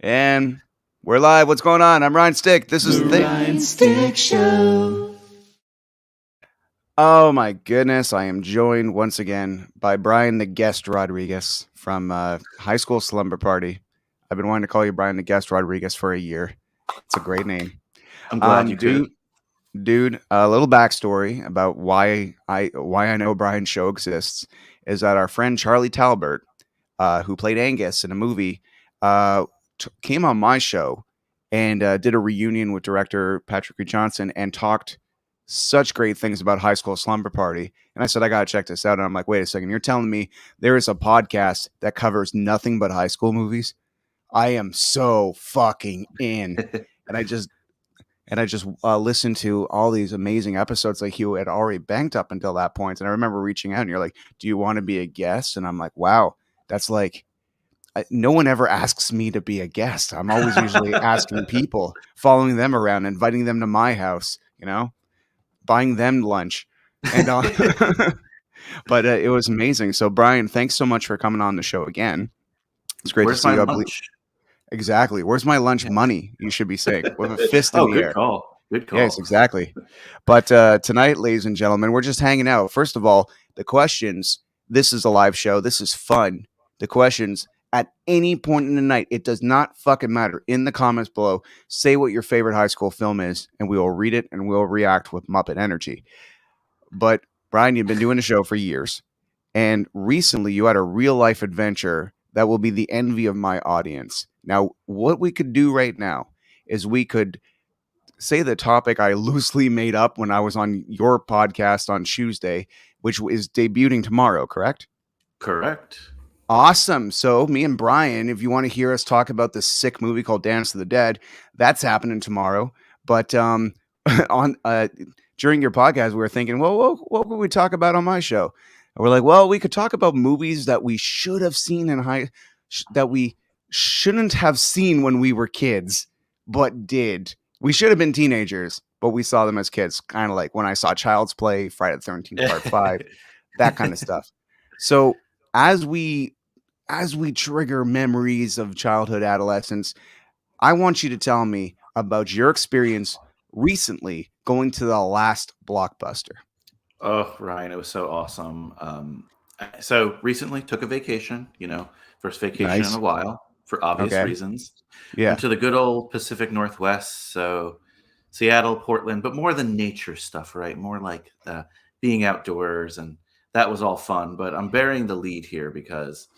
And we're live. What's going on? I'm Ryan Stick. This is The Ryan Stick Show. Oh my goodness. I am joined once again by Brian the Guest Rodriguez from High School Slumber Party. I've been wanting to call you Brian the Guest Rodriguez for a year. It's a great name. I'm glad you Dude, could. a little backstory about why I know Brian's show exists is that our friend Charlie Talbert, who played Angus in a movie, came on my show and did a reunion with director Patrick Reed Johnson and talked such great things about High School Slumber Party. And I said, I got to check this out. And I'm like, wait a second, you're telling me there is a podcast that covers nothing but high school movies? I am so fucking in. And I just listened to all these amazing episodes like you had already banked up until that point. And I remember reaching out and you're like, do you want to be a guest? And I'm like, wow, that's like, no one ever asks me to be a guest. I'm always usually asking people, following them around, inviting them to my house, buying them lunch. And but it was amazing. So Brian, thanks so much for coming on the show again. It's great to Where's see my you. lunch? Exactly. Where's my lunch Yeah. money? You should be saying with a fist in Oh, the good air. call. Good Yes, call. exactly. But tonight, ladies and gentlemen, we're just hanging out. First of all, the questions. This is a live show. This is fun. The questions at any point in the night, it does not fucking matter. In the comments below, say what your favorite high school film is, and we will read it and we'll react with Muppet energy. But Brian, you've been doing the show for years, and recently you had a real life adventure that will be the envy of my audience. Now, what we could do right now is we could say the topic I loosely made up when I was on your podcast on Tuesday, which is debuting tomorrow, correct? Correct. Awesome. So, me and Brian, if you want to hear us talk about this sick movie called Dance of the Dead, that's happening tomorrow. But on during your podcast, we were thinking, well, what could we talk about on my show? And we're like, well, we could talk about movies that we should have seen that we shouldn't have seen when we were kids, but did. We should have been teenagers, but we saw them as kids, kind of like when I saw Child's Play, Friday the 13th Part 5, that kind of stuff. So, as we trigger memories of childhood, adolescence, I want you to tell me about your experience recently going to the last Blockbuster. Oh, Ryan, it was so awesome. So recently took a vacation, first vacation in Nice. a while for obvious Okay. reasons. Yeah. Went to the good old Pacific Northwest, so Seattle, Portland, but more the nature stuff, right? More like being outdoors, and that was all fun. But I'm burying the lead here because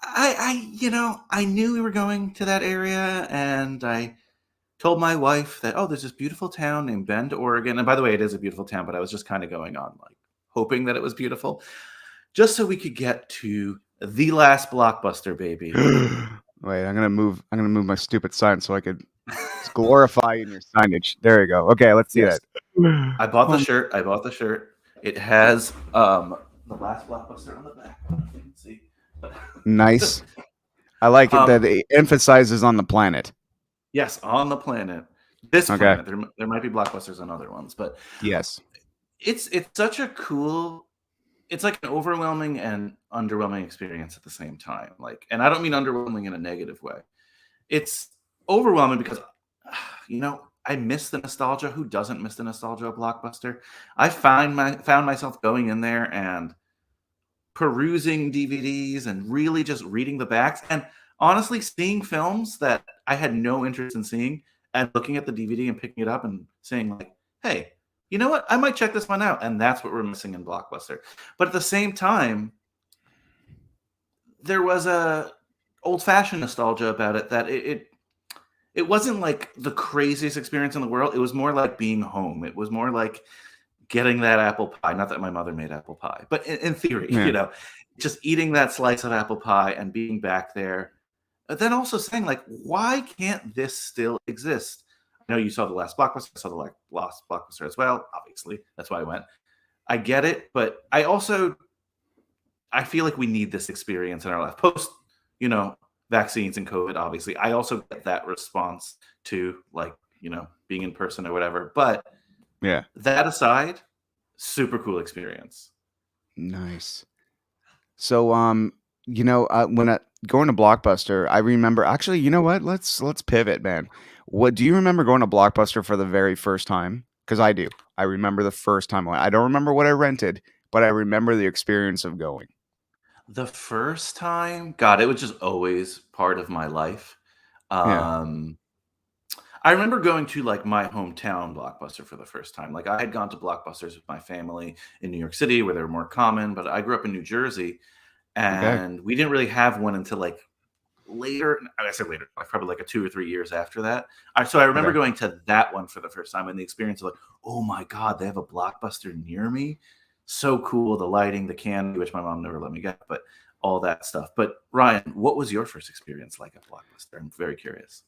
I knew we were going to that area, and I told my wife that, oh, there's this beautiful town named Bend, Oregon. And by the way, it is a beautiful town, but I was just kind of going on like hoping that it was beautiful, just so we could get to the last Blockbuster, baby. Wait, I'm gonna move my stupid sign so I could glorify in your signage. There you go. Okay, let's see Yes. that. I bought the shirt. It has the last Blockbuster on the back. I don't know if you can see. Nice. I like it that it emphasizes on the planet. Yes, on the planet. This Okay. planet. There might be Blockbusters on other ones, but Yes. it's such a cool. It's like an overwhelming and underwhelming experience at the same time. Like, and I don't mean underwhelming in a negative way. It's overwhelming because, I miss the nostalgia. Who doesn't miss the nostalgia of Blockbuster? I found myself going in there and perusing DVDs and really just reading the backs and honestly seeing films that I had no interest in seeing and looking at the DVD and picking it up and saying like, hey, you know what? I might check this one out. And that's what we're missing in Blockbuster. But at the same time, there was a old-fashioned nostalgia about it that it wasn't like the craziest experience in the world. It was more like being home. It was more like getting that apple pie. Not that my mother made apple pie, but in theory, Yeah. just eating that slice of apple pie and being back there. But then also saying like, why can't this still exist? I know you saw the last Blockbuster. I saw the last Blockbuster as well. Obviously, that's why I went. I get it, but I feel like we need this experience in our life post, vaccines and COVID. Obviously, I also get that response to like, being in person or whatever. But Yeah. that aside, super cool experience. Nice. So when going to Blockbuster, I remember actually, you know what? Let's pivot, man. What do you remember going to Blockbuster for the very first time? Because I do. I remember the first time. I don't remember what I rented, but I remember the experience of going. The first time, God, it was just always part of my life. Yeah. Um, I remember going to like my hometown Blockbuster for the first time. Like I had gone to Blockbusters with my family in New York City where they were more common, but I grew up in New Jersey Okay. and we didn't really have one until like later. I said later, like probably like a 2 or 3 years after that. So I remember Okay. going to that one for the first time and the experience of like, oh my God, they have a Blockbuster near me. So cool. The lighting, the candy, which my mom never let me get, but all that stuff. But Ryan, what was your first experience like at Blockbuster? I'm very curious.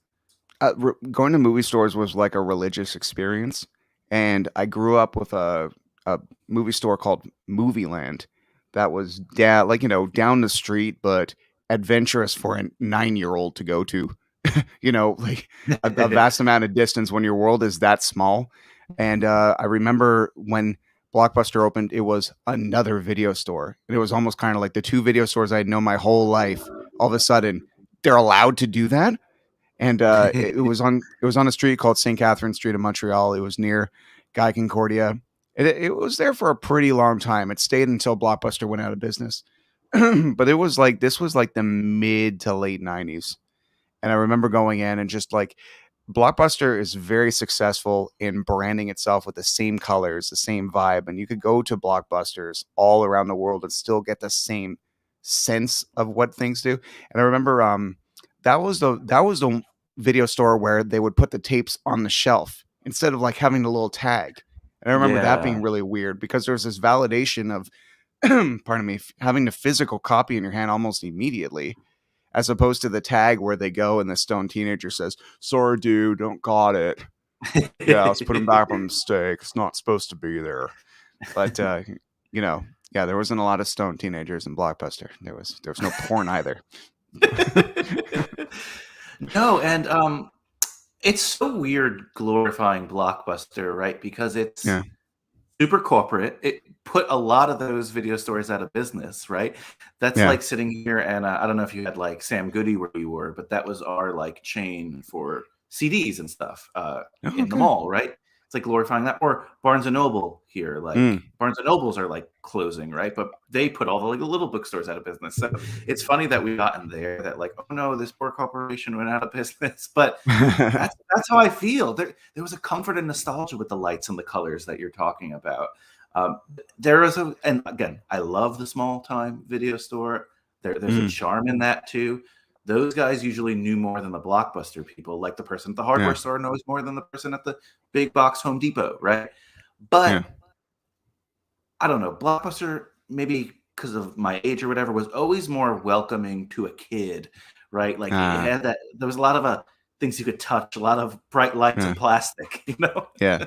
Going to movie stores was like a religious experience, and I grew up with a movie store called Movie Land that was like down the street, but adventurous for a 9-year old to go to. Like a vast amount of distance when your world is that small. And I remember when Blockbuster opened, it was another video store, and it was almost kind of like the two video stores I'd known my whole life. All of a sudden, they're allowed to do that, and it was on a street called St. Catherine Street in Montreal. It was near Guy Concordia. It was there for a pretty long time. It stayed until Blockbuster went out of business. But this was like the mid to late 90s. And I remember going in and just like Blockbuster is very successful in branding itself with the same colors, the same vibe, and you could go to Blockbusters all around the world and still get the same sense of what things do. And I remember that was the video store where they would put the tapes on the shelf instead of like having the little tag. And I remember that Yeah. being really weird because there was this validation of pardon me, having the physical copy in your hand almost immediately, as opposed to the tag where they go and the stone teenager says, "Sorry, dude, don't got it. Yeah, let's put him back on mistake. It's not supposed to be there." But yeah, there wasn't a lot of stone teenagers in Blockbuster. There was no porn either. No, and it's so weird glorifying Blockbuster, right? Because it's Yeah, super corporate. It put a lot of those video stores out of business, right? That's yeah. like sitting here and I don't know if you had like Sam Goody where you were, but that was our like chain for CDs and stuff Oh, in the okay. mall, right? It's like glorifying that. Or Barnes and Noble here, like Mm, Barnes and Nobles are like closing, right? But they put all the like little bookstores out of business. So it's funny that we got in there that like, oh no, this poor corporation went out of business. But that's how I feel. There was a comfort and nostalgia with the lights and the colors that you're talking about. Um, there is and again, I love the small time video store. There's a mm, charm in that too. Those guys usually knew more than the Blockbuster people, like the person at the hardware yeah, store knows more than the person at the big box Home Depot, right? yeah, But I don't know, Blockbuster, maybe because of my age or whatever, was always more welcoming to a kid, right? Like it uh, had that. There was a lot of things you could touch, a lot of bright lights yeah, and plastic, you know. yeah.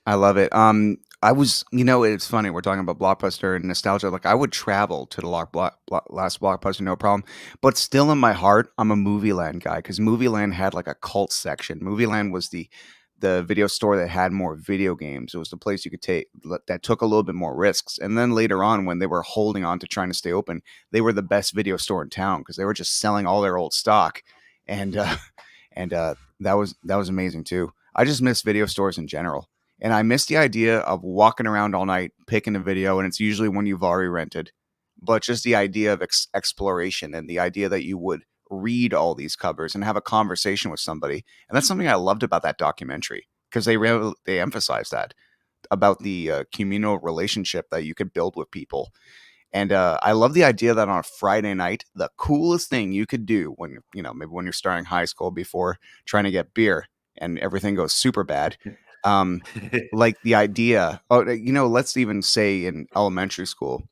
I love it. It's funny. We're talking about Blockbuster and nostalgia. Like, I would travel to the last Blockbuster, no problem. But still, in my heart, I'm a Movie Land guy because Movie Land had like a cult section. Movie Land was the video store that had more video games. It was the place you could take that took a little bit more risks. And then later on, when they were holding on to trying to stay open, they were the best video store in town because they were just selling all their old stock. And that was amazing too. I just miss video stores in general. And I miss the idea of walking around all night, picking a video, and it's usually one you've already rented. But just the idea of exploration and the idea that you would read all these covers and have a conversation with somebody. And that's something I loved about that documentary because they emphasize that about the communal relationship that you could build with people. And I love the idea that on a Friday night, the coolest thing you could do when, maybe when you're starting high school before trying to get beer and everything goes super bad. Um, like the idea, let's even say in elementary school,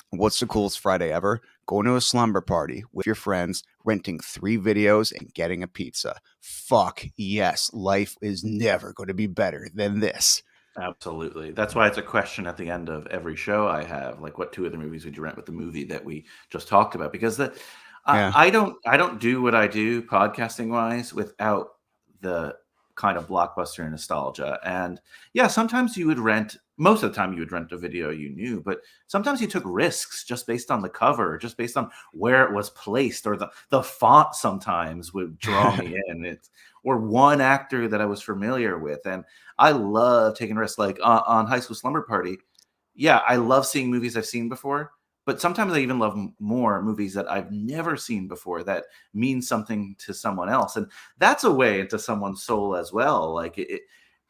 what's the coolest Friday ever? Going to a slumber party with your friends, renting 3 videos and getting a pizza. Fuck yes, life is never going to be better than this. Absolutely. That's why it's a question at the end of every show I have, like, what two other movies would you rent with the movie that we just talked about? Because Yeah. I don't do what I do podcasting wise without the kind of Blockbuster nostalgia. And yeah, sometimes you would rent, most of the time you would rent a video you knew, but sometimes you took risks just based on the cover, just based on where it was placed, or the font sometimes would draw me in. Or one actor that I was familiar with. And I love taking risks. Like on High School Slumber Party, yeah, I love seeing movies I've seen before, but sometimes I even love more movies that I've never seen before that mean something to someone else. And that's a way into someone's soul as well. Like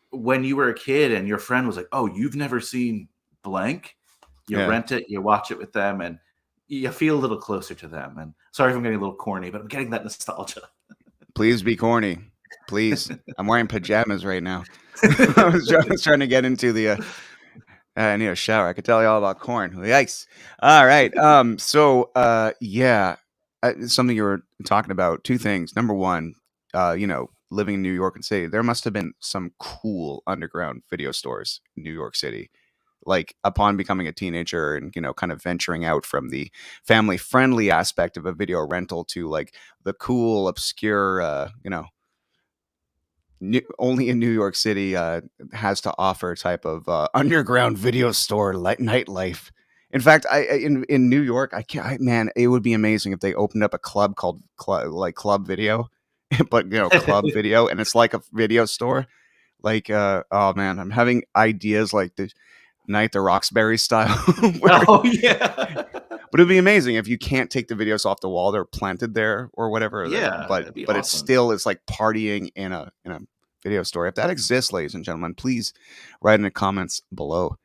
when you were a kid and your friend was like, "Oh, you've never seen blank," you Yeah. rent it, you watch it with them, and you feel a little closer to them. And sorry if I'm getting a little corny, but I'm getting that nostalgia. Please be corny. Please. I'm wearing pajamas right now. I was trying to get into the I need a shower. I could tell you all about corn. Yikes. All right. Yeah, something you were talking about. Two things. Number one, living in New York and City, there must have been some cool underground video stores in New York City. Like upon becoming a teenager and kind of venturing out from the family friendly aspect of a video rental to like the cool, obscure, only in New York City has to offer type of underground video store nightlife. In fact, in New York, I can't. Man, it would be amazing if they opened up a club called Club Video, but Club Video, and it's like a video store. Like, oh man, I'm having ideas like the Night the Roxbury style. Oh yeah. But it'd be amazing if you can't take the videos off the wall; they're planted there or whatever. Yeah, But that'd be but it awesome. still is like partying in a video store. If that exists, ladies and gentlemen, please write in the comments below.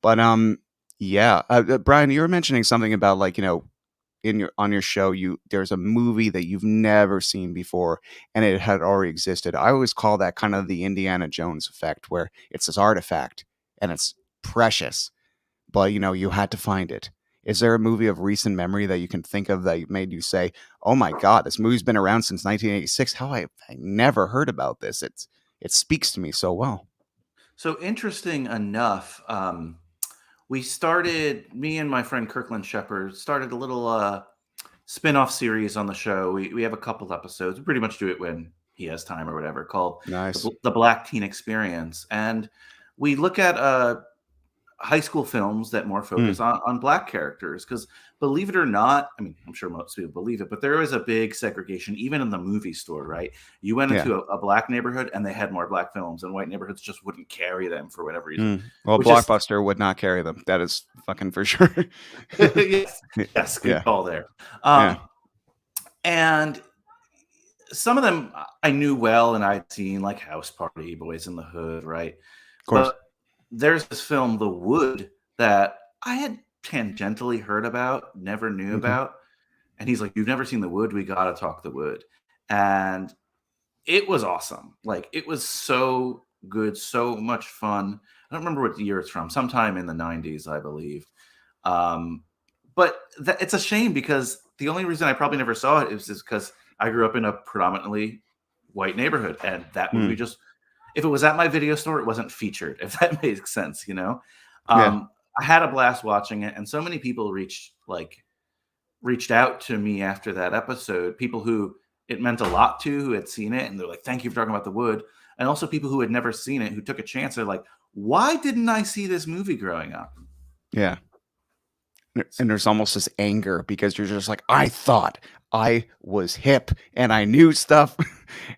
But yeah, Brian, you were mentioning something about like on your show, there's a movie that you've never seen before, and it had already existed. I always call that kind of the Indiana Jones effect, where it's this artifact and it's precious, but you had to find it. Is there a movie of recent memory that you can think of that made you say, "Oh my God, this movie's been around since 1986. How I never heard about this? It speaks to me so well." So interesting enough, me and my friend Kirkland Shepard started a little spin-off series on the show. We have a couple episodes. We pretty much do it when he has time or whatever, called Nice. the Black Teen Experience. And we look at high school films that more Mm, focus on black characters, because believe it or not, I mean, I'm sure most people believe it, but there is a big segregation even in the movie store, right? You went yeah. into a black neighborhood and they had more black films, and white neighborhoods just wouldn't carry them for whatever reason, Well, which is Blockbuster would not carry them. That is fucking for sure. yes, yes, good Yeah. call there. Yeah. And some of them I knew well, and I'd seen, like House Party, Boys in the Hood, right? Of course. But there's this film, The Wood, that I had tangentially heard about, never knew Okay. about. And he's like, "You've never seen The Wood? We got to talk The Wood." And it was awesome. Like, it was so good, so much fun. I don't remember what year it's from, sometime in the 90s, I believe. Um, but it's a shame, because the only reason I probably never saw it is because I grew up in a predominantly white neighborhood, and that movie Mm, just, if it was at my video store, it wasn't featured, if that makes sense, yeah. I had a blast watching it, and so many people reached out to me after that episode, people who it meant a lot to, who had seen it, and they're like, "Thank you for talking about The Wood." And also people who had never seen it, who took a chance. They're like, "Why didn't I see this movie growing up?" Yeah. And there's almost this anger because you're just like, I thought I was hip and I knew stuff.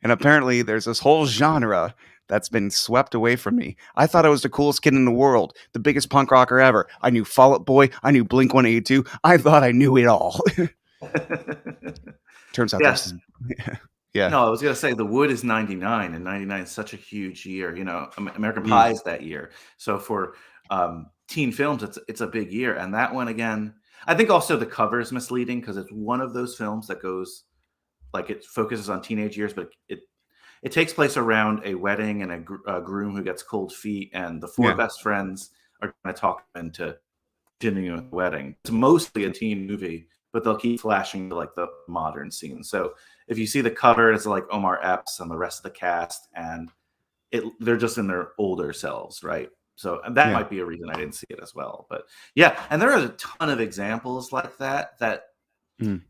And apparently there's this whole genre that's been swept away from me. I thought I was the coolest kid in the world, the biggest punk rocker ever. I knew Fall Out Boy. I knew Blink 182. I thought I knew it all. Turns out Yeah. there's, yeah. No, I was gonna say The Wood is 99, and 99 is such a huge year. American Mm, Pie is that year. So for teen films, it's a big year. And that one again, I think also the cover is misleading, because it's one of those films that goes, like, it focuses on teenage years, but it takes place around a wedding and a groom who gets cold feet, and the four yeah. best friends are going to talk him into continuing with the wedding. It's mostly a teen movie, but they'll keep flashing to like the modern scene. So if you see the cover, it's like Omar Epps and the rest of the cast, and they're just in their older selves, right? So, and that Yeah. might be a reason I didn't see it as well. But yeah, and there are a ton of examples like that. Mm,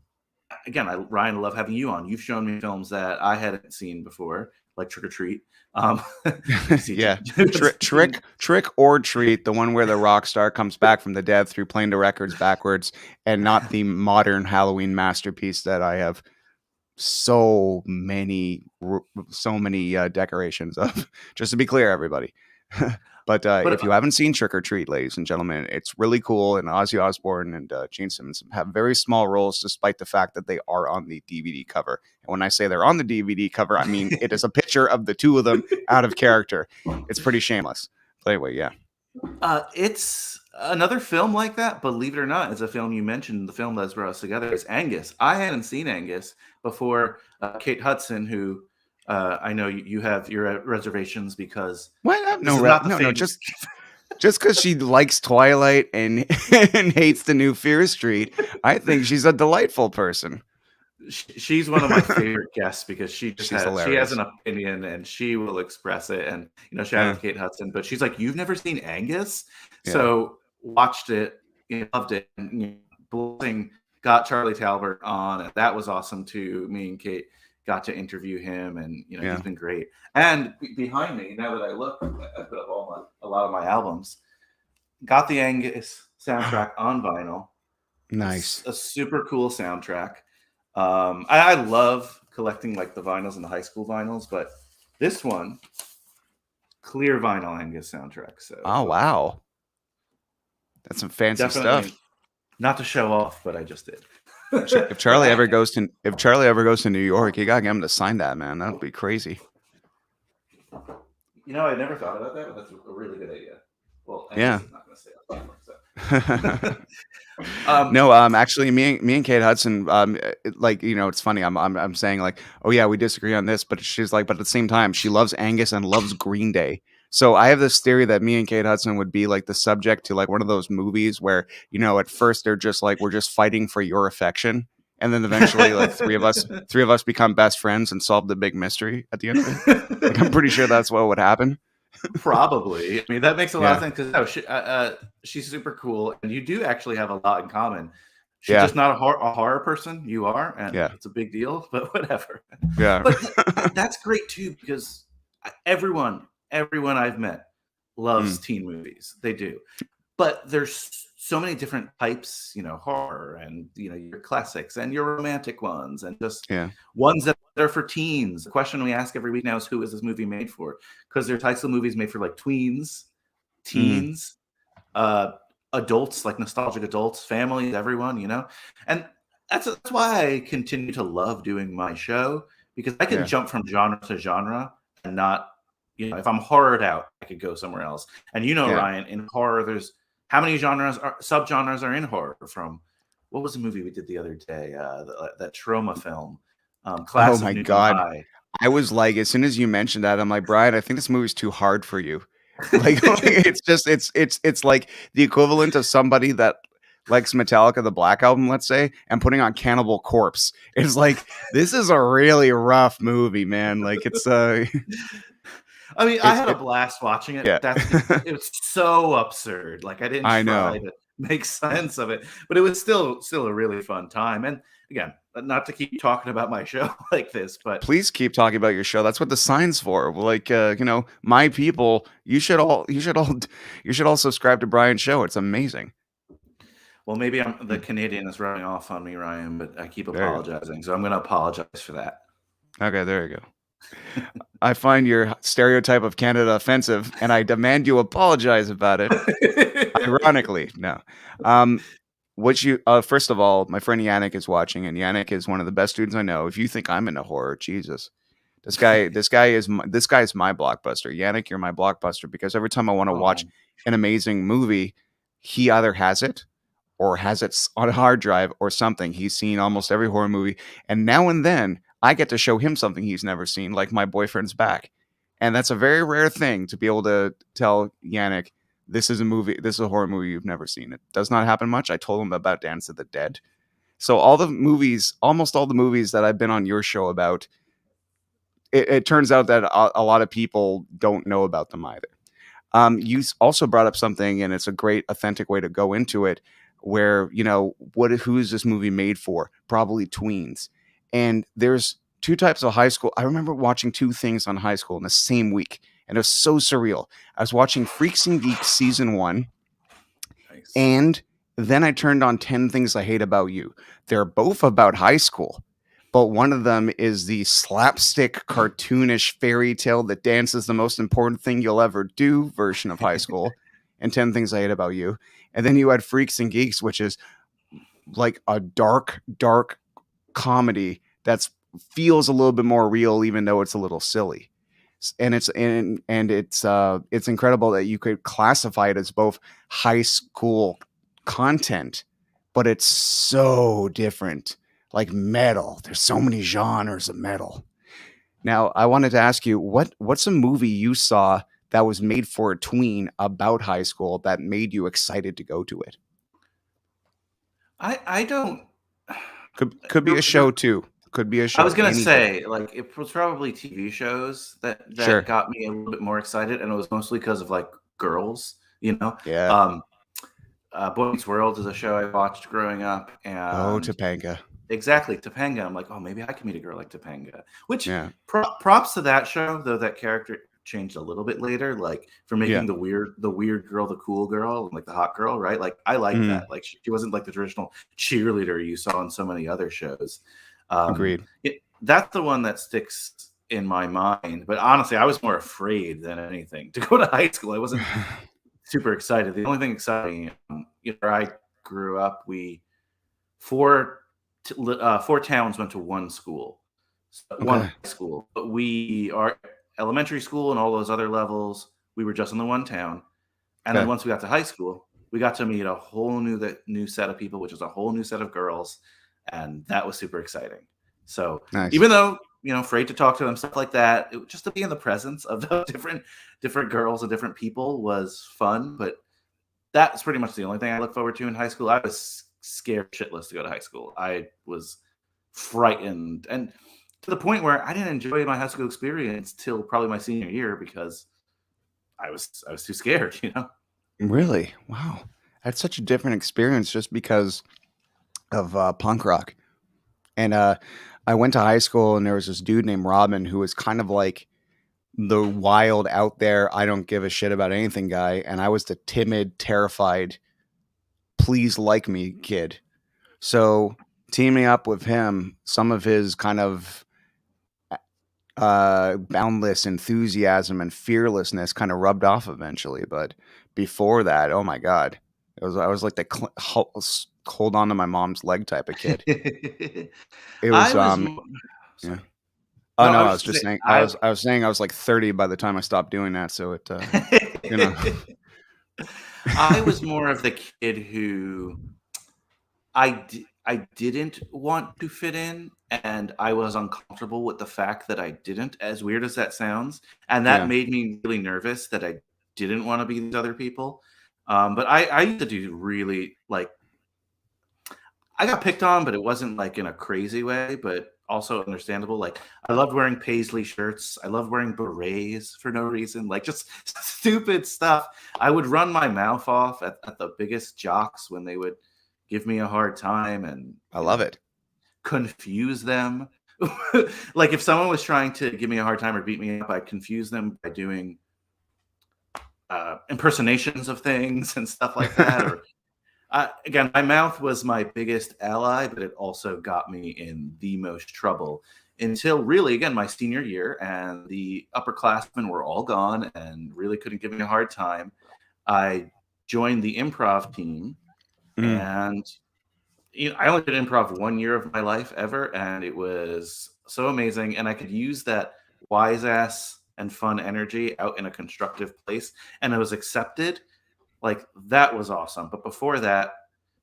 again, Ryan, I love having you on. You've shown me films that I hadn't seen before, like Trick or Treat. Yeah. CT. Trick or Treat, the one where the rock star comes back from the dead through playing the records backwards, and not the modern Halloween masterpiece that I have so many decorations of. Just to be clear, everybody. But But if you haven't seen Trick or Treat, ladies and gentlemen, it's really cool. And Ozzy Osbourne and Gene Simmons have very small roles, despite the fact that they are on the DVD cover. And when I say they're on the DVD cover, I mean it is a picture of the two of them out of character. It's pretty shameless. But anyway, yeah. It's another film like that, believe it or not, is a film you mentioned. The film that's brought us together is Angus. I hadn't seen Angus before. Kate Hudson, who I know you have your reservations because What? this is not the famous. Just because she likes Twilight and and hates the new Fear Street, I think she's a delightful person. She's one of my favorite guests because she She's has hilarious. an opinion and she will express it. And shout out Yeah, to Kate Hudson, but she's like, "You've never seen Angus?" yeah, So watched it, loved it, and blessing got Charlie Talbert on, and that was awesome too. Me and Kate got to interview him, and yeah. he's been great. And behind me, now that I look, I put up a lot of my albums. Got the Angus soundtrack on vinyl. Nice. A super cool soundtrack. I love collecting like the vinyls and the high school vinyls, but this one, clear vinyl Angus soundtrack. So Oh wow, that's some fancy definitely stuff. not to show off, but I just did. If Charlie ever goes to New York, you gotta get him to sign that, man. That would be crazy. I never thought about that, but that's a really good idea. Well, Yeah. Angus is not going to stay on vinyl, so. No, actually, me and Kate Hudson, it's funny. I'm saying like, oh yeah, we disagree on this, but she's like, but at the same time, she loves Angus and loves Green Day. So I have this theory that me and Kate Hudson would be like the subject to like one of those movies where at first they're just like we're just fighting for your affection, and then eventually like three of us become best friends and solve the big mystery at the end of it. Like I'm pretty sure that's what would happen. Probably. I mean, that makes a lot of Yeah, sense because she's super cool, and you do actually have a lot in common. She's yeah, just not a horror person. You are, and yeah, it's a big deal. But whatever. yeah, But that's great too because everyone I've met loves mm, teen movies. They do, but there's so many different types. Horror and your classics and your romantic ones and just yeah, ones that are for teens. The question we ask every week now is, who is this movie made for? Because there are types of movies made for like tweens, mm, teens, adults, like nostalgic adults, families, everyone, and that's why I continue to love doing my show, because I can yeah. jump from genre to genre and not, if I'm horrored out, I could go somewhere else. And Yeah. Ryan, in horror, there's how many subgenres are in horror? From what was the movie we did the other day? That trauma film, Oh Class of my Newton God. High. I was like, as soon as you mentioned that, I'm like, Brian, I think this movie's too hard for you. Like, it's just it's like the equivalent of somebody that likes Metallica, the Black Album, let's say, and putting on Cannibal Corpse. It's like this is a really rough movie, man. Like it's I mean, I it's had a it blast watching it, yeah. but it was so absurd. Like I didn't I try know. to make sense of it, but it was still a really fun time. And again, not to keep talking about my show like this, but Please keep talking about your show. That's what the sign's for. Like my people, you should all subscribe to Brian's show. It's amazing. well, maybe the Mm, Canadian is running off on me, Ryan, but I keep there you go. apologizing, so I'm going to apologize for that. Okay, there you go. I find your stereotype of Canada offensive, and I demand you apologize about it. Ironically, no. Um, first of all, my friend Yannick is watching, and Yannick is one of the best dudes I know. If you think I'm into horror, Jesus, this guy is my Blockbuster. Yannick, you're my Blockbuster because every time I want to watch Oh, an amazing movie, he either has it or has it on a hard drive or something. He's seen almost every horror movie, and now and then I get to show him something he's never seen, like My Boyfriend's Back, and that's a very rare thing to be able to tell Yannick this is a horror movie you've never seen. It does not happen much. I told him about Dance of the Dead. So almost all the movies that I've been on your show about, it turns out that a lot of people don't know about them either. You also brought up something, and it's a great, authentic way to go into it. where, who is this movie made for? Probably tweens. And there's two types of high school. I remember watching two things on high school in the same week, and it was so surreal. I was watching Freaks and Geeks season 1, Nice. and then I turned on 10 Things I Hate About You. They're both about high school, but one of them is the slapstick, cartoonish fairy tale that dances the most important thing you'll ever do version of high school, and 10 Things I Hate About You. And then you had Freaks and Geeks, which is like a dark, dark comedy that feels a little bit more real, even though it's a little silly. And it's incredible that you could classify it as both high school content, but it's so different. Like metal, there's so many genres of metal. Now, I wanted to ask you, what's a movie you saw that was made for a tween about high school that made you excited to go to it? I don't. Could be a show too. Could be a I was show. gonna Anything. say, like, it was probably TV shows that Sure. got me a little bit more excited, and it was mostly because of, like, girls, you know? Yeah. Um, Boy Meets World is a show I watched growing up, Oh, and Topanga. exactly, Topanga. I'm like, "Oh, maybe I can meet a girl like Topanga." Which Yeah. props to that show, though that character changed a little bit later, like, for Yeah. making the weird girl the cool girl, and, like, the hot girl, right? Like, I like Mm, that. Like, she wasn't, like, the traditional cheerleader you saw in so many other shows. Um, agreed. that's the one that sticks in my mind, but honestly, I was more afraid than anything to go to high school. I wasn't super excited. The only thing exciting, where I grew up, we four four towns went to one school, one Okay. high school. But we are elementary school and all those other levels. We were just in the one town, and then Okay. once we got to high school, we got to meet a whole new set of people, which was a whole new set of girls, and that was super exciting. So Nice. even though afraid to talk to them, stuff like that, just to be in the presence of those different girls and different people was fun. But that's pretty much the only thing I look forward to in high school. I was scared shitless to go to high school. I was frightened, and to the point where I didn't enjoy my high school experience till probably my senior year because I was too scared. Really? Wow. That's such a different experience just because of punk rock. And I went to high school and there was this dude named Robin who was kind of like the wild out there, I don't give a shit about anything guy. And I was the timid, terrified, please like me kid. So teaming up with him, some of his kind of boundless enthusiasm and fearlessness kind of rubbed off eventually. But before that, oh my god, I was like the hold on to my mom's leg type of kid. It I was was yeah. sorry. Oh No, no, I I was was just gonna just say saying I. I was saying I was like 30 by the time I stopped doing that. So it you know I was more of the kid who I didn't want to fit in, and I was uncomfortable with the fact that I didn't, as weird as that sounds, and that yeah. made me really nervous that I didn't wanna be these other people. But I used to do really, like, I got picked on, but it wasn't, like, in a crazy way, but also understandable. Like, I loved wearing paisley shirts. I loved wearing berets for no reason, like, just stupid stuff. I would run my mouth off at the biggest jocks when they would give me a hard time and, I love it. confuse them. Like, if someone was trying to give me a hard time or beat me up, I'd confuse them by doing, impersonations of things and stuff like that, or again, my mouth was my biggest ally, but it also got me in the most trouble until really, again, my senior year, and the upperclassmen were all gone and really couldn't give me a hard time. I joined the improv team, Mm, and I only did improv 1 year of my life ever, and it was so amazing. And I could use that wise ass and fun energy out in a constructive place, and it was accepted. Like, that was awesome. But before that,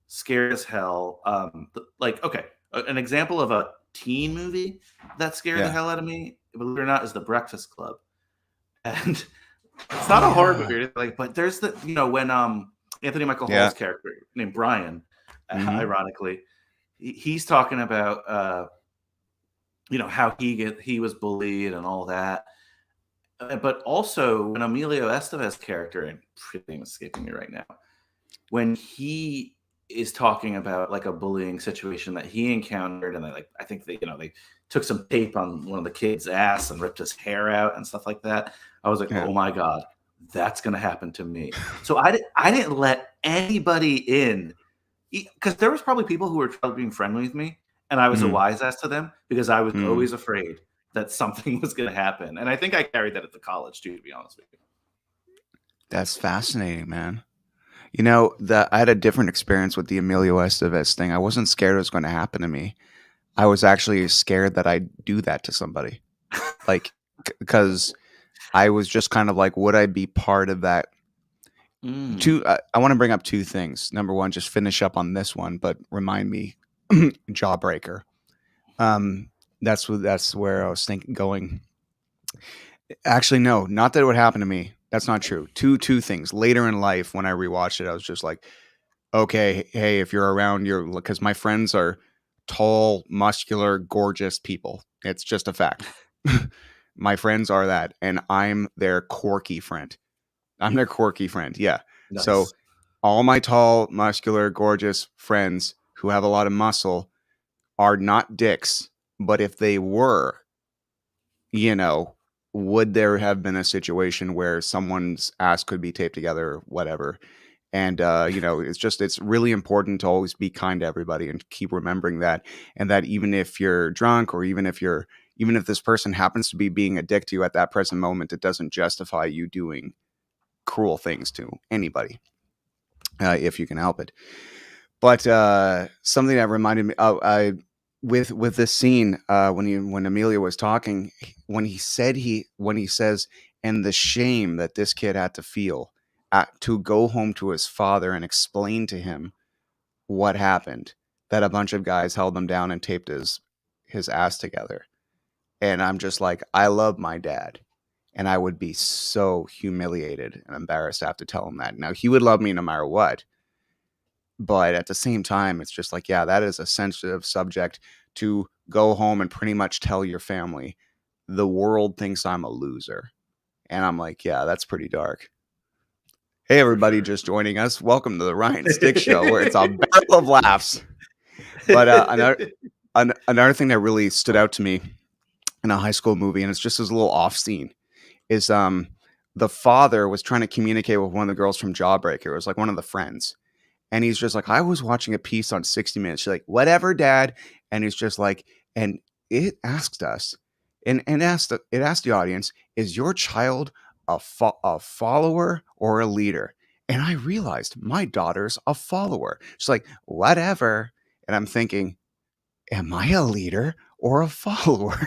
scared as hell. Like, okay, an example of a teen movie that scared the yeah. hell out of me, believe it or not, is The Breakfast Club. And it's Oh not a horror yeah. movie, like, but there's when Anthony Michael Yeah. Hall's character named Brian, Hmm. ironically, he's talking about how he was bullied and all that. But also when Emilio Estevez's character, and his name is escaping me right now, when he is talking about like a bullying situation that he encountered, and I think they took some tape on one of the kids' ass and ripped his hair out and stuff like that. I was like, Yeah. oh my god, that's gonna happen to me. So I didn't let anybody in, because there was probably people who were trying being friendly with me, and I was a Mhm. wise ass to them because I was Mm. always afraid that something was gonna happen. And I think I carried that at the college too, to be honest with you. That's fascinating, man. You know, that I had a different experience with the Emilio Estevez thing. I wasn't scared it was going to happen to me. I was actually scared that I'd do that to somebody. Like, because I was just kind of like, would I be part of that? Mm, I want to bring up two things. Number one, just finish up on this one, but remind me, Jawbreaker. Um, that's where I was thinking going. Actually, no, not that it would happen to me. That's not true. Two things. Later in life, when I rewatched it, I was just like, okay, hey, if you're around, you're because my friends are tall, muscular, gorgeous people. It's just a fact. My friends are that, and I'm their quirky friend. I'm their quirky friend. Yeah. So nice. all my tall, muscular, gorgeous friends who have a lot of muscle are not dicks. But if they were, you know, would there have been a situation where someone's ass could be taped together or whatever? And it's really important to always be kind to everybody and keep remembering that. And that even if you're drunk, or even if this person happens to be being a dick to you at that present moment, it doesn't justify you doing cruel things to anybody, if you can help it. But something that reminded me, I with this scene, when Amelia was talking, when he says, and the shame that this kid had to feel to go home to his father and explain to him what happened, that a bunch of guys held him down and taped his ass together. And I'm just like, I love my dad, and I would be so humiliated and embarrassed to have to tell him that. Now he would love me no matter what, but at the same time, it's just like, yeah, that is a sensitive subject to go home and pretty much tell your family. The world thinks I'm a loser. And I'm like, yeah, that's pretty dark. Hey, For everybody sure. just joining us. Welcome to the Ryan Stick Show, where it's a battle of laughs. But another thing that really stood out to me in a high school movie, and it's just this little off scene, is the father was trying to communicate with one of the girls from Jawbreaker. It was like one of the friends. And he's just like, I was watching a piece on 60 Minutes. She's like, whatever, dad. And he's just like, and it asked us, it asked the audience, is your child a follower or a leader? And I realized my daughter's a follower. She's like, whatever. And I'm thinking, am I a leader or a follower?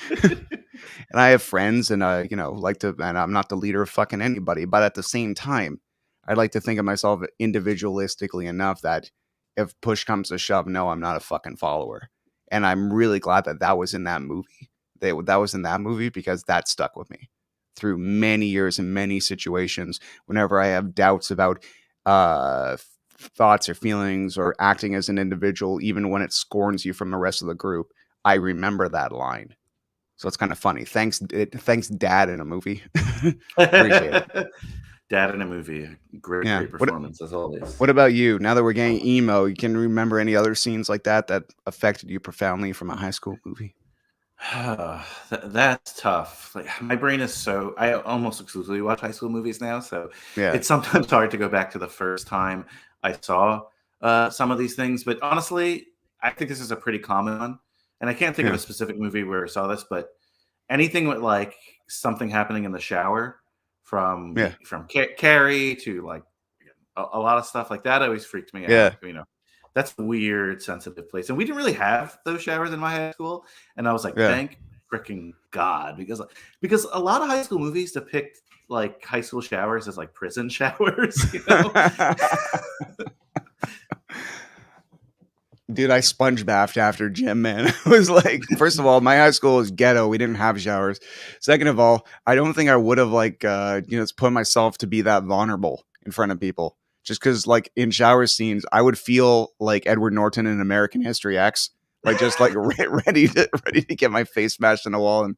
And I have friends, and like to, and I'm not the leader of fucking anybody, but at the same time, I'd like to think of myself individualistically enough that if push comes to shove, no, I'm not a fucking follower. And I'm really glad that that was in that movie. That was in that movie, because that stuck with me through many years and many situations. Whenever I have doubts about uh, thoughts or feelings or acting as an individual, even when it scorns you from the rest of the group, I remember that line. So it's kind of funny. Thanks, Dad, in a movie. Appreciate it. Dad in a movie. Great, Yeah. great performance as always. What about you? Now that we're getting emo, you can remember any other scenes like that that affected you profoundly from a high school movie? That's tough. Like my brain is so I almost exclusively watch high school movies now, so Yeah. it's sometimes hard to go back to the first time I saw some of these things. But honestly, I think this is a pretty common one, and I can't think of a Yeah. specific movie where I saw this, but anything with like something happening in the shower, Yeah. from Carrie to like a lot of stuff like that always freaked me Yeah. out. That's a weird, sensitive place, and we didn't really have those showers in my high school. And I was like, Yeah. thank freaking god, because a lot of high school movies depict like high school showers as like prison showers. Dude, I sponge bathed after gym, man. It was like, first of all, my high school was ghetto. We didn't have showers. Second of all, I don't think I would have put myself to be that vulnerable in front of people. Just because, like, in shower scenes, I would feel like Edward Norton in American History X, like just like ready to get my face smashed in a wall and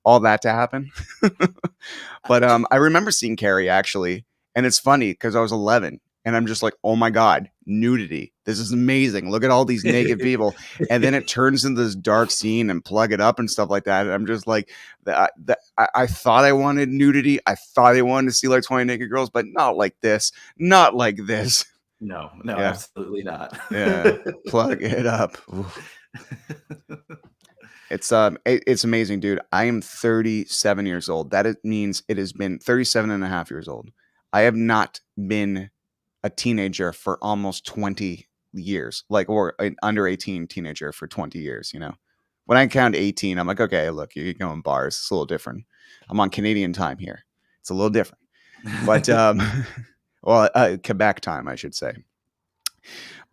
all that to happen. But I remember seeing Carrie, actually, and it's funny because I was 11, and I'm just like, oh my god, nudity. This is amazing. Look at all these naked people. And then it turns into this dark scene and plug it up and stuff like that. And I'm just like, I thought I wanted nudity. I thought I wanted to see like 20 naked girls, but not like this. Not like this. No, no, Yeah. absolutely not. Yeah. Plug it up. Oof. It's amazing, dude. I am 37 years old. Means it has been 37 and a half years old. I have not been a teenager for almost 20 years, like, or an under 18 teenager for 20 years, you know. When I count 18, I'm like, okay, look, you're going bars. It's a little different. I'm on Canadian time here. It's a little different. But well, Quebec time, I should say.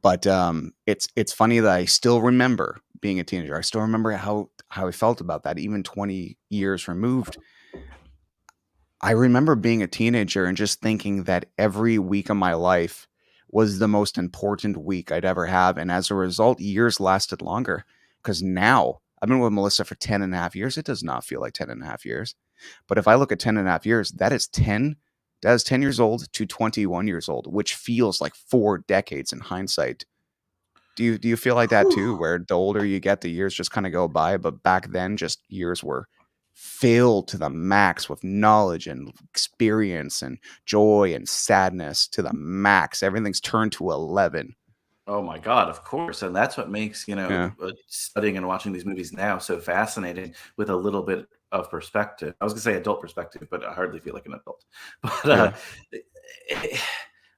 But it's funny that I still remember being a teenager. I still remember how I felt about that, even 20 years removed. I remember being a teenager and just thinking that every week of my life was the most important week I'd ever have. And as a result, years lasted longer. Because now I've been with Melissa for 10 and a half years. It does not feel like 10 and a half years. But if I look at 10 and a half years, that is 10 years old to 21 years old, which feels like 4 decades in hindsight. Do you feel like that too, where the older you get, the years just kind of go by, but back then just years were filled to the max with knowledge and experience and joy and sadness to the max. Everything's turned to 11. Oh my God, of course. And that's what makes, Yeah. studying and watching these movies now so fascinating with a little bit of perspective. I was going to say adult perspective, but I hardly feel like an adult. But Yeah. eh,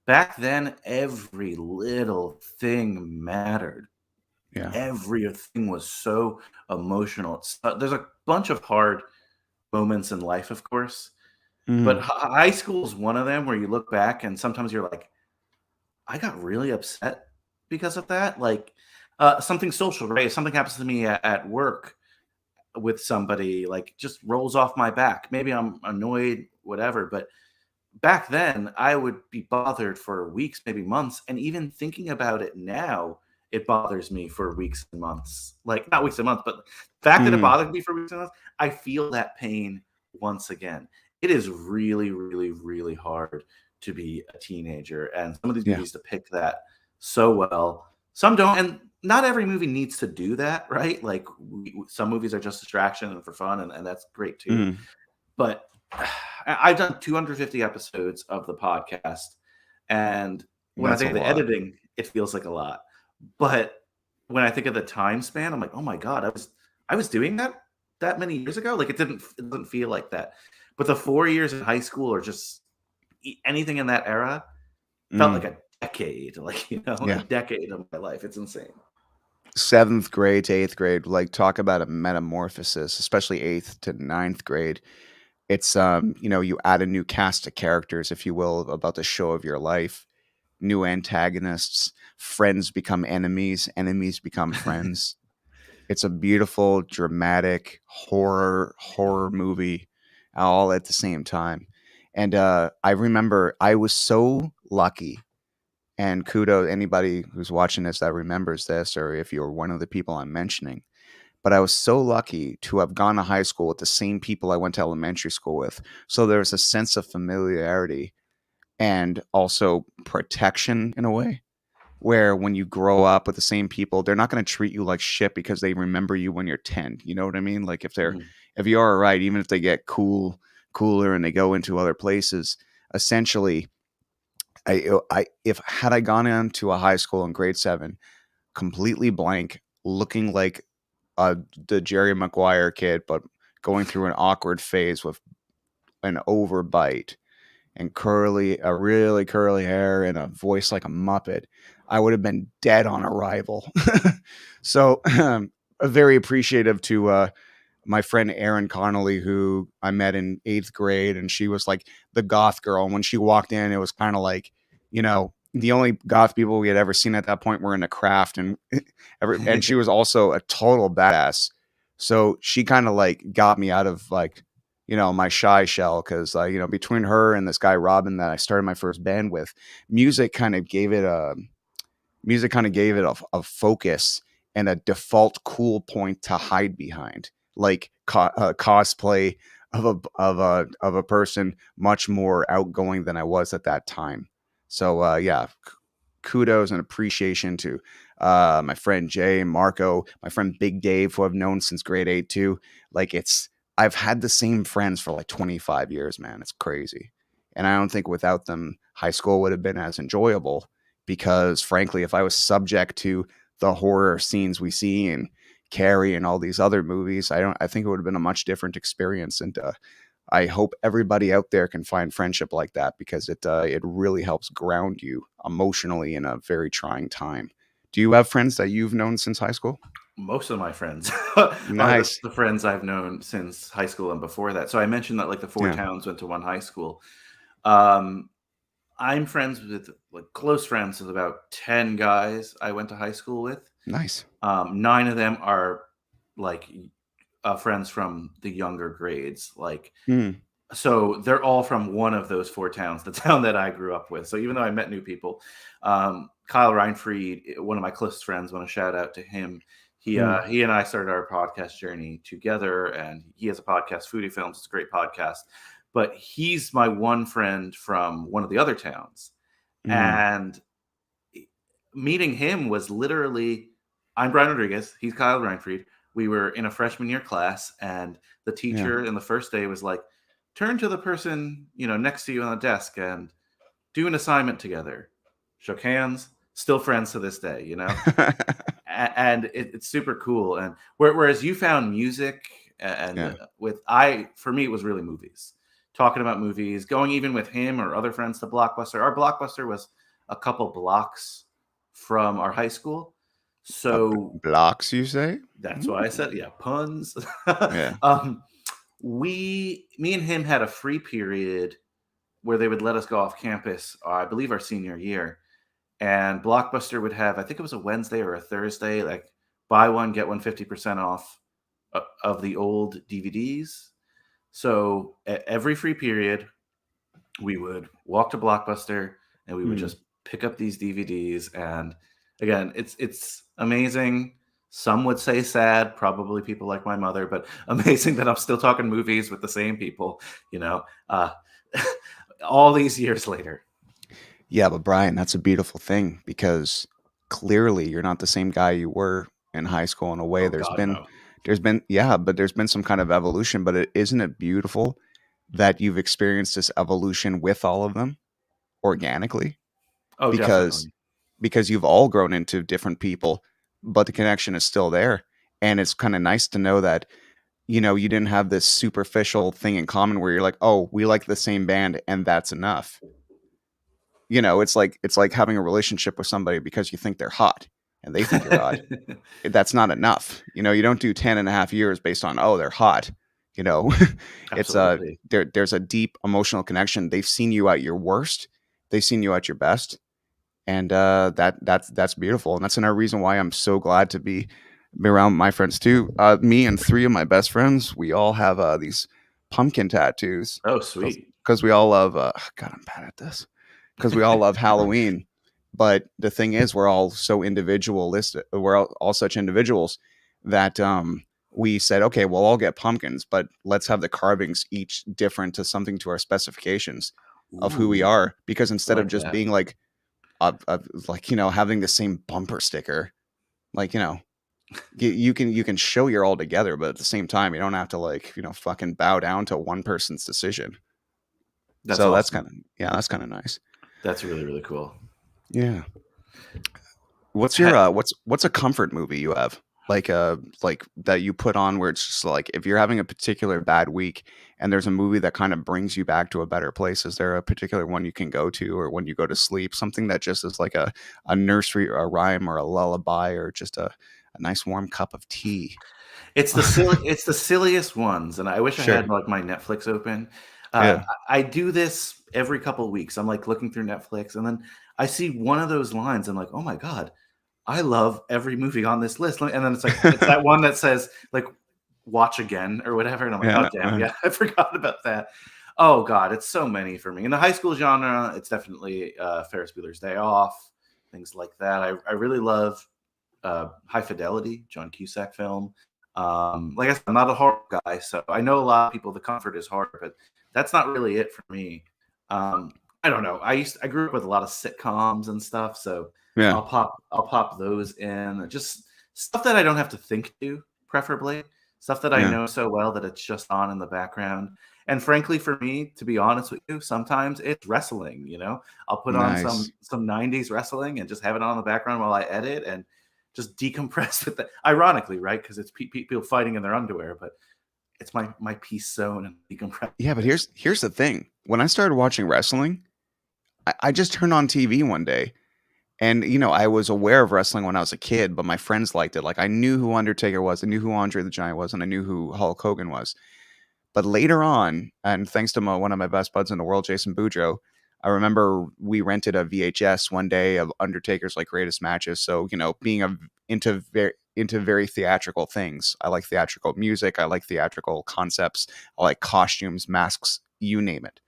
back then, every little thing mattered. Yeah. Everything was so emotional. There's a bunch of hard moments in life, of course, but Mhm. high school is one of them where you look back and sometimes you're like, I got really upset because of that. Like something social, right? If something happens to me at work with somebody, like just rolls off my back. Maybe I'm annoyed, whatever. But back then, I would be bothered for weeks, maybe months. And even thinking about it now, it bothers me for weeks and months. Like not weeks and months, but the fact that it Mhm. bothered me for weeks and months, I feel that pain once again. It is really, really, really hard to be a teenager. And some of these Yeah. movies depict that so well. Some don't. And not every movie needs to do that, right? Like some movies are just distraction and for fun, and that's great too. Mhm. But I've done 250 episodes of the podcast, and when I That's a think of the lot. editing, it feels like a lot. But when I think of the time span, I'm like, oh my God, I was doing that many years ago. Like it doesn't feel like that. But the 4 years in high school or just anything in that era felt like Mhm. a decade, like a Yeah. decade of my life. It's insane. 7th grade to 8th grade, like, talk about a metamorphosis, especially 8th to ninth grade. It's, you add a new cast of characters, if you will, about the show of your life. New antagonists, friends become enemies, enemies become friends. It's a beautiful, dramatic horror movie all at the same time. And I remember I was so lucky, and kudos anybody who's watching this that remembers this, or if you're one of the people I'm mentioning. But I was so lucky to have gone to high school with the same people I went to elementary school with. So there was a sense of familiarity and also protection in a way, where when you grow up with the same people, they're not going to treat you like shit because they remember you when you're 10. You know what I mean? Like Mhm. if you are right, even if they get cooler and they go into other places, essentially, if had I gone into a high school in grade 7, completely blank, looking like the Jerry Maguire kid, but going through an awkward phase with an overbite and a really curly hair and a voice like a Muppet, I would have been dead on arrival. So, very appreciative to my friend Erin Connolly, who I met in 8th grade, and she was like the goth girl. And when she walked in, it was kind of like, the only goth people we had ever seen at that point were in the craft, and and she was also a total badass. So she kind of like got me out of like, my shy shell, because between her and this guy Robin that I started my first band with, music kind of gave it a focus and a default cool point to hide behind, like cosplay of a person much more outgoing than I was at that time. So yeah, kudos and appreciation to my friend Jay and Marco, my friend Big Dave, who I've known since grade 8 too. Like I've had the same friends for like 25 years, man. It's crazy. And I don't think without them, high school would have been as enjoyable because, frankly, if I was subject to the horror scenes we see in Carrie and all these other movies, I think it would have been a much different experience. And I hope everybody out there can find friendship like that because it really helps ground you emotionally in a very trying time. Do you have friends that you've known since high school? Most of my friends are Nice. the friends I've known since high school and before that. So I mentioned that like the four Yeah. towns went to one high school. Um, I'm friends with like close friends with about 10 guys I went to high school with. Nice. 9 of them are like friends from the younger grades. Like, Mm, so they're all from one of those four towns, the town that I grew up with. So even though I met new people, Kyle Reinfried, one of my closest friends, want to shout out to him. mm, He and I started our podcast journey together, and he has a podcast, Foodie Films. It's a great podcast. But he's my one friend from one of the other towns, mm. and meeting him was literally, I'm Brian Rodriguez. He's Kyle Reinfried. We were in a freshman year class, and the Yeah. teacher in the first day was like, turn to the person, next to you on the desk and do an assignment together. Shook hands, still friends to this day. And it's super cool. And whereas you found music and Yeah. for me, it was really movies, talking about movies, going even with him or other friends to Blockbuster. Our Blockbuster was a couple blocks from our high school. So Blocks, you say? that's why I said, Mm. yeah, puns. Yeah. um, me and him had a free period where they would let us go off campus, I believe our senior year. And Blockbuster would have, I think it was a Wednesday or a Thursday, like buy one, get one 50% off of the old DVDs. So at every free period, we would walk to Blockbuster and we would Mm. just pick up these DVDs. And again, it's amazing. Some would say sad, probably people like my mother, but amazing that I'm still talking movies with the same people, you know, uh, all these years later. Yeah, but Brian, that's a beautiful thing because clearly you're not the same guy you were in high school in a way. Oh God, no. Yeah, but there's been some kind of evolution, but isn't it beautiful that you've experienced this evolution with all of them organically? Oh, Because definitely. you've all grown into different people, but the connection is still there. And it's kind of nice to know that, you didn't have this superficial thing in common where you're like, oh, we like the same band and that's enough. It's like having a relationship with somebody because you think they're hot and they think you're hot. That's not enough. You don't do 10 and a half years based on, oh, they're hot. You know, it's Absolutely. there's a deep emotional connection. They've seen you at your worst. They've seen you at your best. And that's beautiful. And that's another reason why I'm so glad to be around my friends too. Me and three of my best friends, we all have these pumpkin tattoos Oh, because sweet. we all love. God, I'm bad at this because we all love Halloween. But the thing is, we're all so individualistic. We're all such individuals that we said, okay, we'll all get pumpkins, but let's have the carvings each different to something to our specifications of who we Ooh, are. Because I instead of like just that. being like having the same bumper sticker, like you can show you're all together, but at the same time, you don't have to fucking bow down to one person's decision. That's So awesome. that's kind of nice. That's really, really cool. Yeah. What's your Ha- what's a comfort movie you have? Like that you put on where it's just like if you're having a particular bad week and there's a movie that kind of brings you back to a better place, is there a particular one you can go to or when you go to sleep, something that just is like a nursery or a rhyme or a lullaby or just a nice warm cup of tea? it's the silliest ones, and I wish I Sure. had like my Netflix open. Yeah. I do this every couple of weeks. I'm like looking through Netflix, and then I see one of those lines. I'm like, oh my god, I love every movie on this list. And then it's that one that says like watch again or whatever, and I'm like, oh Yeah. damn, yeah, I forgot about that. Oh god, it's so many for me. In the high school genre, it's definitely Ferris Bueller's Day Off, things like that. I really love High Fidelity, John Cusack film. Like I said, I'm not a horror guy, so I know a lot of people the comfort is horror, but that's not really it for me. I don't know. I grew up with a lot of sitcoms and stuff, so Yeah, I'll pop those in. Just stuff that I don't have to think to, preferably. Stuff that I yeah, know so well that it's just on in the background. And frankly, for me, to be honest with you, sometimes it's wrestling, you know? I'll put on nice. some 90s wrestling and just have it on in the background while I edit and just decompress with that. Ironically, right? Because it's people fighting in their underwear, but it's my peace zone and Yeah, but decompressing. here's the thing. When I started watching wrestling, I just turned on TV one day. And, I was aware of wrestling when I was a kid, but my friends liked it. Like, I knew who Undertaker was, I knew who Andre the Giant was, and I knew who Hulk Hogan was. But later on, and thanks to one of my best buds in the world, Jason Boudreau, I remember we rented a VHS one day of Undertaker's like greatest matches. So, being into very theatrical things. I like theatrical music. I like theatrical concepts. I like costumes, masks, you name it.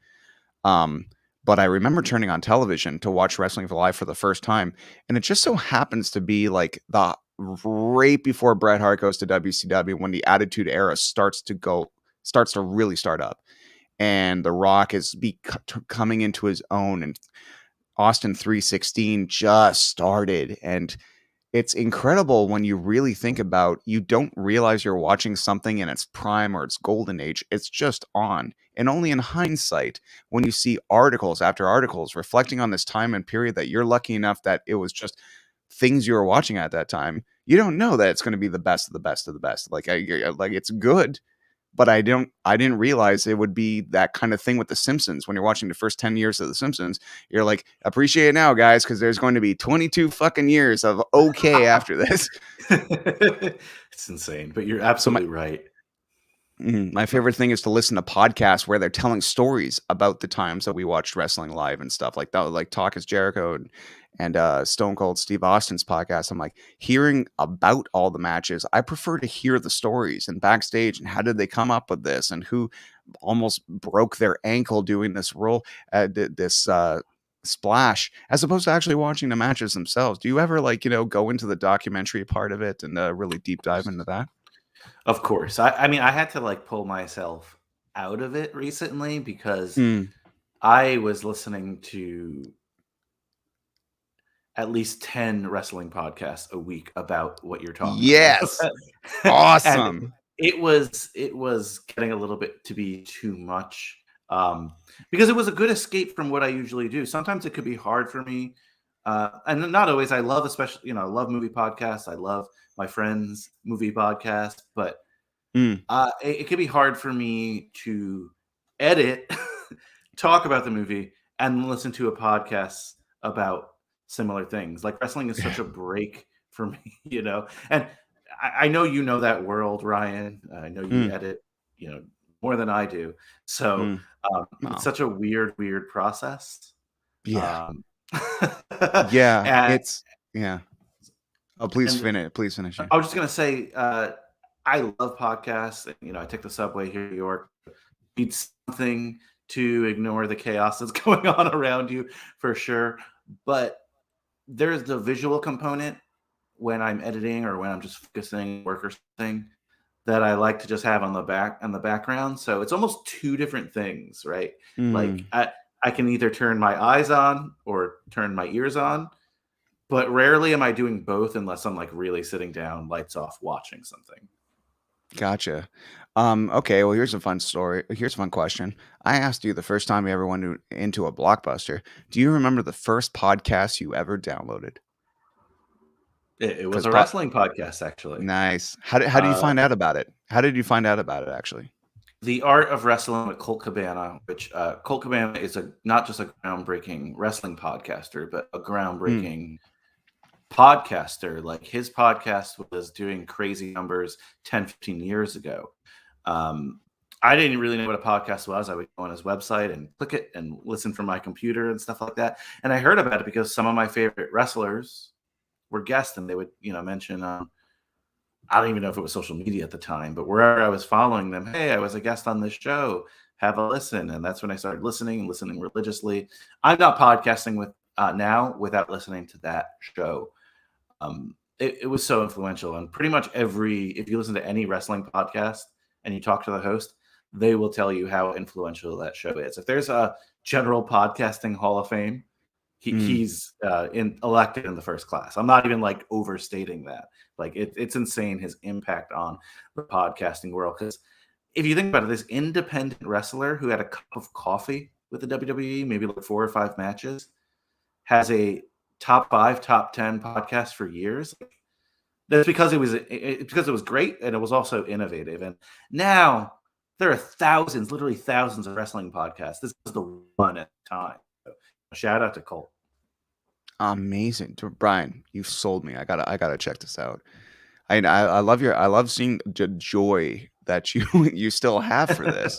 Um, but I remember turning on television to watch wrestling for live for the first time, and it just so happens to be like the right before Bret Hart goes to WCW when the Attitude Era starts to really start up, and The Rock is coming into his own, and Austin 316 just started, and it's incredible when you really think about you don't realize you're watching something in its prime or its golden age. It's just on. And only in hindsight, when you see articles after articles reflecting on this time and period that you're lucky enough that it was just things you were watching at that time, you don't know that it's going to be the best of the best of the best. Like it's good, but I didn't realize it would be that kind of thing with The Simpsons. When you're watching the first 10 years of The Simpsons, you're like, appreciate it now, guys, because there's going to be 22 fucking years of okay after this. It's insane, but you're So absolutely right. my favorite thing is to listen to podcasts where they're telling stories about the times that we watched wrestling live and stuff like that, like Talk is Jericho and Stone Cold Steve Austin's podcast. I'm like hearing about all the matches. I prefer to hear the stories and backstage and how did they come up with this and who almost broke their ankle doing this this splash, as opposed to actually watching the matches themselves. Do you ever go into the documentary part of it and really deep dive into that? Of course. I mean, I had to like pull myself out of it recently because Mm. I was listening to at least 10 wrestling podcasts a week about what you're talking about. Yes. And Awesome. it was getting a little bit to be too much, because it was a good escape from what I usually do. Sometimes it could be hard for me, and not always. I love, especially, I love movie podcasts. I love my friends' movie podcasts, but Mm. it could be hard for me to edit, talk about the movie, and listen to a podcast about similar things. Like wrestling is such a break for me, And I know you know that world, Ryan. I know you Mm. edit, more than I do. So Mm. it's Oh, such a weird process. yeah. Um, Yeah, and it's yeah. Oh, and please finish it. I was just gonna say, I love podcasts. I take the subway here in New York. Need something to ignore the chaos that's going on around you, for sure. But there's the visual component when I'm editing or when I'm just focusing work or something that I like to just have on the background. So it's almost two different things, right? Like Mm. I can either turn my eyes on or turn my ears on, but rarely am I doing both unless I'm like really sitting down, lights off, watching something. Gotcha. Okay, well, here's a fun story. Here's a fun question. I asked you the first time you ever went into a Blockbuster. Do you remember the first podcast you ever downloaded? It was Because a wrestling podcast, actually. nice. How did you Uh, find out about it? How did you find out about it actually? The Art of Wrestling with Colt Cabana, which Colt Cabana is a not just a groundbreaking wrestling podcaster, but a Mm. groundbreaking podcaster. Like his podcast was doing crazy numbers 10, 15 years ago. Um, I didn't really know what a podcast was. I would go on his website and click it and listen from my computer and stuff like that. And I heard about it because some of my favorite wrestlers were guests and they would, mention I don't even know if it was social media at the time, but wherever I was following them, hey, I was a guest on this show. Have a listen. And that's when I started listening and listening religiously. I'm not podcasting with now without listening to that show. It was so influential. And pretty much if you listen to any wrestling podcast and you talk to the host, they will tell you how influential that show is. If there's a general podcasting Hall of Fame, he's elected in the first class. I'm not even like overstating that. Like it's insane his impact on the podcasting world. Because if you think about it, this independent wrestler who had a cup of coffee with the WWE, maybe like 4 or 5 matches, has a top 5, top 10 podcast for years. That's because it was great and it was also innovative. And now there are thousands, literally thousands of wrestling podcasts. This is the one at the time. So, shout out to Colt. Amazing, Brian. You sold me. I gotta check this out. I love seeing the joy that you still have for this.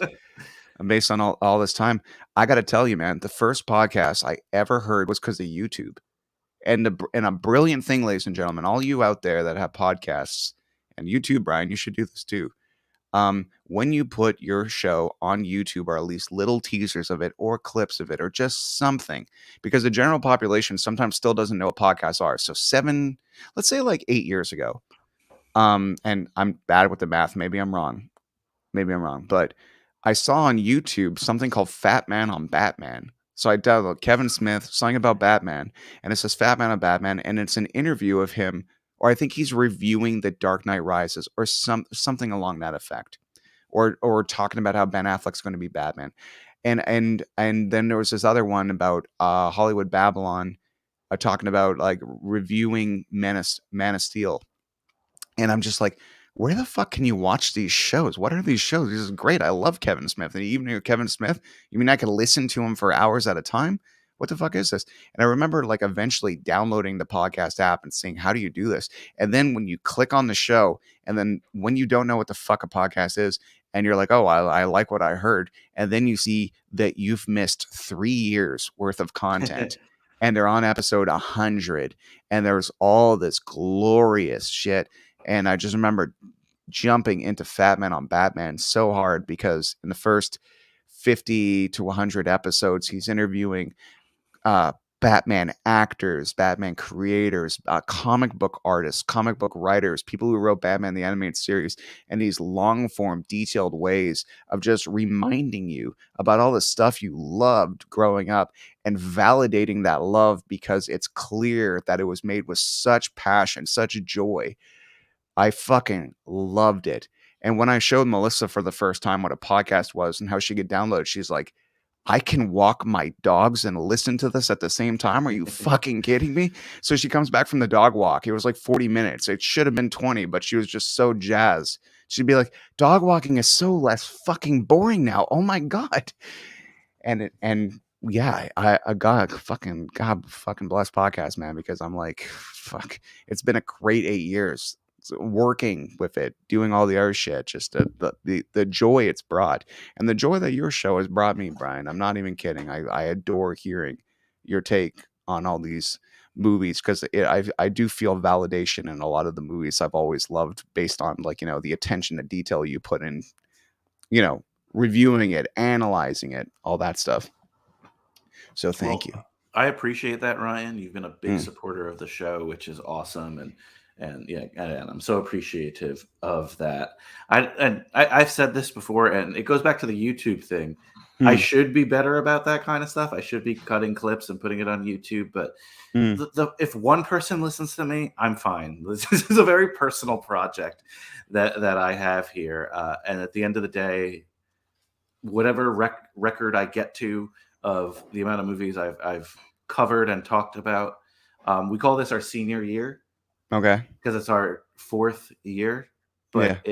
And based on all this time, I got to tell you, man, the first podcast I ever heard was because of YouTube. And a brilliant thing, ladies and gentlemen, all you out there that have podcasts and YouTube, Brian, you should do this too. When you put your show on YouTube, or at least little teasers of it, or clips of it, or just something, because the general population sometimes still doesn't know what podcasts are. So let's say like 8 years ago, and I'm bad with the math. Maybe I'm wrong, but I saw on YouTube something called Fat Man on Batman. So I downloaded Kevin Smith, something about Batman, and it says Fat Man on Batman, and it's an interview of him, or I think he's reviewing The Dark Knight Rises, or something along that effect, or talking about how Ben Affleck's going to be Batman, and then there was this other one about Hollywood Babylon, talking about like reviewing Man of Steel, and I'm just like, where the fuck can you watch these shows? What are these shows? This is great. I love Kevin Smith. And even if Kevin Smith, you mean I could listen to him for hours at a time? What the fuck is this? And I remember like eventually downloading the podcast app and seeing, how do you do this? And then when you click on the show, and then when you don't know what the fuck a podcast is, and you're like, oh, I like what I heard. And then you see that you've missed 3 years worth of content. And they're on episode 100. And there's all this glorious shit. And I just remember jumping into Fat Man on Batman so hard, because in the first 50 to 100 episodes, he's interviewing Batman actors, Batman creators, comic book artists, comic book writers, people who wrote Batman the Animated Series, and these long form, detailed ways of just reminding you about all the stuff you loved growing up and validating that love, because it's clear that it was made with such passion, such joy. I fucking loved it. And when I showed Melissa for the first time what a podcast was and how she could download, she's like, I can walk my dogs and listen to this at the same time. Are you fucking kidding me? So she comes back from the dog walk. It was like 40 minutes. It should have been 20, but she was just so jazzed. She'd be like, dog walking is so less fucking boring now. Oh my God. And yeah, I got God fucking bless podcast, man, because I'm like, fuck, it's been a great 8 years working with it, doing all the other shit, just the joy it's brought, and the joy that your show has brought me, Brian. I'm not even kidding. I adore hearing your take on all these movies, because I do feel validation in a lot of the movies I've always loved, based on like, the attention to detail you put in, reviewing it, analyzing it, all that stuff. So thank you. I appreciate that, Ryan. You've been a big supporter of the show, which is awesome, and yeah, and I'm so appreciative of that. I've said this before, and it goes back to the YouTube thing. I should be better about that kind of stuff. I should be cutting clips and putting it on YouTube. But if one person listens to me, I'm fine. This is a very personal project that I have here. And at the end of the day, whatever record I get to of the amount of movies I've covered and talked about, we call this our senior year. Okay. Because it's our 4th year, but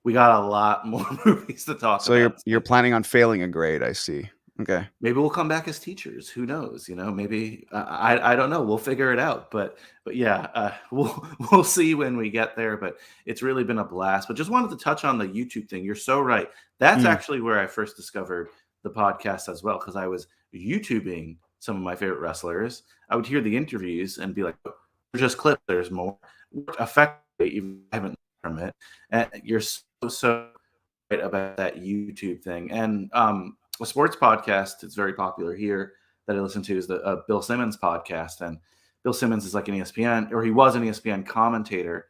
we got a lot more movies to talk about. So you're planning on failing a grade, I see. Okay. Maybe we'll come back as teachers. Who knows? Maybe I don't know. We'll figure it out. But yeah, we'll see when we get there. But it's really been a blast. But just wanted to touch on the YouTube thing. You're so right. That's actually where I first discovered the podcast as well, because I was YouTubing some of my favorite wrestlers. I would hear the interviews and be like, just clips. There's more effectively. You haven't from it, and you're so right about that YouTube thing. And a sports podcast that's very popular here that I listen to is the Bill Simmons podcast. And Bill Simmons is like an ESPN, or he was an ESPN commentator,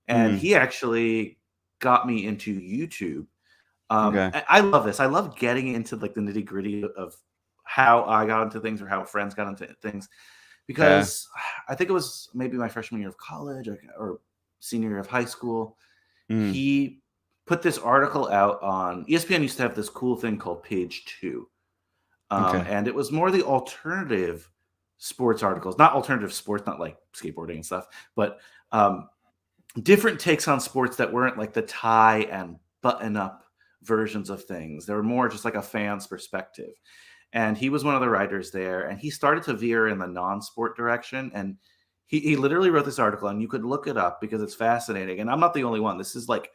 and he actually got me into YouTube Okay. I love this. I love getting into like the nitty gritty of how I got into things or how friends got into things, Yeah. because I think it was maybe my freshman year of college or senior year of high school. Mm. He put this article out on ESPN. Used to have this cool thing called Page Two, Okay. and it was more the alternative sports articles, not alternative sports, not like skateboarding and stuff, but um, different takes on sports that weren't like the tie and button up versions of things. They were more just like a fan's perspective. And he was one of the writers there, and he started to veer in the non-sport direction. And he literally wrote this article, and you could look it up because it's fascinating. And I'm not the only one. This is like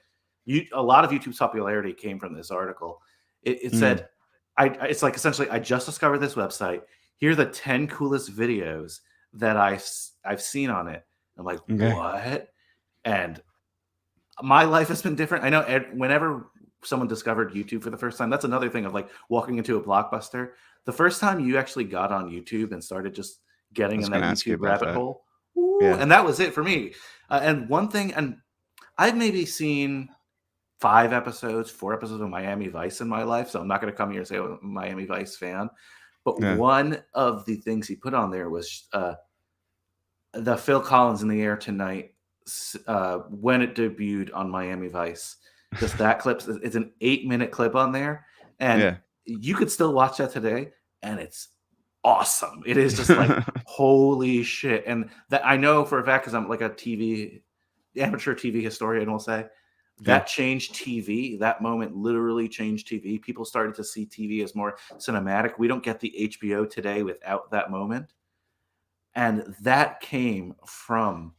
a lot of YouTube's popularity came from this article. It Mm. said, it's like essentially, I just discovered this website. Here are the 10 coolest videos that I've seen on it. I'm like, Okay. what? And my life has been different. I know whenever someone discovered YouTube for the first time, that's another thing of like walking into a Blockbuster. The first time you actually got on YouTube and started just I getting was in gonna that ask you YouTube about rabbit that. hole, ooh, Yeah. and that was it for me. And one thing, and I've maybe seen 5 episodes, 4 episodes of Miami Vice in my life, so I'm not going to come here and say I'm a Miami Vice fan. But Yeah. one of the things he put on there was the Phil Collins in the Air Tonight when it debuted on Miami Vice. Just that clip, it's an 8-minute clip on there, and Yeah. you could still watch that today, and it's awesome. It is just like holy shit, and that I know for a fact because I'm like a amateur TV historian. Will say Yeah. that changed TV. That moment literally changed TV. People started to see TV as more cinematic. We don't get the HBO today without that moment, and that came from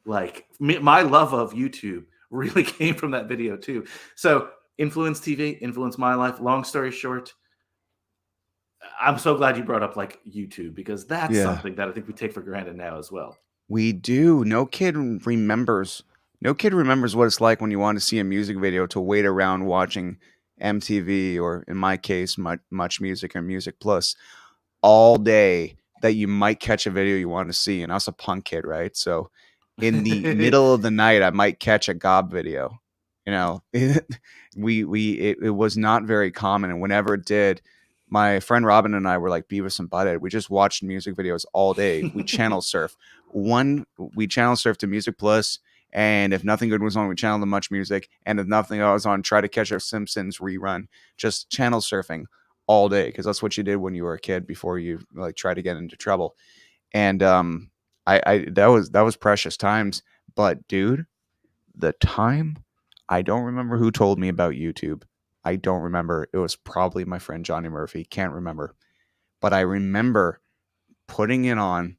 like my love of YouTube really came from that video too. So influence TV, influence my life. Long story short, I'm so glad you brought up like YouTube because that's Yeah. something that I think we take for granted now as well. We do. Remembers. No kid remembers what it's like when you want to see a music video to wait around watching MTV or, in my case, Much Music or Music Plus all day that you might catch a video you want to see. And I was a punk kid, right? So in the middle of the night, I might catch a gob video. You know, it was not very common, and whenever it did, my friend Robin and I were like Beavis and Butthead. We just watched music videos all day. We channel surf to Music Plus, and if nothing good was on, we channel to Much Music, and if nothing was on, try to catch a Simpsons rerun. Just channel surfing all day because that's what you did when you were a kid before you like try to get into trouble. And I that was precious times. But dude, the time I don't remember who told me about YouTube. I don't remember. It was probably my friend Johnny Murphy. Can't remember. But I remember putting it on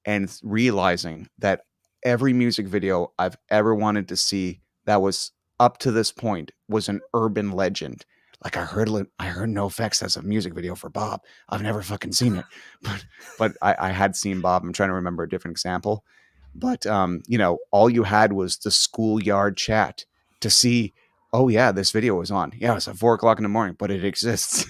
and realizing that every music video I've ever wanted to see that was up to this point was an urban legend. Like I heard No Effects has a music video for Bob. I've never fucking seen it, but I had seen Bob. I'm trying to remember a different example, but you know, all you had was the schoolyard chat to see. Oh yeah, this video was on. Yeah, it's at 4 o'clock in the morning, but it exists.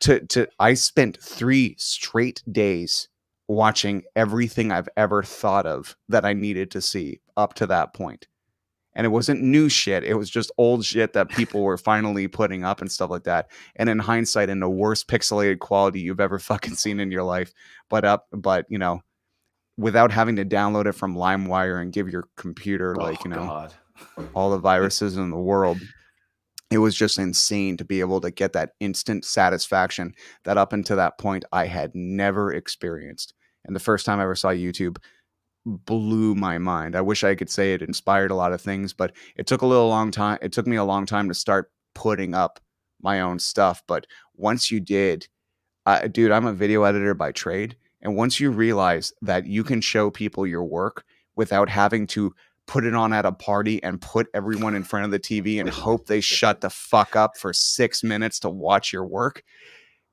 To I spent 3 straight days watching everything I've ever thought of that I needed to see up to that point. And it wasn't new shit. It was just old shit that people were finally putting up and stuff like that. And in hindsight, in the worst pixelated quality you've ever fucking seen in your life. But you know, without having to download it from LimeWire and give your computer like, Oh you know, God. all the viruses in the world. It was just insane to be able to get that instant satisfaction that up until that point I had never experienced. And the first time I ever saw YouTube blew my mind. I wish I could say it inspired a lot of things, but it took a little long time. It took me a long time to start putting up my own stuff. But once you did, dude, I'm a video editor by trade. And once you realize that you can show people your work without having to put it on at a party and put everyone in front of the TV and hope they shut the fuck up for 6 minutes to watch your work,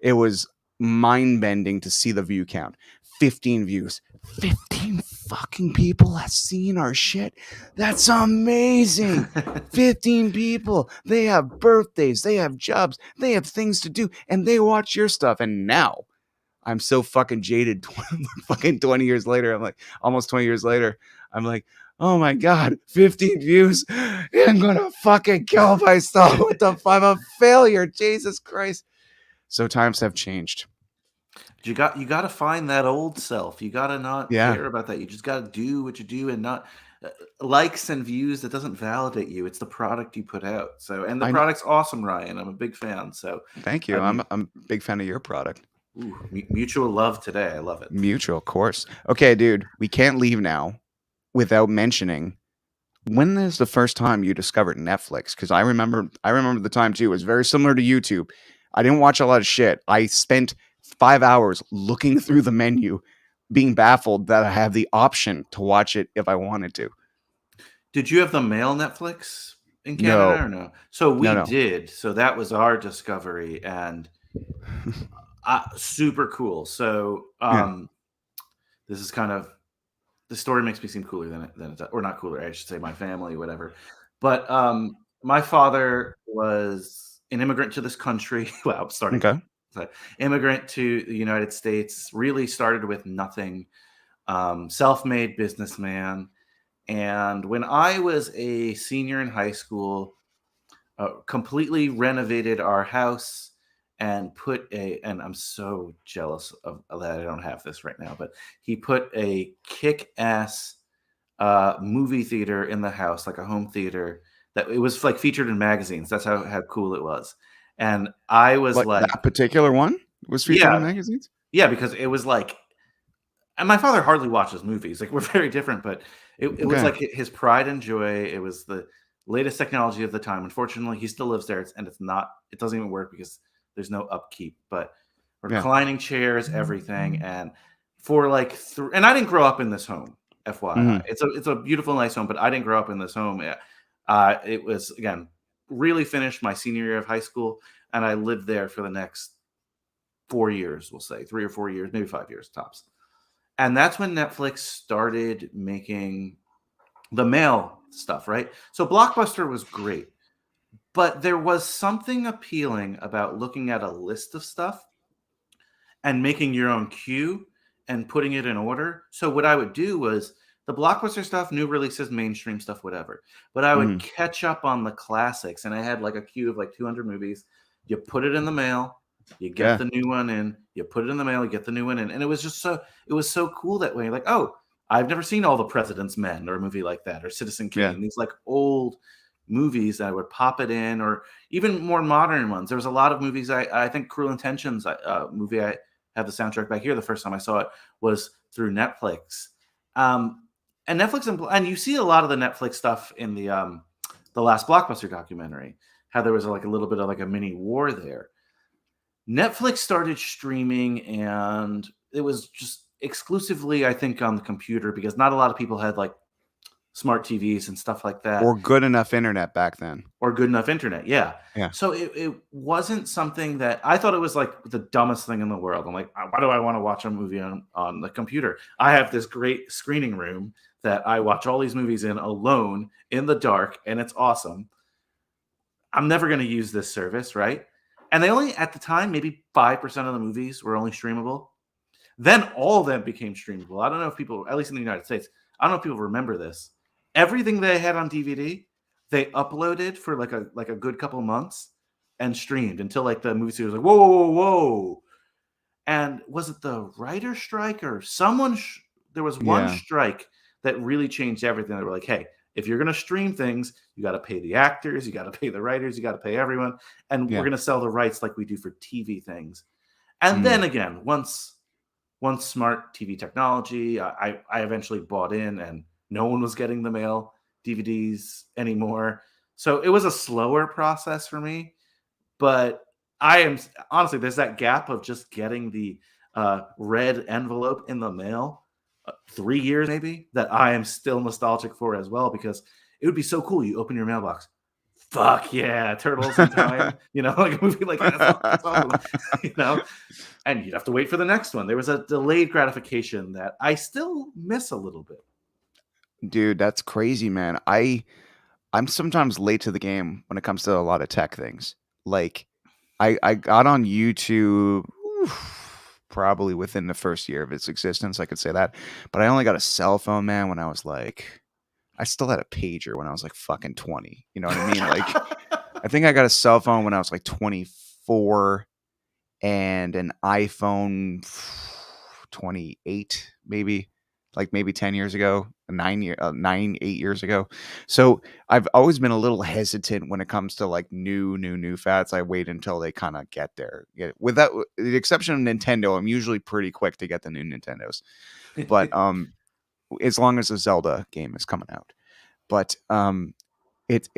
it was mind bending to see the view count. 15 views. 15 fucking people have seen our shit. That's amazing. 15 people. They have birthdays, they have jobs, they have things to do, and they watch your stuff. And now I'm so fucking jaded. Fucking 20 years later, I'm like, almost 20 years later, I'm like, Oh my God, 15 views. I'm gonna fucking kill myself. What the fuck? I'm a failure. Jesus Christ. So times have changed. You got to find that old self. You got to not Yeah. care about that. You just got to do what you do and not uh, likes and views that doesn't validate you. It's the product you put out. So, and the I product's awesome, Ryan. I'm a big fan. So, thank you. I mean, I'm a big fan of your product. mutual love today. I love it. Mutual, of course. Okay, dude, we can't leave now without mentioning when is the first time you discovered Netflix? Because I remember the time too. It was very similar to YouTube. I didn't watch a lot of shit. I spent 5 hours looking through the menu, being baffled that I have the option to watch it if I wanted to. Did you have the male Netflix in Canada No, or no? So no, we no. did. So that was our discovery and super cool. So Yeah. this is kind of the story makes me seem cooler than it's or not cooler. I should say my family, whatever. But my father was an immigrant to this country. Well, starting Okay. so, immigrant to the United States. Really started with nothing. Self-made businessman. And when I was a senior in high school, completely renovated our house and put a and I'm so jealous of that I don't have this right now, but he put a kick-ass movie theater in the house, like a home theater that it was like featured in magazines. That's how cool it was. And I was Like like, that particular one was featured in yeah, magazines. yeah, because it was like and my father hardly watches movies. Like we're very different, but it was Okay. like his pride and joy. It was the latest technology of the time. Unfortunately, he still lives there, and it's not. It doesn't even work because there's no upkeep. But Yeah. reclining chairs, everything, and for like and I didn't grow up in this home. FYI, Hmm. it's a beautiful, nice home, but I didn't grow up in this home. It was again really finished my senior year of high school, and I lived there for the next 4 years. We'll say 3 or 4 years, maybe 5 years tops. And that's when Netflix started making the mail stuff, right? So Blockbuster was great, but there was something appealing about looking at a list of stuff and making your own queue and putting it in order. So what I would do was the Blockbuster stuff, new releases, mainstream stuff, whatever. But I would Hmm. catch up on the classics, and I had like a queue of like 200 movies. You put it in the mail, you get Yeah. the new one in. You put it in the mail, you get the new one in, and it was so cool that way. Like, oh, I've never seen All the President's Men or a movie like that, or Citizen Yeah. Kane. These like old movies that I would pop it in, or even more modern ones. There was a lot of movies. I think Cruel Intentions movie I have the soundtrack back here. The first time I saw it was through Netflix. And Netflix and you see a lot of the Netflix stuff in the last Blockbuster documentary. How there was like a little bit of like a mini war there. Netflix started streaming, and it was just exclusively, I think, on the computer because not a lot of people had like smart TVs and stuff like that Or good enough internet back then. or good enough internet. Yeah. Yeah. So it wasn't something that I thought it was like the dumbest thing in the world. I'm like, why do I want to watch a movie on the computer? I have this great screening room that I watch all these movies in alone in the dark, and it's awesome. I'm never going to use this service, right? And they only, at the time, maybe 5% of the movies were only streamable. Then all of them became streamable. I don't know if people, at least in the United States, I don't know if people remember this. Everything they had on DVD, they uploaded for like a good couple months and streamed until like the movie studio was like, whoa, whoa, whoa, whoa. And was it the writer strike or someone? There was one Yeah. strike that really changed everything. They were like, hey, if you're going to stream things, you got to pay the actors, you got to pay the writers, you got to pay everyone. And we're Yeah. going to sell the rights like we do for TV things. And Mm. then again, once smart TV technology, I eventually bought in, and no one was getting the mail DVDs anymore. So it was a slower process for me, but I am honestly there's that gap of just getting the red envelope in the mail, 3 years maybe that I am still nostalgic for as well because it would be so cool. You open your mailbox, fuck yeah, Turtles in Time, like a movie like that's awesome, you know, and you'd have to wait for the next one. There was a delayed gratification that I still miss a little bit. Dude, that's crazy, man. I'm sometimes late to the game when it comes to a lot of tech things. Like I got on YouTube probably within the first year of its existence, I could say that. But I only got a cell phone, man, when I was like I still had a pager when I was like fucking 20. You know what I mean? Like, I think I got a cell phone when I was like 24 and an iPhone 28, maybe, like maybe 10 years ago, 8 years ago. So I've always been a little hesitant when it comes to like new fads. I wait until they kind of get there. Yeah, with the exception of Nintendo, I'm usually pretty quick to get the new Nintendos. But as long as the Zelda game is coming out. But it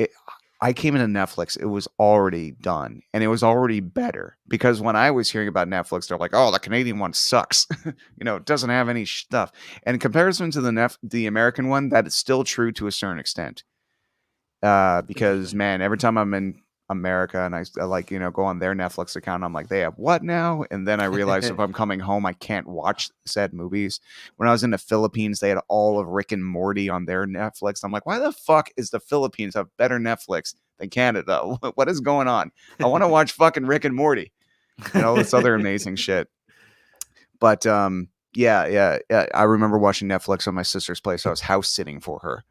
I came into Netflix, it was already done and it was already better because when I was hearing about Netflix, they're like, "Oh, the Canadian one sucks." It doesn't have any stuff. And in comparison to the American one, that is still true to a certain extent. Because Interesting. man, every time I'm in America and I like, go on their Netflix account, I'm like, they have what now? And then I realized if I'm coming home, I can't watch said movies. When I was in the Philippines, they had all of Rick and Morty on their Netflix. I'm like, why the fuck is the Philippines have better Netflix than Canada? What is going on? I want to watch fucking Rick and Morty and all this other amazing shit. But yeah. I remember watching Netflix on my sister's place. I was house sitting for her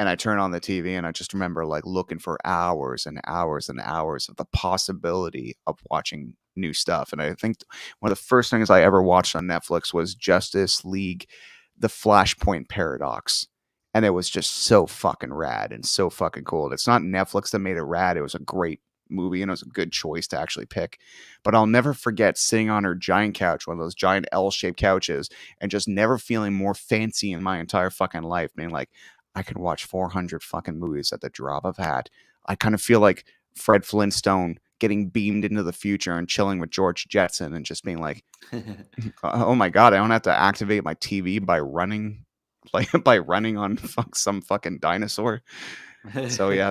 and I turn on the TV and I just remember like looking for hours and hours and hours of the possibility of watching new stuff. And I think one of the first things I ever watched on Netflix was Justice League, the Flashpoint Paradox. And it was just so fucking rad and so fucking cool. It's not Netflix that made it rad. It was a great movie and it was a good choice to actually pick. But I'll never forget sitting on her giant couch, one of those giant L-shaped couches, and just never feeling more fancy in my entire fucking life, being like, I can watch 400 fucking movies at the drop of a hat. I kind of feel like Fred Flintstone getting beamed into the future and chilling with George Jetson and just being like, oh my God, I don't have to activate my TV by running, like by running on some fucking dinosaur. So yeah,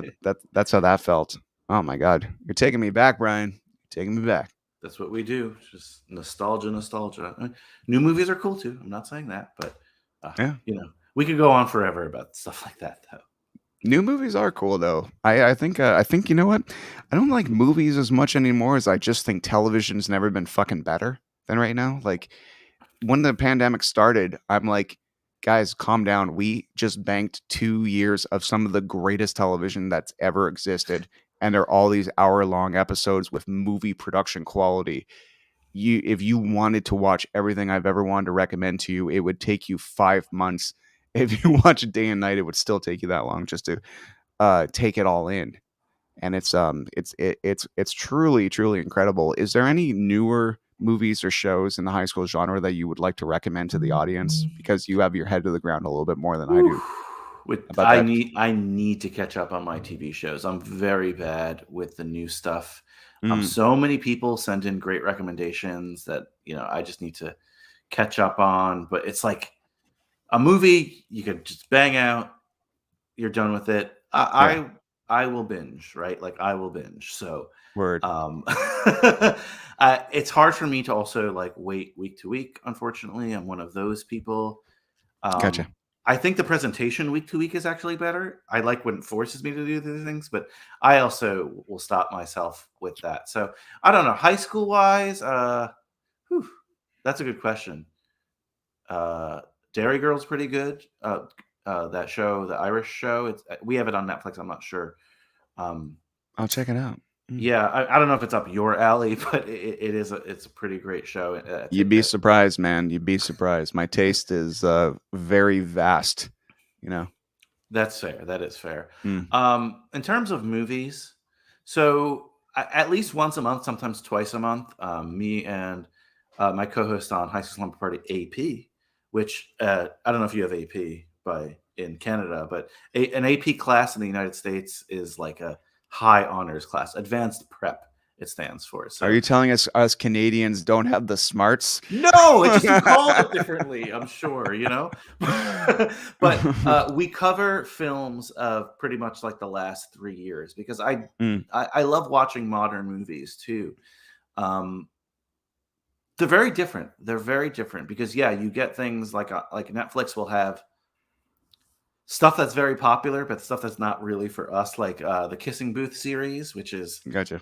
that's how that felt. Oh my God, you're taking me back, Brian. You're taking me back. That's what we do. It's just nostalgia. New movies are cool too. I'm not saying that, but Yeah. we could go on forever about stuff like that, though. New movies are cool though. I think you know what? I don't like movies as much anymore as I just think television's never been fucking better than right now. Like when the pandemic started, I'm like, guys, calm down. We just banked 2 years of some of the greatest television that's ever existed, and they're all these hour-long episodes with movie production quality. If you wanted to watch everything I've ever wanted to recommend to you, it would take you 5 months. If you watch it day and night, it would still take you that long just to take it all in. And it's truly incredible. Is there any newer movies or shows in the high school genre that you would like to recommend to the audience, because you have your head to the ground a little bit more than I do about I that? need to catch up on my TV shows. I'm very bad with the new stuff. Mm, So many people send in great recommendations that I just need to catch up on. But it's like a movie you could just bang out. You're done with it. yeah, I will binge, right? Like I will binge. So word. it's hard for me to also like wait week to week. Unfortunately, I'm one of those people. Gotcha. I think the presentation week to week is actually better. I like when it forces me to do these things, but I also will stop myself with that. So I don't know. High school wise, whew, that's a good question. Uh, Dairy Girl's pretty good. That show, the Irish show, we have it on Netflix. I'm not sure. Um, I'll check it out. Mm. yeah, I don't know if it's up your alley, but it's a pretty great show. You'd be surprised, man. You'd be surprised. My taste is very vast, you know. That's fair. That is fair. Mm, In terms of movies, so at least once a month, sometimes twice a month, me and my co-host on High School Slumber Party, AP, which I don't know if you have AP in Canada, but an AP class in the United States is like a high honors class, advanced prep. It stands for. Are So you telling us Canadians don't have the smarts? no, it's just you call it differently, I'm sure, but we cover films of pretty much like the last 3 years because Mm, I love watching modern movies too. Um, they're very different. They're very different because yeah, you get things like Netflix will have stuff that's very popular, but stuff that's not really for us, like the Kissing Booth series, which is gotcha.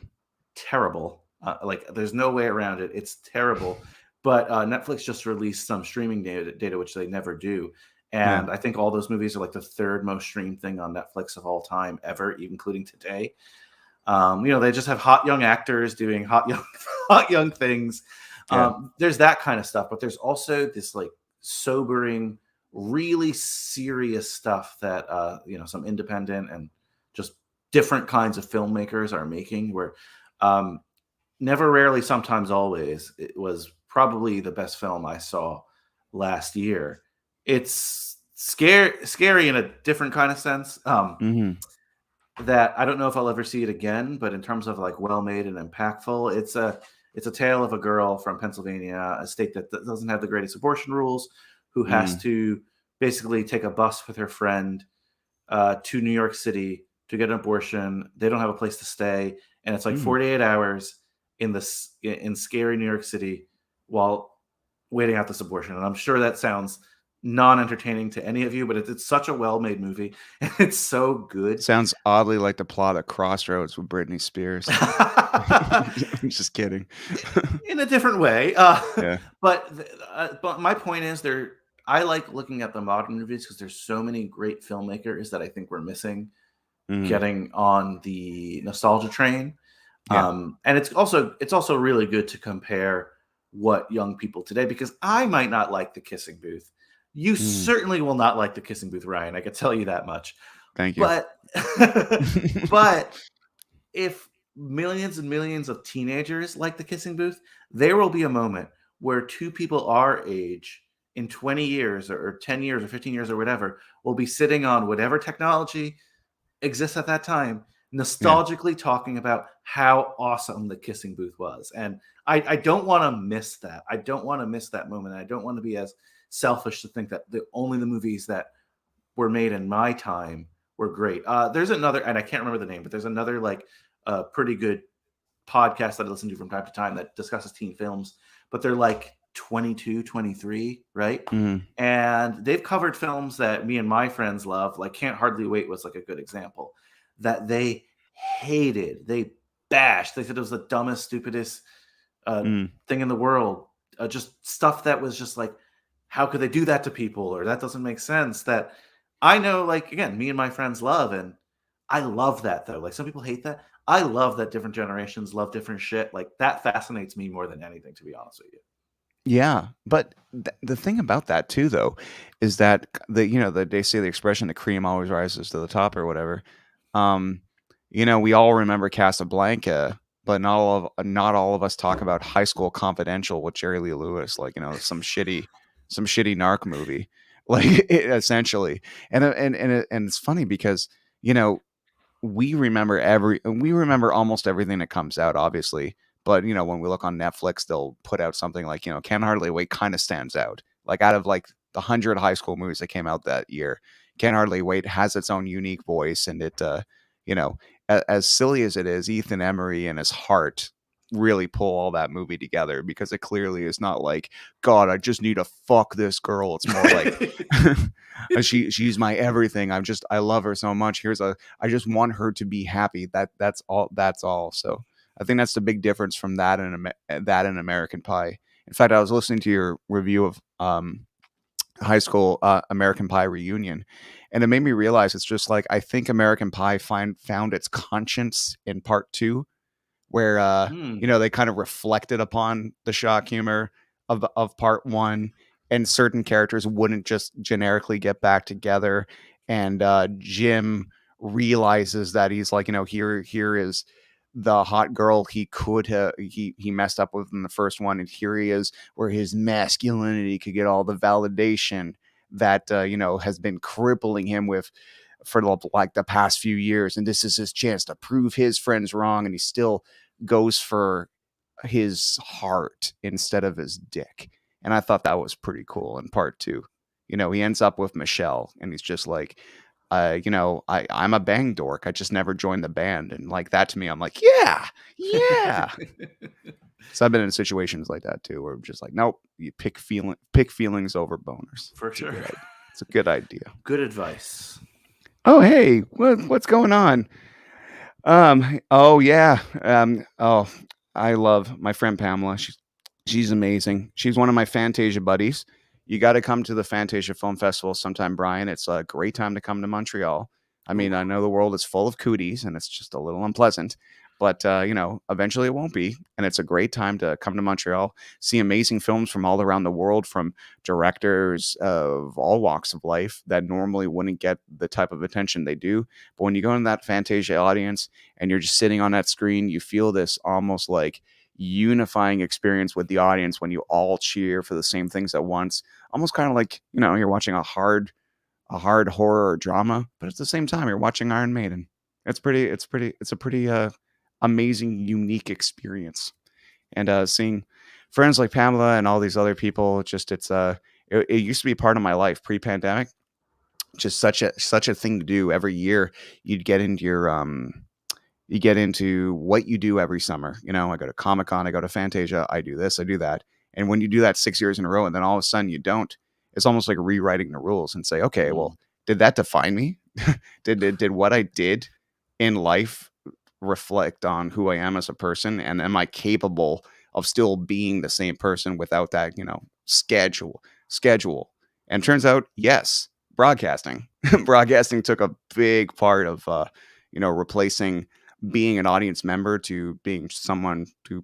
terrible. Like, there's no way around it. It's terrible. But Netflix just released some streaming data, which they never do, Yeah. And I think all those movies are like the third most streamed thing on Netflix of all time ever, including today. They just have hot young actors doing hot young hot young things. Yeah. There's that kind of stuff, but there's also this like sobering, really serious stuff that some independent and just different kinds of filmmakers are making. Where um, Never, Rarely, Sometimes, Always, it was probably the best film I saw last year. It's scary in a different kind of sense. Hmm. That I don't know if I'll ever see it again, but in terms of like well made and impactful, it's a tale of a girl from Pennsylvania, a state that doesn't have the greatest abortion rules, who has Mm. to basically take a bus with her friend to New York City to get an abortion. They don't have a place to stay, and it's like Mm. 48 hours in scary New York City while waiting out this abortion. And I'm sure that sounds non-entertaining to any of you, but it's such a well-made movie and it's so good. Sounds oddly like the plot of Crossroads with Britney Spears. I'm just kidding. In a different way. Yeah. But my point is, I like looking at the modern movies because there's so many great filmmakers that I think we're missing Mm. getting on the nostalgia train. Yeah. And it's also really good to compare what young people today, because I might not like the Kissing Booth. You Mm. certainly will not like the Kissing Booth, Ryan. I can tell you that much. Thank you. But but if millions and millions of teenagers like the Kissing Booth, there will be a moment where two people our age in 20 years or 10 years or 15 years or whatever will be sitting on whatever technology exists at that time, Yeah. nostalgically talking about how awesome the Kissing Booth was. And I don't want to miss that. I don't want to miss that moment. I don't want to be as selfish to think that the movies that were made in my time were great. There's another, and I can't remember the name, but there's another like pretty good podcast that I listen to from time to time that discusses teen films, but they're like 22, 23, right? Mm. And they've covered films that me and my friends love, like Can't Hardly Wait was like a good example, that they hated. They bashed. They said it was the dumbest, stupidest Mm. thing in the world. Just stuff that was just like, how could they do that to people? Or that doesn't make sense. That I know, like, again, me and my friends love. And I love that, though. Like, some people hate that. I love that different generations love different shit. Like, that fascinates me more than anything, to be honest with you. Yeah, but the thing about that too, though, is that they say the expression "the cream always rises to the top" or whatever. Um, we all remember Casablanca, but not all of us talk about High School Confidential with Jerry Lee Lewis, like some shitty narc movie, like essentially. And it's funny because you know we remember almost everything that comes out, obviously. But when we look on Netflix, they'll put out something like, Can't Hardly Wait kind of stands out. Like out of like the 100 high school movies that came out that year, Can't Hardly Wait has its own unique voice, and it you know, as silly as it is, Ethan Emery and his heart really pull all that movie together, because it clearly is not like, God, I just need to fuck this girl. It's more like she's my everything. I love her so much. I just want her to be happy. That's all. So I think that's the big difference from that and American Pie. In fact, I was listening to your review of high school American Pie Reunion, and it made me realize it's just like, I think American Pie found its conscience in part two, where Hmm. they kind of reflected upon the shock humor of part one, and certain characters wouldn't just generically get back together. And Jim realizes that he's like, here is the hot girl he messed up with in the first one, and here he is where his masculinity could get all the validation that has been crippling him for the past few years, and this is his chance to prove his friends wrong, and he still goes for his heart instead of his dick. And I thought that was pretty cool in part two. He ends up with Michelle, and he's just like, I'm a bang dork. I just never joined the band. And like that to me, I'm like, yeah, yeah. So I've been in situations like that too, where I'm just like, nope, you pick feelings over boners. For sure. It's a good idea. Good advice. Oh, hey, what's going on? Oh yeah. Oh, I love my friend Pamela. She's amazing. She's one of my Fantasia buddies. you got to come to the Fantasia Film Festival sometime, Brian. It's a great time to come to Montreal. I mean, Ooh, I know the world is full of cooties and it's just a little unpleasant, but eventually it won't be. And it's a great time to come to Montreal, see amazing films from all around the world, from directors of all walks of life that normally wouldn't get the type of attention they do. But when you go in that Fantasia audience and you're just sitting on that screen, you feel this almost like unifying experience with the audience when you all cheer for the same things at once. Almost kind of like, you're watching a hard horror or drama, but at the same time you're watching Iron Maiden. It's a pretty amazing, unique experience. And seeing friends like Pamela and all these other people, it used to be part of my life pre-pandemic. Just such a thing to do every year. You'd get into you get into what you do every summer. I go to Comic Con, I go to Fantasia, I do this, I do that. And when you do that 6 years in a row and then all of a sudden you don't, it's almost like rewriting the rules and say, okay, mm. well, did that define me? did what I did in life reflect on who I am as a person? And am I capable of still being the same person without that, schedule? And turns out, yes, broadcasting. Broadcasting took a big part of, replacing being an audience member to being someone who,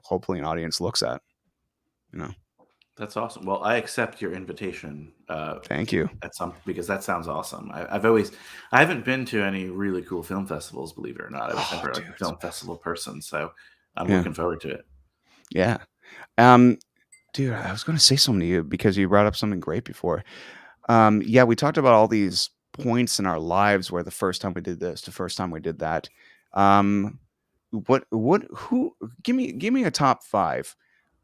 hopefully an audience looks at, you know. That's awesome. Well, I accept your invitation Thank you. at some because that sounds awesome. I haven't been to any really cool film festivals, believe it or not. I was Oh, never like dude. a film festival person, so I'm Yeah. looking forward to it. Yeah. Um, dude, I was going to say something to you because you brought up something great before. Yeah, we talked about all these points in our lives where the first time we did this, the first time we did that. Um, who, give me a top five,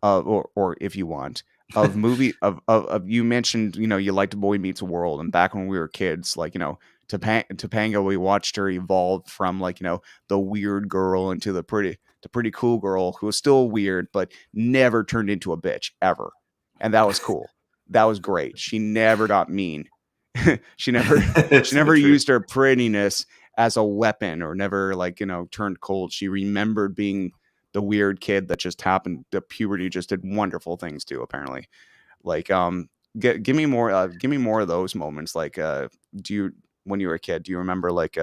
or if you want, of movie of you mentioned, you liked Boy Meets World, and back when we were kids, like, Topanga, we watched her evolve from, like, the weird girl into the pretty cool girl who was still weird, but never turned into a bitch ever. And that was cool. That was great. She never got mean. she never It's she so never true. used her prettiness as a weapon, or never, like, turned cold. She remembered being the weird kid that just happened. The puberty just did wonderful things too, apparently. Like, give me more of those moments. Like, do you when you were a kid, do you remember, like,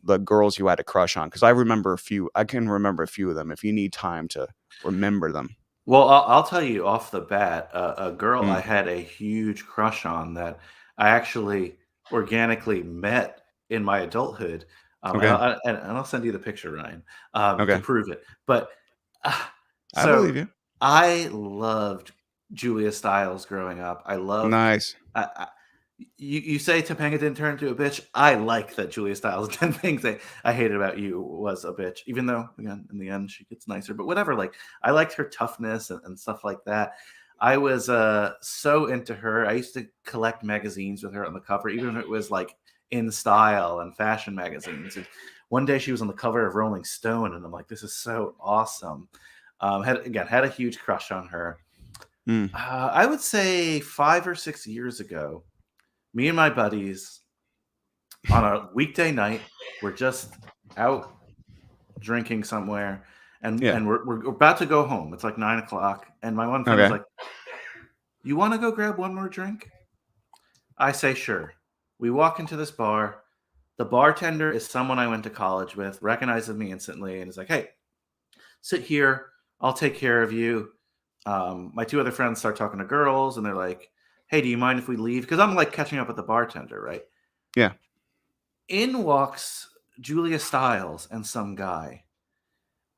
the girls you had a crush on? Because I can remember a few of them if you need time to remember them. Well, I'll tell you off the bat, a girl I Mm, had a huge crush on that I actually organically met in my adulthood, okay. and I'll send you the picture, Ryan, to Okay. prove it. But uh, I so believe you. I loved Julia Stiles growing up. I loved. Nice. I, you say Topanga didn't turn into a bitch. I like that Julia Stiles 10 things I hated about you was a bitch, even though again in the end she gets nicer. But whatever, like I liked her toughness and stuff like that. I was so into her. I used to collect magazines with her on the cover, even if it was like in style and fashion magazines. And one day she was on the cover of Rolling Stone, and I'm like, this is so awesome. Had a huge crush on her. Mm, I would say 5 or 6 years ago, me and my buddies on a weekday night, we're just out drinking somewhere, and yeah. we're about to go home. It's like 9 o'clock, and my one friend is Okay. like, "You want to go grab one more drink?" I say, "Sure." We walk into this bar. The bartender is someone I went to college with, recognizes me instantly, and is like, "Hey, sit here. I'll take care of you." My two other friends start talking to girls, and they're like, "Hey, do you mind if we leave?" Because I'm like catching up with the bartender, right? Yeah. In walks Julia Stiles and some guy.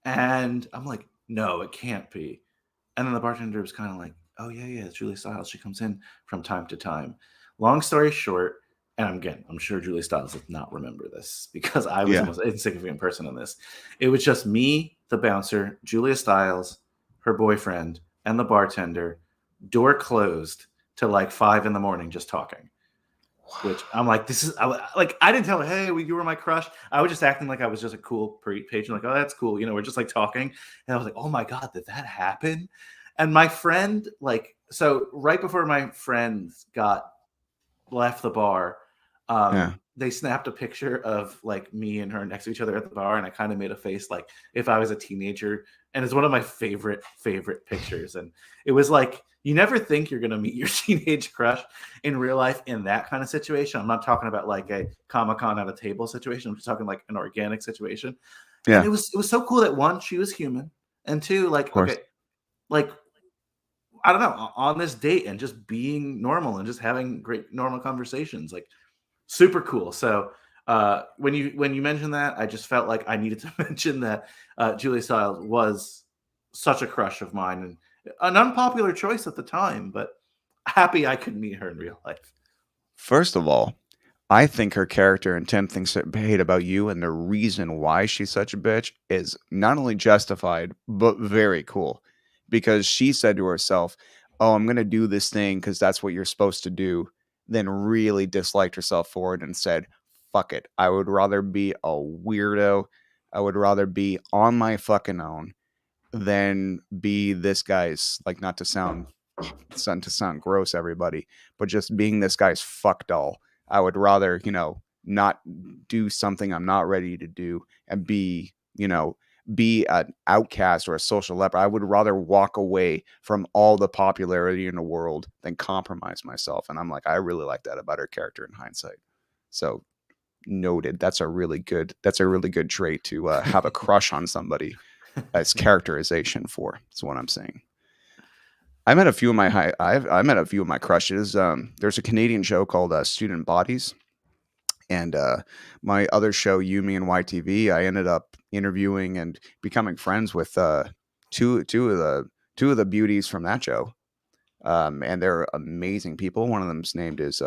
And I'm like, no, it can't be. And then the bartender was kind of like, oh, yeah, yeah, it's Julia Stiles. She comes in from time to time. Long story short, and again, I'm sure Julia Stiles does not remember this because I was the Yeah. most insignificant person in this. It was just me, the bouncer, Julia Stiles, her boyfriend, and the bartender, door closed till like 5 in the morning, just talking. Which I'm like, I didn't tell her, hey, you were my crush. I was just acting like I was just a cool patron, like, oh, that's cool. We're just like talking. And I was like, oh my God, did that happen? And my friend, like, so right before my friends got left the bar, Yeah. they snapped a picture of like me and her next to each other at the bar, and I kind of made a face like if I was a teenager. And it's one of my favorite pictures. And it was like you never think you're gonna meet your teenage crush in real life in that kind of situation. I'm not talking about like a Comic-Con at a table situation. I'm just talking like an organic situation. And Yeah, it was so cool that one, she was human, and two, of like course. okay, like I don't know, on this date and just being normal and just having great normal conversations, like super cool. So when you mentioned that, I just felt like I needed to mention that Julia Stiles was such a crush of mine and an unpopular choice at the time, but happy I could meet her in real life. First of all, I think her character and 10 Things That Hate About You and the reason why she's such a bitch is not only justified, but very cool. Because she said to herself, oh, I'm going to do this thing because that's what you're supposed to do. Then really disliked herself for it and said, fuck it. I would rather be a weirdo. I would rather be on my fucking own than be this guy's, like, not to sound gross, everybody, but just being this guy's fuck doll. I would rather, not do something I'm not ready to do and be an outcast or a social leper. I would rather walk away from all the popularity in the world than compromise myself. And I'm like, I really like that about her character in hindsight. So noted. That's a really good trait to have a crush on somebody as characterization for. That's what I'm saying. I met a few of my crushes. There's a Canadian show called Student Bodies, and my other show, You, Me, and YTV. I ended up interviewing and becoming friends with two of the beauties from that show. And they're amazing people. One of them's named is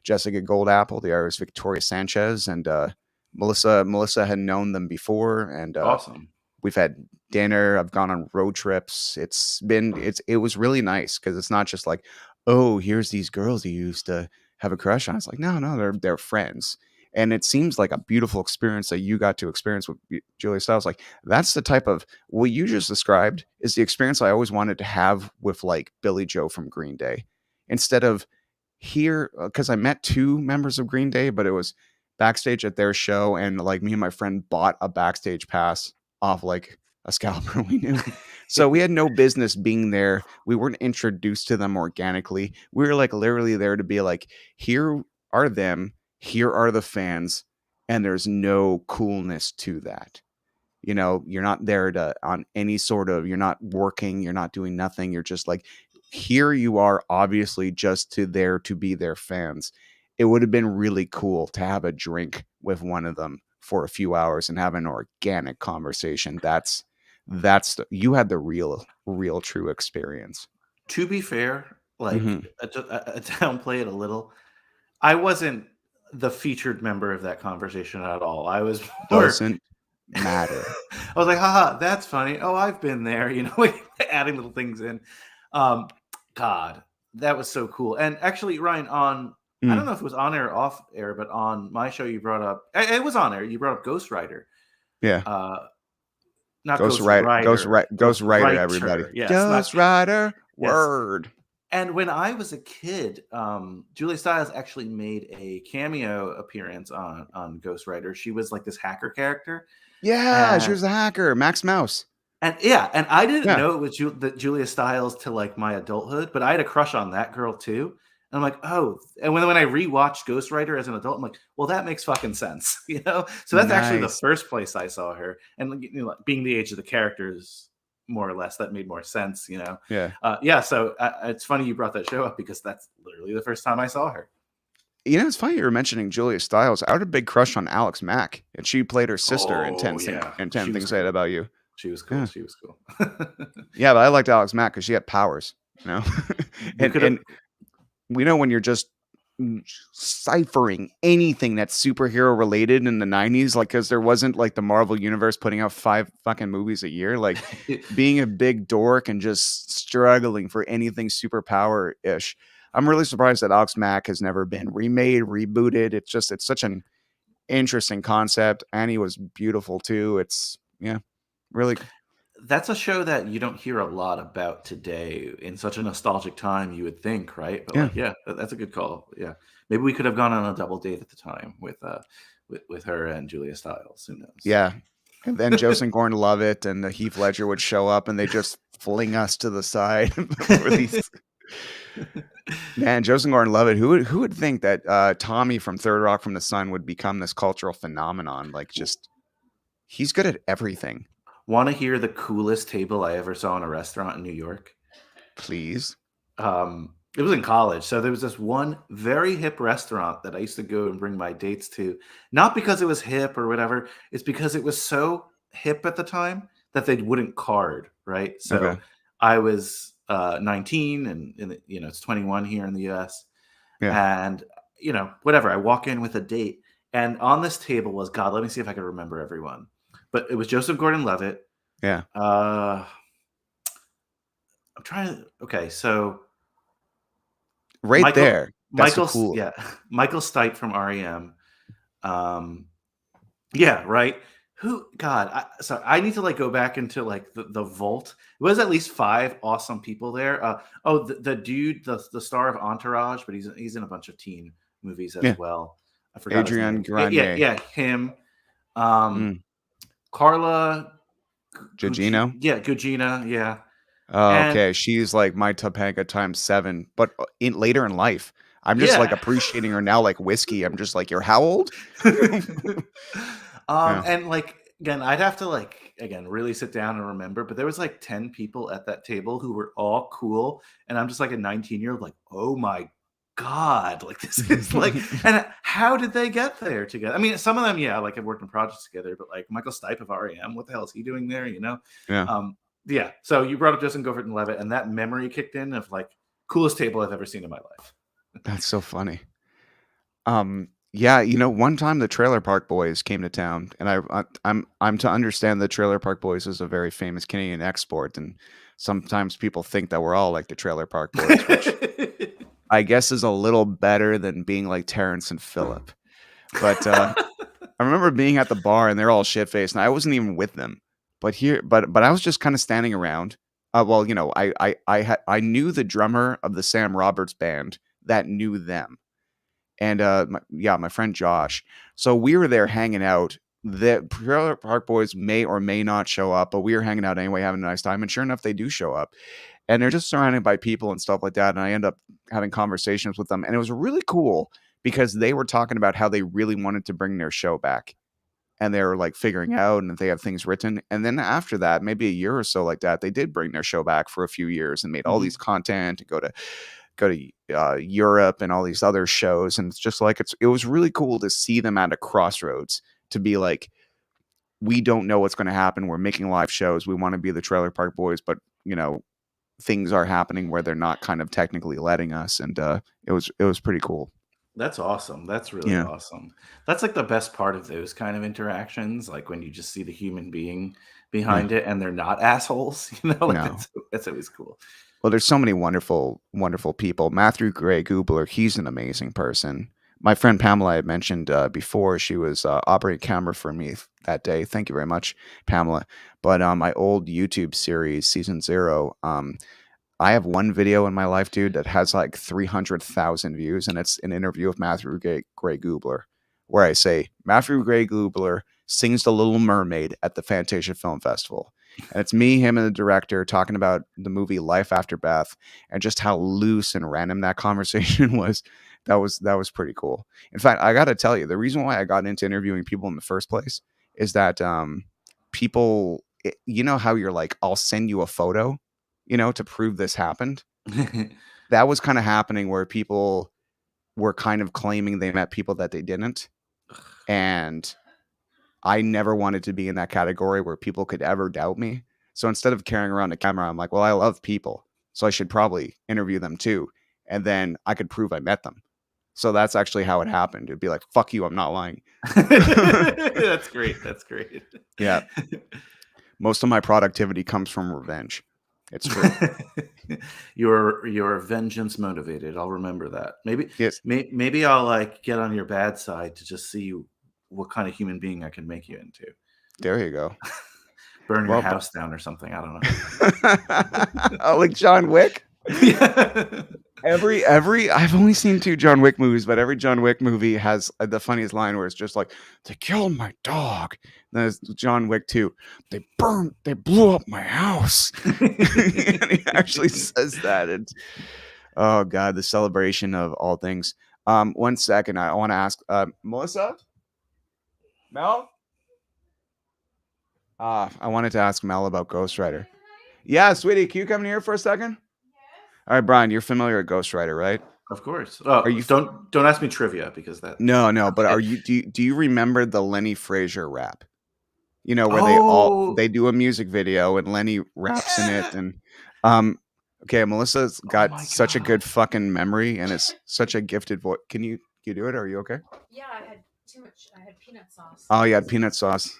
Jessica Goldapple. The other is Victoria Sanchez, and Melissa had known them before, and Awesome. we've had dinner. I've gone on road trips. It was really nice because it's not just like, oh, here's these girls you used to have a crush on. It's like, no, they're friends. And it seems like a beautiful experience that you got to experience with Julia Stiles. Like, that's the type of what you just described is the experience I always wanted to have with like Billy Joe from Green Day. Instead of here, because I met two members of Green Day, but it was backstage at their show, and like me and my friend bought a backstage pass off like a scalper we knew. So we had no business being there. We weren't introduced to them organically. We were like literally there to be like, here are them, here are the fans, and there's no coolness to that. You're not there to on any sort of, you're not working, you're not doing nothing. You're just like, here you are, obviously just to there to be their fans. It would have been really cool to have a drink with one of them for a few hours and have an organic conversation. You had the real true experience. To be fair, like Mm-hmm. I downplay it a little. I wasn't the featured member of that conversation at all. I was more Doesn't matter. I was like, haha, that's funny. Oh, I've been there, like adding little things in. Um, God, that was so cool. And actually, Ryan, I don't Mm, know if it was on air or off air, but on my show, you brought up, it was on air. You brought up Ghost Rider. yeah. Uh, not Ghost Ghost Rider, Ghost Rider, Rider, Ghost Ghost Rider, everybody. Writer. Yes, not, Ghost Rider, yes. word. And when I was a kid, Julia Stiles actually made a cameo appearance on Ghost Rider. She was like this hacker character. Yeah, she And was a hacker, Max Mouse. and I didn't Yeah. know it was Julia Stiles till like my adulthood, but I had a crush on that girl too. And I'm like, oh, and when I rewatched Ghost Rider as an adult, I'm like, well, that makes fucking sense, So that's actually the Nice. first place I saw her, and like, being the age of the characters, more or less, that made more sense. Yeah. Yeah. So it's funny you brought that show up because that's literally the first time I saw her. It's funny you were mentioning Julia Stiles. I had a big crush on Alex Mack, and she played her sister in Oh yeah, 10 she was Things I Hate cool. About You. She was cool. Yeah. She was cool. Yeah, but I liked Alex Mack because she had powers, We and could have. we know when you're just ciphering anything that's superhero related in the 90s, like, because there wasn't like the Marvel universe putting out 5 fucking movies a year, like being a big dork and just struggling for anything superpower ish. I'm really surprised that Alex Mack has never been remade, rebooted. It's such an interesting concept, and he was beautiful too. It's, yeah, really. that's a show that you don't hear a lot about today in such a nostalgic time, you would think, right? But Yeah. like, yeah, that's a good call. Yeah. Maybe we could have gone on a double date at the time with her and Julia Stiles. Who knows? Yeah. And then Joseph Gordon-Levitt and Heath Ledger would show up, and they just fling us to the side for these. Man, Joseph Gordon-Levitt, who would think that Tommy from Third Rock from the Sun would become this cultural phenomenon? Like, just he's good at everything. Want to hear the coolest table I ever saw in a restaurant in New York? Please. It was in college. So there was this one very hip restaurant that I used to go and bring my dates to, not because it was hip or whatever. It's because it was so hip at the time that they wouldn't card, right? So Okay. I was 19 and it's 21 here in the US. Yeah. And, whatever. I walk in with a date. And on this table was, God, let me see if I can remember everyone. But it was Joseph Gordon-Levitt. Yeah. I'm trying to, okay, so Right Michael there. That's a Michael's cool. yeah, Michael Stipe from REM. Um, yeah, right. So I need to like go back into like the vault. It was at least 5 awesome people there. The dude, the star of Entourage, but he's in a bunch of teen movies Yeah. as well. I forgot his Adrian name. Yeah, Grenier. yeah, him. Um, Mm. Carla Gugino. Gugina, yeah. Oh, And okay. She's like my Topanga times 7, but later in life. I'm just like yeah. appreciating her now like whiskey. I'm just like, you're how old? Yeah. And like again, I'd have to like again really sit down and remember, but there was like 10 people at that table who were all cool, and I'm just like a 19-year-old, like, oh my God, like this is like, and how did they get there together? I mean, some of them, yeah, like have worked in projects together, but like Michael Stipe of REM, what the hell is he doing there? Yeah. Yeah. So you brought up Justin Goffert and Levitt, and that memory kicked in of like coolest table I've ever seen in my life. That's so funny. Yeah, one time the Trailer Park Boys came to town, and I'm to understand the Trailer Park Boys is a very famous Canadian export, and sometimes people think that we're all like the Trailer Park Boys, which I guess is a little better than being like Terrence and Phillip. But I remember being at the bar and they're all shit faced, and I wasn't even with them. But I was just kind of standing around. Well, I knew the drummer of the Sam Roberts band that knew them, and my friend Josh. So we were there hanging out. The Trailer Park Boys may or may not show up, but we were hanging out anyway, having a nice time. And sure enough, they do show up, and they're just surrounded by people and stuff like that. And I end up having conversations with them, and it was really cool because they were talking about how they really wanted to bring their show back, and they were like figuring out and if they have things written. And then after that, maybe a year or so like that, they did bring their show back for a few years and made all these content and go to Europe and all these other shows. And it's just like it was really cool to see them at a crossroads, to be like, we don't know what's going to happen. We're making live shows. We want to be the Trailer Park Boys, but things are happening where they're not kind of technically letting us. And it was pretty cool. That's awesome. That's really Yeah. awesome. That's like the best part of those kind of interactions, like when you just see the human being Yeah. behind it and they're not assholes, like No. that's always cool. Well, there's so many wonderful, wonderful people. Matthew Gray Gubler, he's an amazing person. My friend Pamela I had mentioned before, she was operating camera for me that day. Thank you very much, Pamela. But my old YouTube series, Season 0, I have one video in my life, dude, that has like 300,000 views, and it's an interview with Matthew Gray Gubler, where I say, Matthew Gray Gubler sings The Little Mermaid at the Fantasia Film Festival. And it's me, him, and the director talking about the movie Life After Beth, and just how loose and random that conversation was. That was pretty cool. In fact, I got to tell you, the reason why I got into interviewing people in the first place is that people, you know how you're like, I'll send you a photo, to prove this happened. That was kind of happening where people were kind of claiming they met people that they didn't. And I never wanted to be in that category where people could ever doubt me. So instead of carrying around a camera, I'm like, well, I love people, so I should probably interview them too. And then I could prove I met them. So that's actually how it happened. It'd be like, fuck you, I'm not lying. That's great. That's great. Yeah. Most of my productivity comes from revenge. It's true. You're vengeance motivated. I'll remember that. Yes. Maybe I'll like get on your bad side to just see what kind of human being I can make you into. There you go. burn your Well, house down or something. I don't oh, like John Wick. know. Yeah. Every I've only seen 2 John Wick movies, but every John Wick movie has the funniest line where it's just like, "They killed my dog." And there's John Wick 2. They blew up my house. And he actually says that. It's oh god, the celebration of all things. 1 second, I want to ask Melissa, Mel. I wanted to ask Mel about Ghost Rider. Yeah, sweetie, can you come in here for a second? All right, Brian, you're familiar with Ghost Rider, right? Of course. Are you? Don't ask me trivia because that. No, but Okay. are you? Do you remember the Lenny Frazier rap? You know where Oh, they do a music video and Lenny raps in it, and um, okay, Melissa's oh got my such a good god. fucking memory, and it's such a gifted voice. Can you do it? Are you okay? Yeah, I had too much. I had peanut sauce. Oh, you had peanut sauce.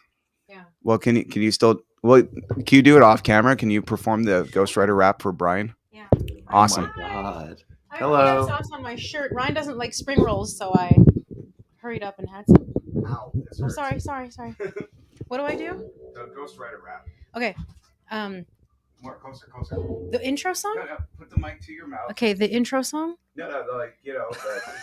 Yeah. Well, can you still? Well, can you do it off camera? Can you perform the Ghost Rider rap for Brian? Yeah. Awesome. Oh my god. I have Hello. peanut sauce on my shirt. Ryan doesn't like spring rolls, so I hurried up and had some. Ow, this I'm hurts. sorry. What do I do? The Ghost Rider rap. Okay. More closer. The intro song? No, put the mic to your mouth. Okay, the intro song? No, like,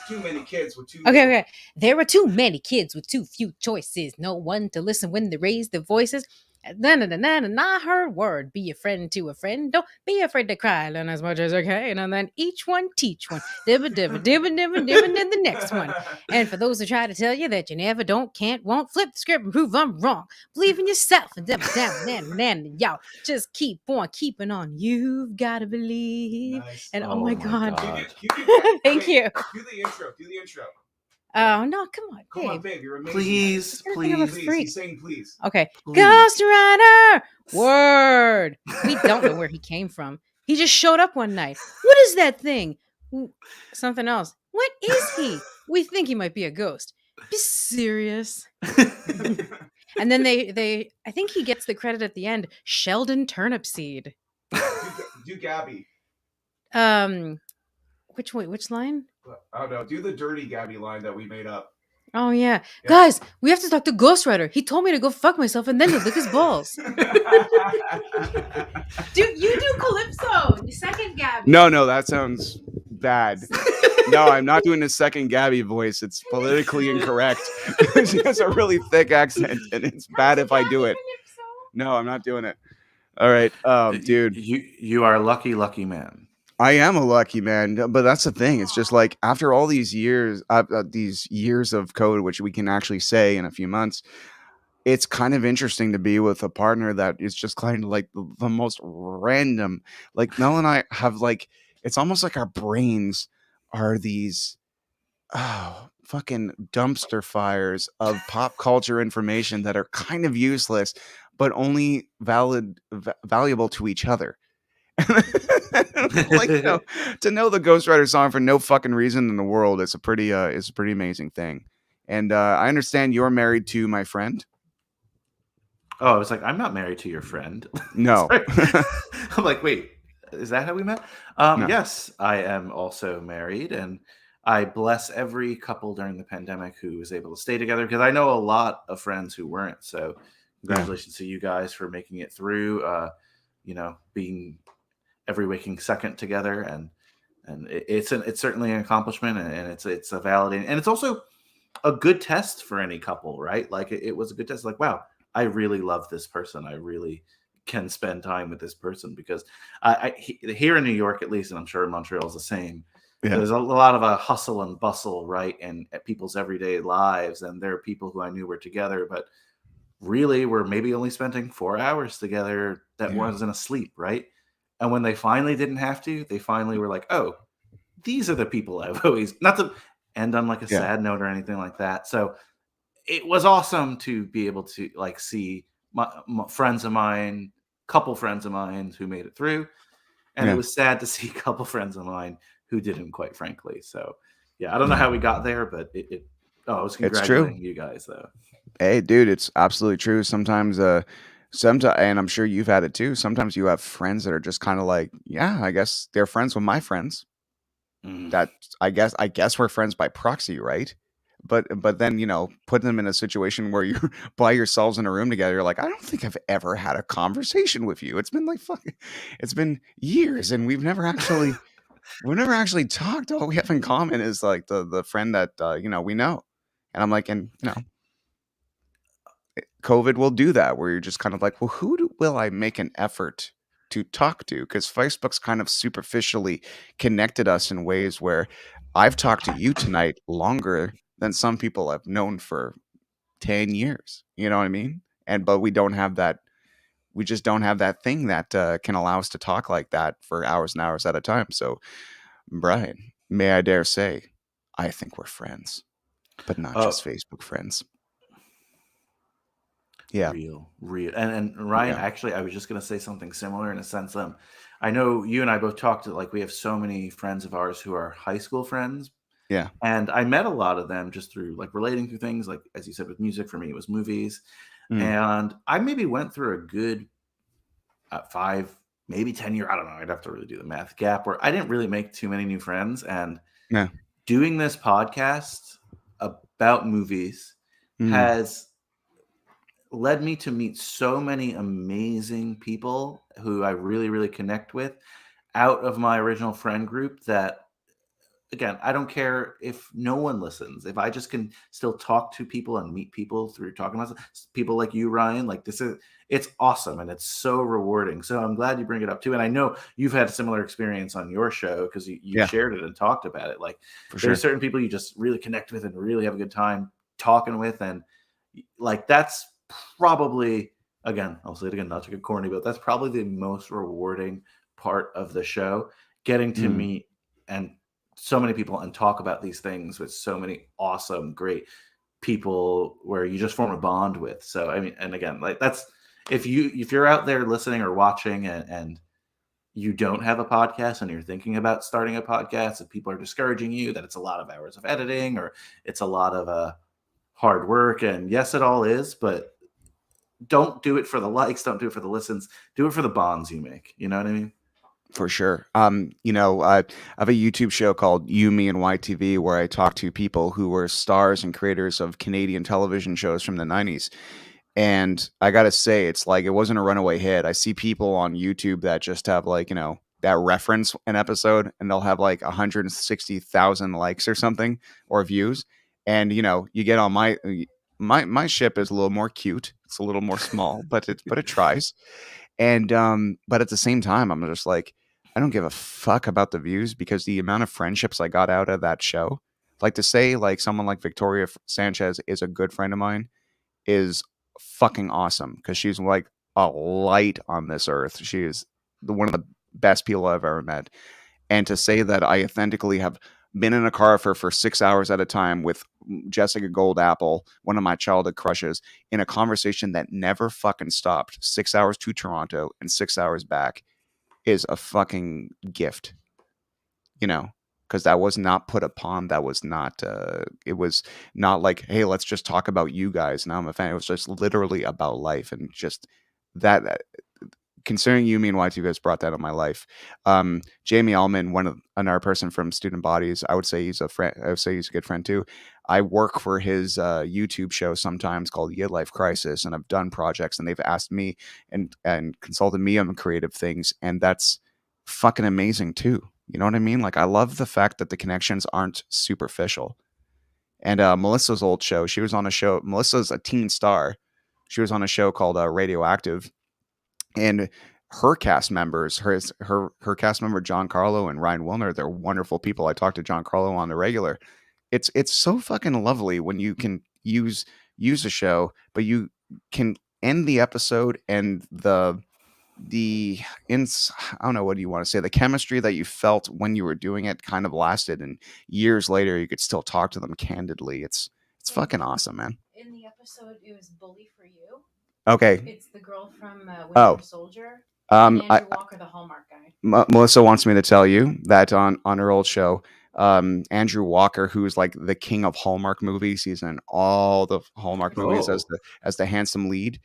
too many kids with too Okay. There were too many kids with too few choices. No one to listen when they raise their voices. And I heard word, be a friend to a friend. Don't be afraid to cry, learn as much as you can. And then each one teach one. Dibba, the next one. And for those who try to tell you that you never, don't, can't, won't, flip the script and prove I'm wrong. Believe in yourself and y'all just keep on keeping on. You've got to believe. Nice. And Oh my God. Thank you. Do the intro. Oh, no, come on, Come on, babe. babe, you're amazing. Please, You're gonna have a please. freak. He's saying please. Okay. Please. Ghost Rider! Word! We don't know where he came from. He just showed up one night. What is that thing? Something else. What is he? We think he might be a ghost. Be serious. And then they I think he gets the credit at the end. Sheldon Turnipseed. Do Gabby. Which line? Oh no, do the dirty Gabby line that we made up. Oh yeah. Guys, we have to talk to Ghost Rider. He told me to go fuck myself and then he'll lick his balls. Dude, you do Calypso. The second Gabby. No, that sounds bad. No, I'm not doing the second Gabby voice. It's politically incorrect. She has a really thick accent, and it's bad if I do it. No, I'm not doing it. All right, dude. You are a lucky man. I am a lucky man, but that's the thing. It's just like after all these years of code, which we can actually say in a few months, it's kind of interesting to be with a partner that is just kind of like the most random. Like Mel and I have like, it's almost like our brains are these fucking dumpster fires of pop culture information that are kind of useless, but only valuable to each other. Like to know the Ghost Rider song for no fucking reason in the world is a pretty amazing thing. And I understand you're married to my friend. Oh, I was like, I'm not married to your friend. No. I'm like, wait, is that how we met? No. Yes, I am also married, and I bless every couple during the pandemic who was able to stay together, because I know a lot of friends who weren't. So congratulations to you guys for making it through, being every waking second together. And it's certainly an accomplishment, and it's a validating, and it's also a good test for any couple, right? Like it was a good test. Like, wow, I really love this person. I really can spend time with this person, because here in New York, at least, and I'm sure Montreal is the same. Yeah. There's a lot of a hustle and bustle, right, and at people's everyday lives. And there are people who I knew were together, but really were maybe only spending 4 hours together that wasn't asleep, right? And when they finally didn't have to, they finally were like, oh, these are the people I've always, not to end on like a sad note or anything like that. So it was awesome to be able to like see my friends of mine, couple friends of mine who made it through. And it was sad to see a couple friends of mine who didn't, quite frankly. So yeah, I don't know how we got there, but I was congratulating you guys though. Hey dude, it's absolutely true. Sometimes, and I'm sure you've had it too. Sometimes you have friends that are just kind of like, yeah, I guess they're friends with my friends. That I guess we're friends by proxy, right? but then, put them in a situation where you're by yourselves in a room together. You're like, I don't think I've ever had a conversation with you. It's been like it's been years, and we've never actually talked. All we have in common is like the friend that we know. And I'm like, and COVID will do that, where you're just kind of like, well, will I make an effort to talk to? Because Facebook's kind of superficially connected us in ways where I've talked to you tonight longer than some people I've known for 10 years. You know what I mean? But we don't have that. We just don't have that thing that can allow us to talk like that for hours and hours at a time. So, Brian, may I dare say, I think we're friends, but not Oh, just Facebook friends. Yeah. real. And Ryan, Yeah. actually, I was just gonna say something similar in a sense. I know you and I both talked, like we have so many friends of ours who are high school friends, Yeah. and I met a lot of them just through like relating through things, like as you said with music. For me, it was movies, Mm. and I maybe went through a good 5, maybe 10 year. I don't know. I'd have to really do the math gap where I didn't really make too many new friends, and Yeah. doing this podcast about movies Mm. has led me to meet so many amazing people who I really, really connect with out of my original friend group that, again, I don't care if no one listens. If I just can still talk to people and meet people through talking about people like you, Ryan, like it's awesome and it's so rewarding. So I'm glad you bring it up too. And I know you've had a similar experience on your show because you Yeah. shared it and talked about it. Like For there's sure. certain people you just really connect with and really have a good time talking with. And like that's probably, again, I'll say it again, not to get corny, but that's probably the most rewarding part of the show, getting to Mm. meet and so many people and talk about these things with so many awesome, great people where you just form a bond with. So I mean, and again, like that's if you're out there listening or watching and you don't have a podcast and you're thinking about starting a podcast, and people are discouraging you that it's a lot of hours of editing or it's a lot of hard work, and yes, it all is, but don't do it for the likes, don't do it for the listens, do it for the bonds you make. You know what I mean? For sure. I have a YouTube show called You, Me, and YTV where I talk to people who were stars and creators of Canadian television shows from the 90s. And I gotta say, it's like it wasn't a runaway hit. I see people on YouTube that just have like, that reference an episode and they'll have like 160,000 likes or something or views. And you get on my ship is a little more cute. It's a little more small, but it tries. And but at the same time, I'm just like, I don't give a fuck about the views because the amount of friendships I got out of that show, like to say like someone like Victoria Sanchez is a good friend of mine is fucking awesome because she's like a light on this earth. She is one of the best people I've ever met. And to say that I authentically have been in a car for 6 hours at a time with Jessica Goldapple, one of my childhood crushes, in a conversation that never fucking stopped, 6 hours to Toronto and 6 hours back, is a fucking gift, because that was not put upon. That was not, it was not like, hey, let's just talk about you guys. Now I'm a fan. It was just literally about life and just that considering you, me, and Y2 has brought that in my life. Jamie Allman, another person from Student Bodies, I would say he's a friend. I would say he's a good friend too. I work for his YouTube show sometimes called Life Crisis, and I've done projects, and they've asked me and consulted me on creative things, and that's fucking amazing too. You know what I mean? Like I love the fact that the connections aren't superficial. And Melissa's old show, she was on a show. Melissa's a teen star. She was on a show called Radioactive, and her cast members, her cast member John Carlo and Ryan Wilner, they're wonderful people. I talk to John Carlo on the regular. It's so fucking lovely when you can use a show, but you can end the episode and the ins I don't know, what do you want to say, the chemistry that you felt when you were doing it kind of lasted, and years later you could still talk to them candidly. It's fucking awesome, man. In the episode, it was Bully for You. Okay. It's the girl from Oh. Winter Soldier and I, Andrew Walker, the Hallmark guy. Melissa wants me to tell you that on her old show, Andrew Walker, who's like the king of Hallmark movies, he's in all the Hallmark movies as Oh. the handsome lead.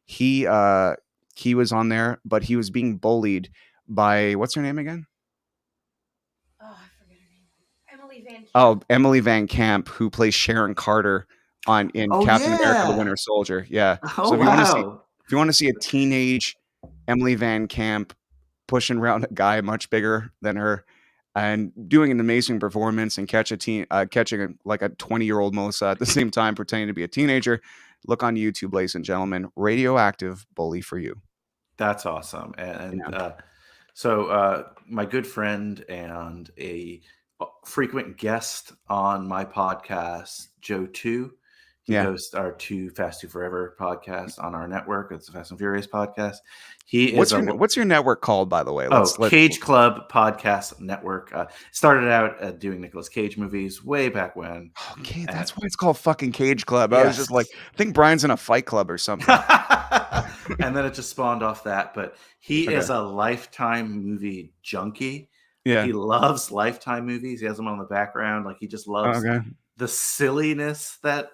He he was on there, but he was being bullied by, what's her name again? Oh, I forget her name. Emily Emily Van Camp, who plays Sharon Carter in Oh Captain America: The yeah. Winter Soldier. Yeah. Oh So wow. if you want to see a teenage Emily Van Camp pushing around a guy much bigger than her and doing an amazing performance and catching like a 20-year-old Melissa at the same time pretending to be a teenager, look on YouTube, ladies and gentlemen. Radioactive Bully for You. That's awesome. And Yeah. so my good friend and a frequent guest on my podcast, Joe 2, he Yeah. hosts our Too Fast, Too Forever podcast on our network. It's a Fast and Furious podcast. He is What's your network called, by the way? Cage Club Podcast Network. Started out doing Nicolas Cage movies way back when. Okay, that's why it's called fucking Cage Club. I was just Yes. like, I think Brian's in a fight club or something. And then it just spawned off that. But he Okay. is a Lifetime movie junkie. Yeah. He loves Lifetime movies. He has them on the background. Like, he just loves Okay. the silliness that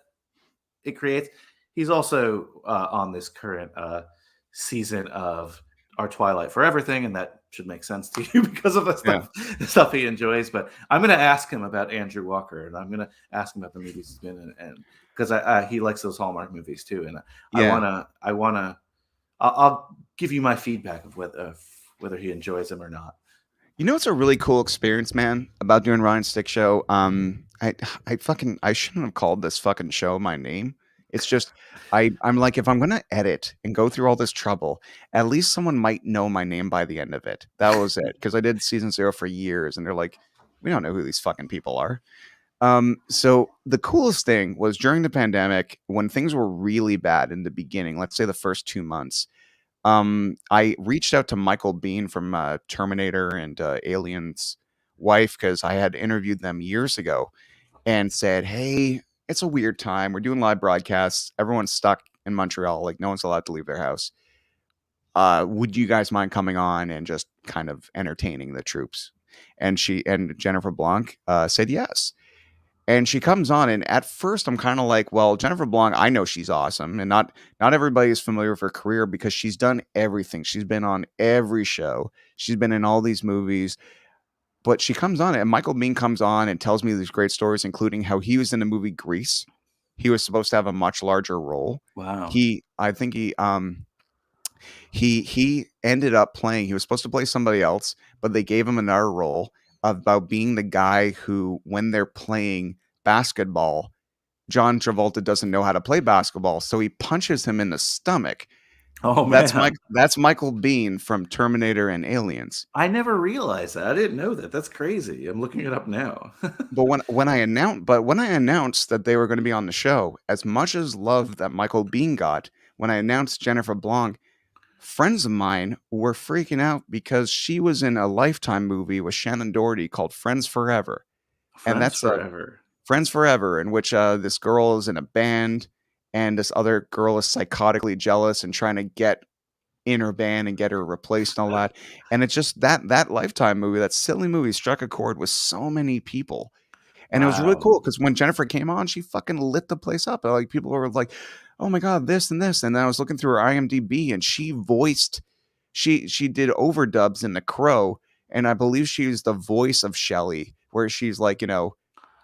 it creates. He's also on this current season of our Twilight Forever thing, and that should make sense to you because of the stuff he enjoys. But I'm going to ask him about Andrew Walker, and I'm going to ask him about the movies he's been in, and because he likes those Hallmark movies too, and I'll give you my feedback of whether he enjoys them or not. You know, it's a really cool experience, man, about doing Ryan's Stick Show. I shouldn't have called this fucking show my name. It's just I'm like, if I'm gonna edit and go through all this trouble, at least someone might know my name by the end of it. That was it, because I did season 0 for years, and they're like, we don't know who these fucking people are. So the coolest thing was during the pandemic when things were really bad in the beginning. Let's say the first 2 months. I reached out to Michael Biehn from Terminator and Alien's wife, because I had interviewed them years ago, and said, hey, it's a weird time. We're doing live broadcasts. Everyone's stuck in Montreal. Like, no one's allowed to leave their house. Would you guys mind coming on and just kind of entertaining the troops? And Jennifer Blanc said yes. And she comes on, and at first I'm kind of like, well, Jennifer Blanc, I know she's awesome, and not everybody is familiar with her career because she's done everything. She's been on every show. She's been in all these movies. But she comes on, and Michael Biehn comes on and tells me these great stories, including how he was in the movie Grease. He was supposed to have a much larger role. Wow. I think he ended up playing. He was supposed to play somebody else, but they gave him another role about being the guy who, when they're playing basketball, John Travolta doesn't know how to play basketball, so he punches him in the stomach. Oh man, that's Michael Biehn from Terminator and Aliens. I never realized that. I didn't know that. That's crazy. I'm looking it up now. But when I announced that they were going to be on the show, as much as love that Michael Biehn got, when I announced Jennifer Blanc, friends of mine were freaking out because she was in a Lifetime movie with Shannon Doherty called Friends Forever. Friends Forever, in which this girl is in a band, and this other girl is psychotically jealous and trying to get in her band and get her replaced and all that. And it's just that Lifetime movie, that silly movie, struck a chord with so many people. And it was really cool because when Jennifer came on, she fucking lit the place up. Like, people were like, oh my God, this and this. And then I was looking through her IMDb, and she did overdubs in The Crow. And I believe she was the voice of Shelley, where she's like,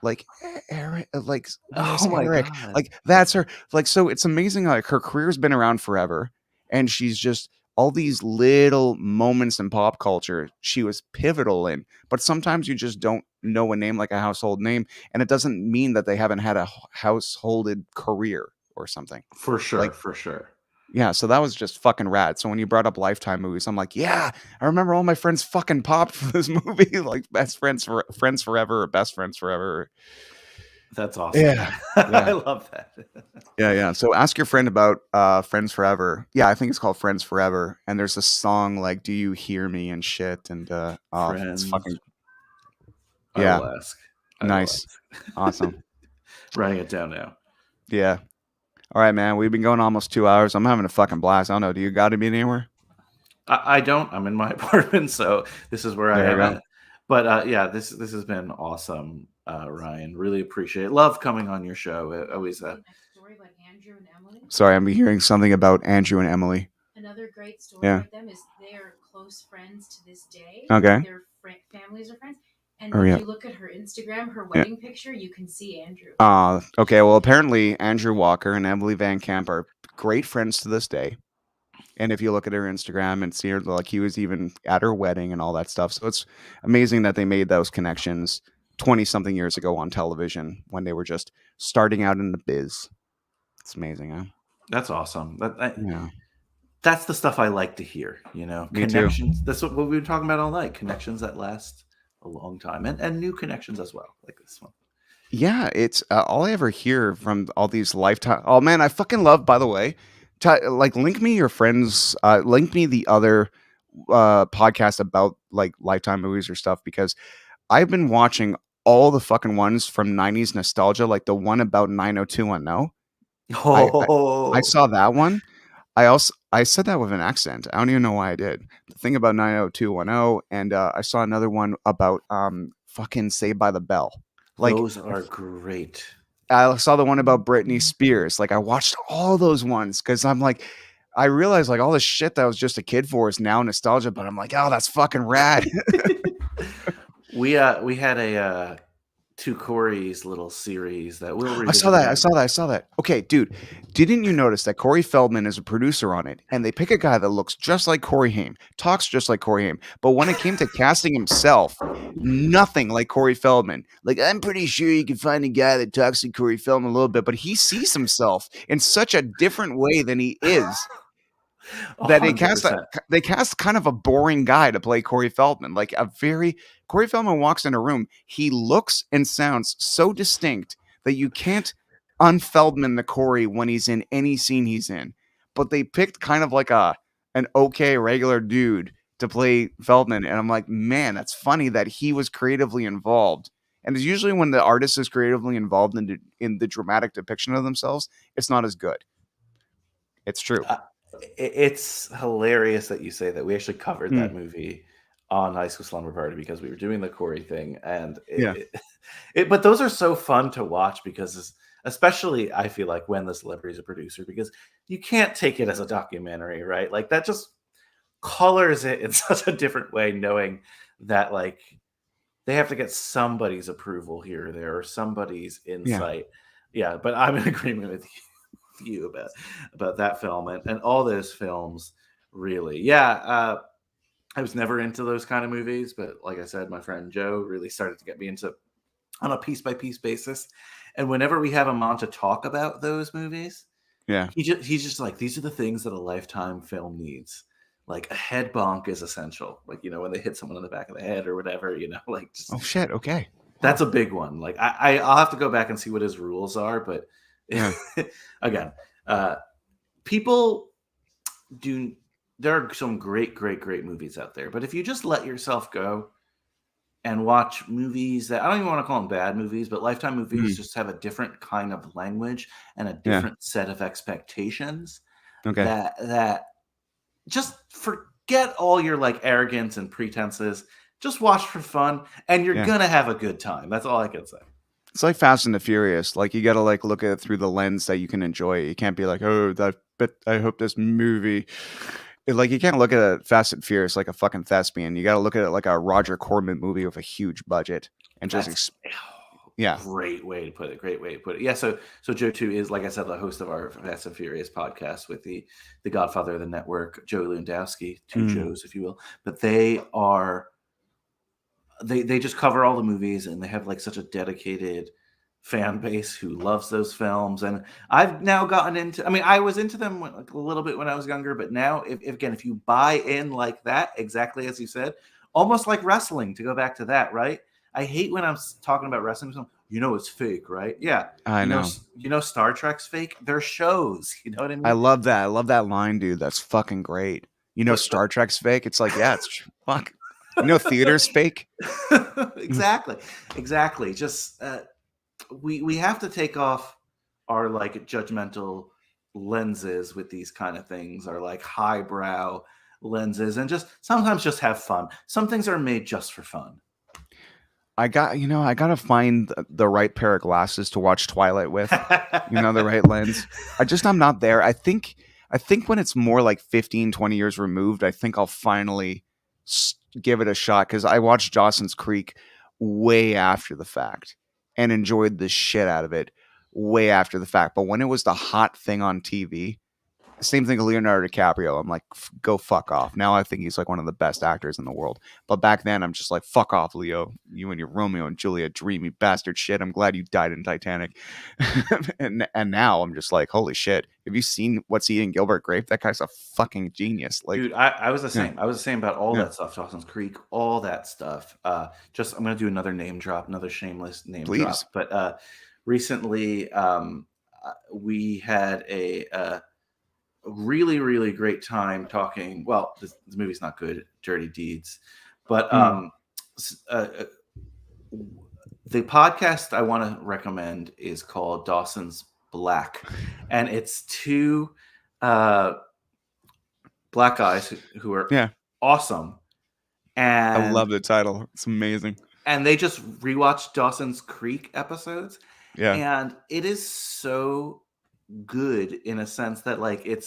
like Eric, like, oh my Eric? God. Like, that's her. Like, so it's amazing. Like, her career's been around forever, and she's just all these little moments in pop culture she was pivotal in. But sometimes you just don't know a name like a household name, and it doesn't mean that they haven't had a householded career or something. For sure, like, for sure. Yeah, so that was just fucking rad. So when you brought up Lifetime movies, I'm like, yeah, I remember all my friends fucking popped for this movie, like Friends Forever, or Best Friends Forever. That's awesome. Yeah. I love that. Yeah. So ask your friend about Friends Forever. Yeah, I think it's called Friends Forever. And there's a song like "Do You Hear Me" and shit. And it's fucking. Yeah. I will ask. Nice. Awesome. Writing it down now. Yeah. All right, man. We've been going almost 2 hours. I'm having a fucking blast. I don't know. Do you got to be anywhere? I don't. I'm in my apartment, so this is where I am at. But yeah, this has been awesome, Ryan. Really appreciate it. Love coming on your show. Always. Next story about Andrew and Emily. Sorry, I'm hearing something about Andrew and Emily. Another great story about them is they are close friends to this day. Okay. Their families are friends. And Oh if yeah. you look at her Instagram, her Yeah. wedding picture, you can see Andrew. Okay. Well, apparently Andrew Walker and Emily Van Camp are great friends to this day. And if you look at her Instagram and see her, like he was even at her wedding and all that stuff. So it's amazing that they made those connections 20 something years ago on television when they were just starting out in the biz. It's amazing, huh? That's awesome. Yeah. That's the stuff I like to hear. You know, Me too. connections. That's what we've been talking about all night. Connections that last a long time, and new connections as well, like this one. Yeah, it's all I ever hear from all these lifetime. Oh man, I fucking love. By the way, like link me your friends. Link me the other podcast about like lifetime movies or stuff because I've been watching all the fucking ones from '90s nostalgia, like the one about 90210. I Oh, saw that one. I said that with an accent. I don't even know why I did. The thing about 90210, and I saw another one about fucking Saved by the Bell. Like those are great. I saw the one about Britney Spears. Like I watched all those ones because I'm like, I realized like all the shit that I was just a kid for is now nostalgia. But I'm like, oh, that's fucking rad. We had a Two Corey's little series that we'll I saw revisit that. I again. saw that. I saw that. Okay, dude, didn't you notice that Corey Feldman is a producer on it, and they pick a guy that looks just like Corey Haim, talks just like Corey Haim, but when it came to casting himself, nothing like Corey Feldman. Like I'm pretty sure you can find a guy that talks like Corey Feldman a little bit, but he sees himself in such a different way than he is. That 100%. they cast kind of a boring guy to play Corey Feldman. Like a very Corey Feldman walks in a room, he looks and sounds so distinct that you can't unfeldman the Corey when he's in any scene he's in. But they picked kind of like an okay regular dude to play Feldman, and I'm like, man, that's funny that he was creatively involved. And it's usually when the artist is creatively involved in the dramatic depiction of themselves, it's not as good. It's true. It's hilarious that you say that. We actually covered that Mm, movie on High School Slumber Party because we were doing the Corey thing, and yeah. but those are so fun to watch because especially I feel like when the celebrity is a producer because you can't take it as a documentary, right? Like that just colors it in such a different way, knowing that like they have to get somebody's approval here or there or somebody's Yeah. insight. Yeah, but I'm in agreement with you about that film and all those films really. Yeah, I was never into those kind of movies, but like I said, my friend Joe really started to get me into on a piece by piece basis. And whenever we have him on to talk about those movies, Yeah. he's just like, these are the things that a Lifetime film needs. Like a head bonk is essential. Like, you know, when they hit someone in the back of the head or whatever, you know, like just Oh shit. Okay. that's a big one. Like I'll have to go back and see what his rules are, but Yeah. again, uh, people do. There are some great movies out there, but if you just let yourself go and watch movies that I don't even want to call them bad movies, but Lifetime movies Mm, just have a different kind of language and a yeah. different set of expectations Okay. that just forget all your like arrogance and pretenses. Just watch for fun, and you're Yeah. gonna have a good time. That's all I can say. It's like Fast and the Furious. Like you got to like look at it through the lens that you can enjoy it. You can't be like, oh, that. But I hope this movie. Like you can't look at a Fast and Furious like a fucking thespian. You got to look at it like a Roger Corman movie with a huge budget and just That's yeah. great way to put it. Great way to put it. Yeah. So Joe too is, like I said, the host of our Fast and Furious podcast with the Godfather of the network, Joe Lewandowski, two Mm, Joes, if you will. But they just cover all the movies and they have like such a dedicated fan base who loves those films. And I've now gotten into, I mean, I was into them like a little bit when I was younger, but now if you buy in like that, exactly as you said, almost like wrestling, to go back to that, right? I hate when I'm talking about wrestling. You know, it's fake, right? Yeah. I know. You know, Star Trek's fake. They're shows. You know what I I mean? love that. I love that line, dude. That's fucking great. You know, But Star Trek's fake. It's like, yeah, fuck. You know, theater's fake. exactly. Just we have to take off our like judgmental lenses with these kind of things, or like highbrow lenses, and just sometimes just have fun. Some things are made just for fun. I gotta find the right pair of glasses to watch Twilight with. You know, the right lens. I'm not there. I think when it's more like 15, 20 years removed, I think I'll finally give it a shot because I watched Dawson's Creek way after the fact and enjoyed the shit out of it way after the fact. But when it was the hot thing on TV, same thing with Leonardo DiCaprio. I'm like, go fuck off. Now I think he's like one of the best actors in the world. But back then, I'm just like, fuck off, Leo. You and your Romeo and Juliet dreamy bastard shit. I'm glad you died in Titanic. and now I'm just like, holy shit. Have you seen What's Eating Gilbert Grape? That guy's a fucking genius. Like, Dude, I was the yeah, same. I was the same about all yeah, that stuff. Dawson's Creek, all that stuff. Just I'm gonna do another name drop, another shameless name please. drop. But recently, we had a really, really great time talking. Well, the movie's not good, Dirty Deeds, but Mm, the podcast I want to recommend is called Dawson's Black, and it's two uh, black guys who are yeah. awesome, I and love the title. It's amazing. they just rewatched Dawson's Creek episodes, Yeah. and it is so good in a sense that like it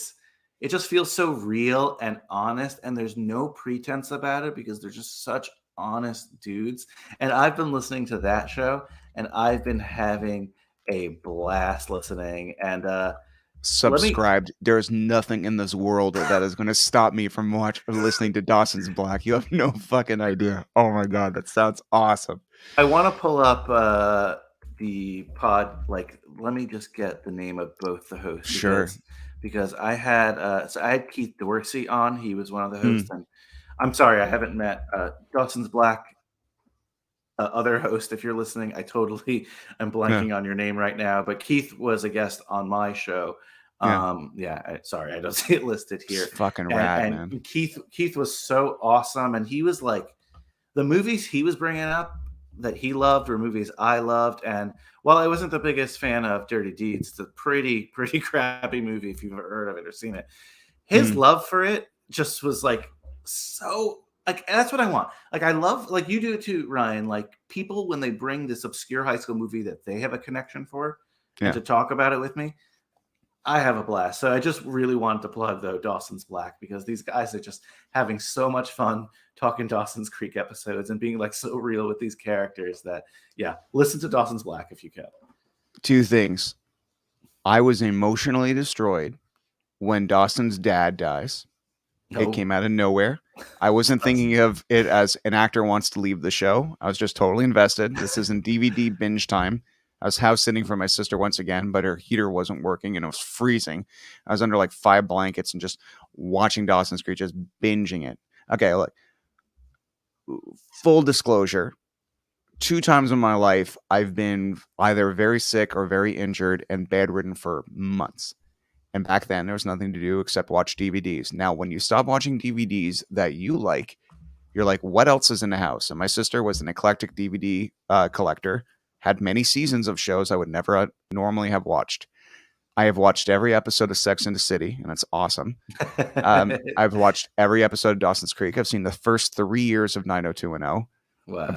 just feels so real and honest, and there's no pretense about it because they're just such honest dudes. And I've been listening to that show, and I've been having a blast listening. And let me Subscribed. There's nothing in this world that is going to stop me from listening to Dawson's Black. You have no fucking idea. Oh my god, that sounds awesome. I want to pull up the pod. Like, let me just get the name of both the hosts Sure. because I had I had Keith Dorsey on. He was one of the Hmm. hosts, and I'm sorry I haven't met Dawson's Black other host. If you're listening, I totally am Yeah. blanking on your name right now. But Keith was a guest on my show. Yeah. Sorry, I don't see it listed here. It's fucking rad, man. And Keith was so awesome, and he was like the movies he was bringing up that he loved were movies I loved. And while I wasn't the biggest fan of Dirty Deeds, it's a pretty crappy movie if you've ever heard of it or seen it. His Mm. love for it just was like so like that's what I want. Like I love like you do it too, Ryan. Like people when they bring this obscure high school movie that they have a connection for Yeah. and to talk about it with me, I have a blast. So I just really wanted to plug though Dawson's Black because these guys are just having so much fun talking Dawson's Creek episodes and being like so real with these characters that listen to Dawson's Black if you can. Two things. I was emotionally destroyed when Dawson's dad dies. No, It came out of nowhere. I wasn't thinking of it as an actor wants to leave the show. I was just totally invested. This isn't DVD binge time. I was house sitting for my sister once again, but her heater wasn't working and it was freezing. I was under like 5 blankets and just watching Dawson's Creek, just binging it. Okay, look. Full disclosure, 2 times in my life, I've been either very sick or very injured and bedridden for months. And back then, there was nothing to do except watch DVDs. Now, when you stop watching DVDs that you like, you're like, what else is in the house? And my sister was an eclectic DVD collector, had many seasons of shows I would never normally have watched. I have watched every episode of Sex and the City, and that's awesome. I've watched every episode of Dawson's Creek. I've seen the first 3 years of 90210. wow.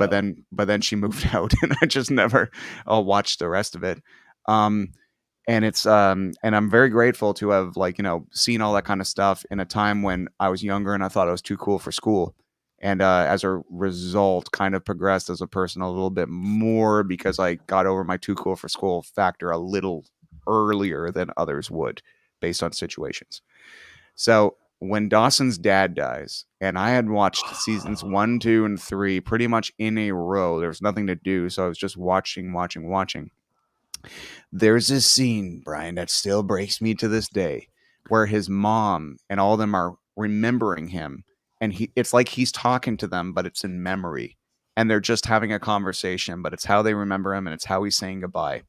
But then she moved out, and I just never watched the rest of it. And it's and I'm very grateful to have seen all that kind of stuff in a time when I was younger and I thought I was too cool for school. And as a result, kind of progressed as a person a little bit more because I got over my too cool for school factor a little earlier than others would based on situations. So when Dawson's dad dies, and I had watched seasons 1, 2, and 3 pretty much in a row, there was nothing to do. So I was just watching. There's this scene, Brian, that still breaks me to this day, where his mom and all of them are remembering him, and it's like he's talking to them, but it's in memory, and they're just having a conversation, but it's how they remember him, and it's how he's saying goodbye.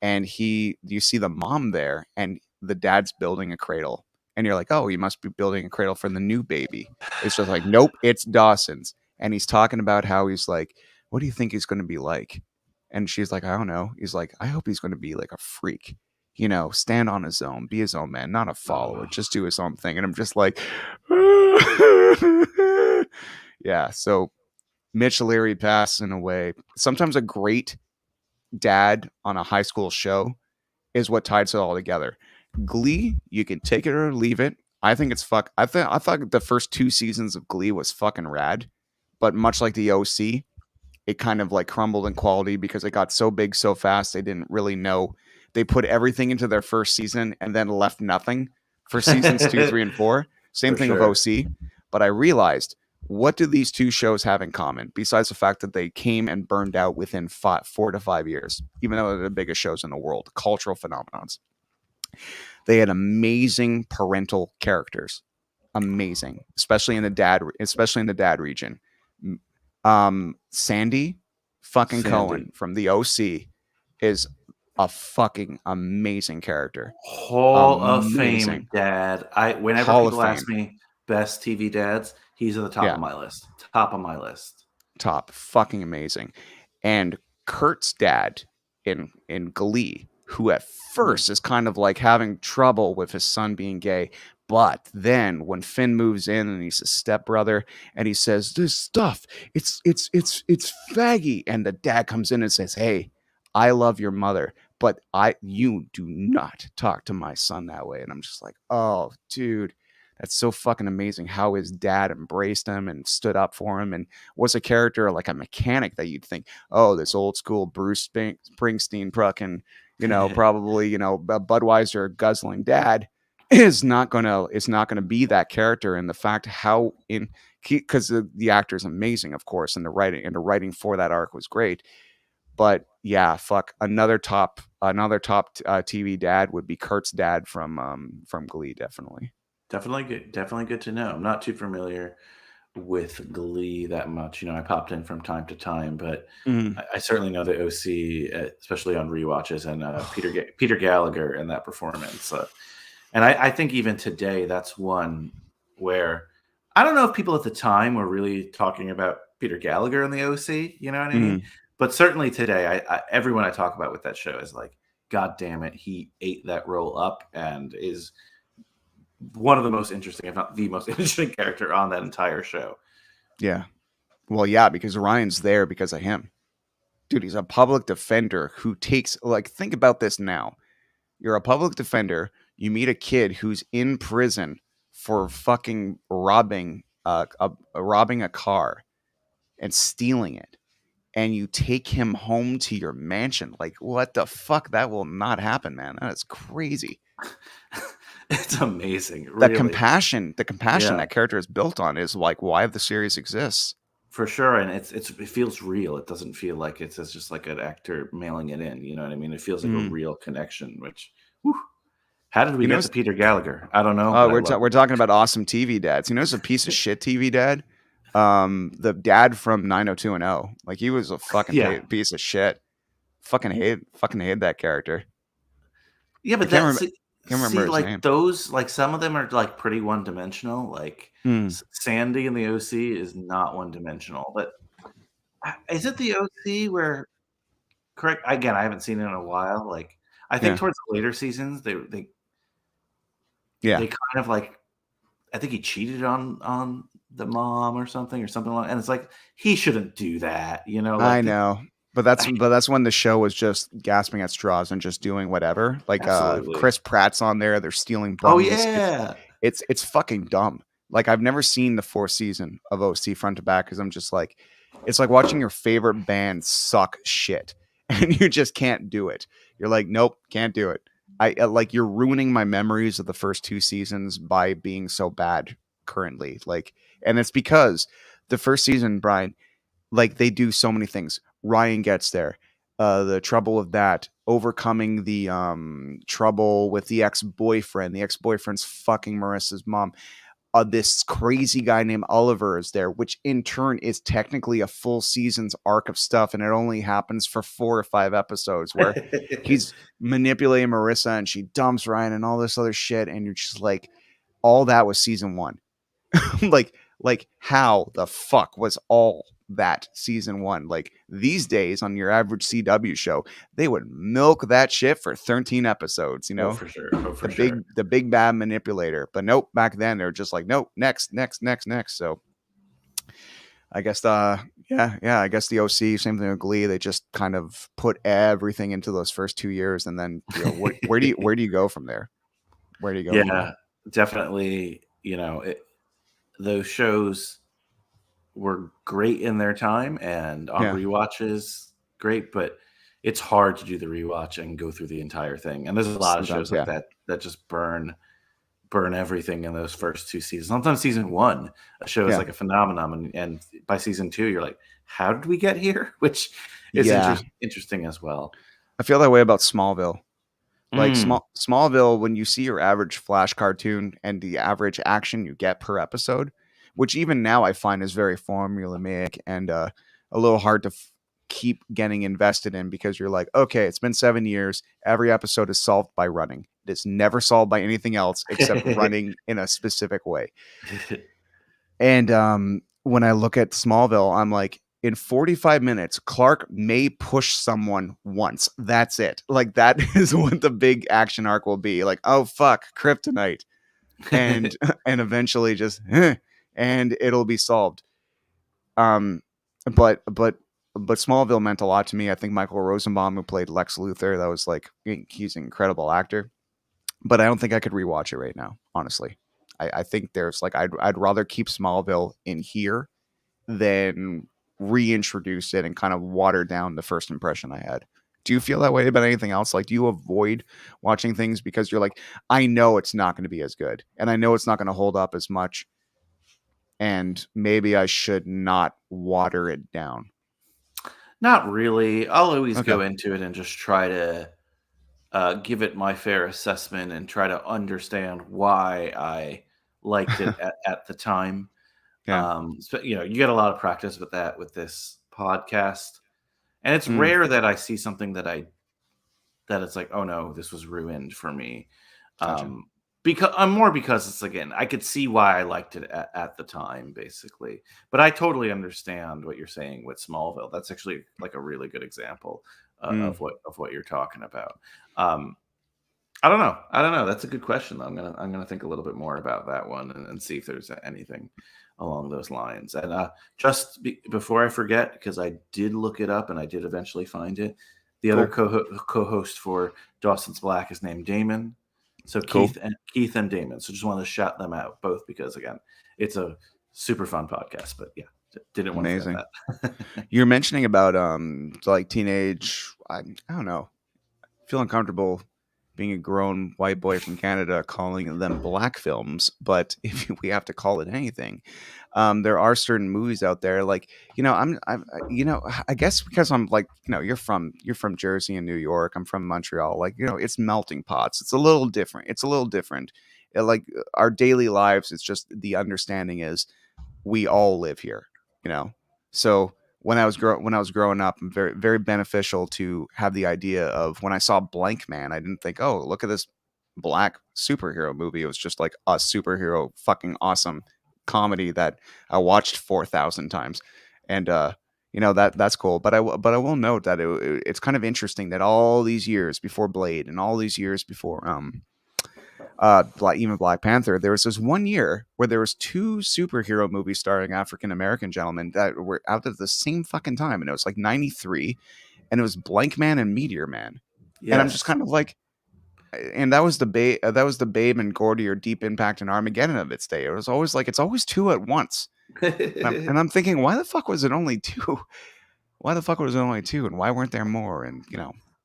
And you see the mom there, and the dad's building a cradle, and you're like, oh, he must be building a cradle for the new baby. It's just like, nope, it's Dawson's, and he's talking about how he's like, what do you think he's going to be like? And she's like, I don't know. He's like, I hope he's going to be like a freak, stand on his own, be his own man, not a follower, just do his own thing. And I'm just like, yeah. So Mitch Leary passed in a way. Sometimes a great dad on a high school show is what ties it all together. Glee, you can take it or leave it. I think it's I thought the first 2 seasons of Glee was fucking rad, but much like the OC, it kind of like crumbled in quality because it got so big so fast. They didn't really know. They put everything into their first season and then left nothing for seasons 2, 3, and 4. Same For thing with sure. OC. But I realized, what do these two shows have in common besides the fact that they came and burned out within 4 to 5 years, even though they're the biggest shows in the world, cultural phenomenons? They had amazing parental characters, amazing, especially in the dad region. Sandy fucking Cohen Sandy. from the OC is a fucking amazing character. Hall of Fame Amazing. dad. Whenever Hall of people ask Fame. me best TV dads, he's at the top Yeah. of my list. Top of my list. Top. Fucking amazing. And Kurt's dad in Glee, who at first is kind of like having trouble with his son being gay. But then when Finn moves in and he's a stepbrother and he says, this stuff, it's faggy. And the dad comes in and says, hey, I love your mother, but you do not talk to my son that way. And I'm just like, oh, dude, that's so fucking amazing how his dad embraced him and stood up for him and was a character like a mechanic that you'd think, oh, this old school Bruce Springsteen fucking, probably, a Budweiser guzzling dad is not gonna be that character. And the fact how because the actor is amazing, of course, and the writing for that arc was great. But yeah, fuck, another top TV dad would be Kurt's dad from Glee, definitely. Definitely good to know. I'm not too familiar with Glee that much. I popped in from time to time, but I certainly know the OC, especially on rewatches, and Peter Gallagher and that performance. And I think even today, that's one where I don't know if people at the time were really talking about Peter Gallagher in the OC. You know what I mean? But certainly today, everyone I talk about with that show is like, God damn it, he ate that role up and is one of the most interesting, if not the most interesting character on that entire show. Yeah. Well, yeah, because Ryan's there because of him. Dude, he's a public defender who takes, like, think about this now. You're a public defender. You meet a kid who's in prison for fucking robbing a car and stealing it. And you take him home to your mansion. Like, what the fuck? That will not happen, man. That is crazy. It's amazing. The Really. compassion that character is built on is like why the series exists. For sure. And it feels real. It doesn't feel like it's just like an actor mailing it in. You know what I mean? It feels like a real connection, which, how did we get to Peter Gallagher? I don't know. We're talking about awesome TV dads. You know, it's a piece of shit TV dad. The dad from 90210, like he was a fucking piece of shit. Fucking hate that character. Yeah, but can't remember his like name. Those, like some of them are like pretty one dimensional. Like Sandy in the OC is not one dimensional. But is it the OC where? Correct. Again, I haven't seen it in a while. Like I think towards the later seasons, they kind of like, I think he cheated on the mom or something like, and it's like he shouldn't do that, Like I know, but that's when the show was just gasping at straws and just doing whatever. Like Chris Pratt's on there, they're stealing bums. Oh yeah, it's fucking dumb. Like I've never seen the 4th season of OC front to back because I'm just like, it's like watching your favorite band suck shit and you just can't do it. You're like, nope, can't do it. I like you're ruining my memories of the first 2 seasons by being so bad currently. Like, and it's because the first season, Brian, like they do so many things. Ryan gets there. The trouble with that, overcoming the trouble with the ex-boyfriend. The ex-boyfriend's fucking Marissa's mom. This crazy guy named Oliver is there, which in turn is technically a full season's arc of stuff, and it only happens for 4 or 5 episodes where he's manipulating Marissa and she dumps Ryan and all this other shit, and you're just like, all that was season 1. like how the fuck was all that season 1? Like these days on your average CW show, they would milk that shit for 13 episodes, Oh, for sure. The big bad manipulator. But nope, back then they're just like, nope, next. So I guess I guess the OC, same thing with Glee, they just kind of put everything into those first 2 years, and then where do you go from there? Where do you go? Yeah, definitely. Those shows were great in their time, and on Yeah. rewatches, great. But it's hard to do the rewatch and go through the entire thing. And there's a lot of Sometimes, shows like yeah. that just burn everything in those first 2 seasons. Sometimes season 1, a show is Yeah. like a phenomenon, and by season 2, you're like, how did we get here? Which is Yeah. interesting as well. I feel that way about Smallville. Like Mm. Smallville, when you see your average Flash cartoon and the average action you get per episode, which even now I find is very formulaic and a little hard to keep getting invested in, because you're like, okay, it's been 7 years. Every episode is solved by running. It is never solved by anything else except running in a specific way. And when I look at Smallville, I'm like, in 45 minutes, Clark may push someone once. That's it. Like, that is what the big action arc will be. Like, oh fuck, kryptonite, and and eventually just, and it'll be solved. Um, but Smallville meant a lot to me. I think Michael Rosenbaum, who played Lex Luthor, that was like, he's an incredible actor. But I don't think I could rewatch it right now, honestly. I think there's like, I'd rather keep Smallville in here than reintroduce it and kind of water down the first impression I had. Do you feel that way about anything else? Like, do you avoid watching things because you're like, I know it's not going to be as good, and I know it's not going to hold up as much, and maybe I should not water it down? Not really. I'll always Okay. go into it and just try to give it my fair assessment and try to understand why I liked it at the time. Yeah. So, you get a lot of practice with that with this podcast, and it's Mm, rare that I see something that it's like, oh no, this was ruined for me. gotcha. Because it's, again, I could see why I liked it at the time, basically. But I totally understand what you're saying with Smallville. That's actually like a really good example Mm, of what you're talking about. Um, I don't know. I don't know. That's a good question, though. I'm gonna think a little bit more about that one and see if there's anything along those lines. And before I forget, because I did look it up and I did eventually find it, the other cool. co-host for Dawson's Black is named Damon. So Cool. Keith and Damon. So just wanted to shout them out both because, again, it's a super fun podcast. But yeah, didn't want to Amazing. forget that. You're mentioning about like teenage. I don't know. Feel uncomfortable being a grown white boy from Canada calling them black films, but if we have to call it anything, there are certain movies out there, like, I guess because I'm like, you're from Jersey and New York, I'm from Montreal, like, it's melting pots. It's a little different. Like, our daily lives, it's just the understanding is we all live here, you know. So when I was growing up, very very beneficial to have the idea of, when I saw Blank Man, I didn't think, oh, look at this black superhero movie. It was just like a superhero fucking awesome comedy that I watched 4,000 times, and that's cool. But I will note that it's kind of interesting that all these years before Blade and all these years before even Black Panther, there was this one year where there was two superhero movies starring African American gentlemen that were out at the same fucking time, and it was like '93, and it was Blank Man and Meteor Man, and I'm just Yes. kind of like, and that was the Babe and Gordy or Deep Impact and Armageddon of its day. It was always like, it's always two at once, and I'm thinking, why the fuck was it only two? Why the fuck was it only two, and why weren't there more? And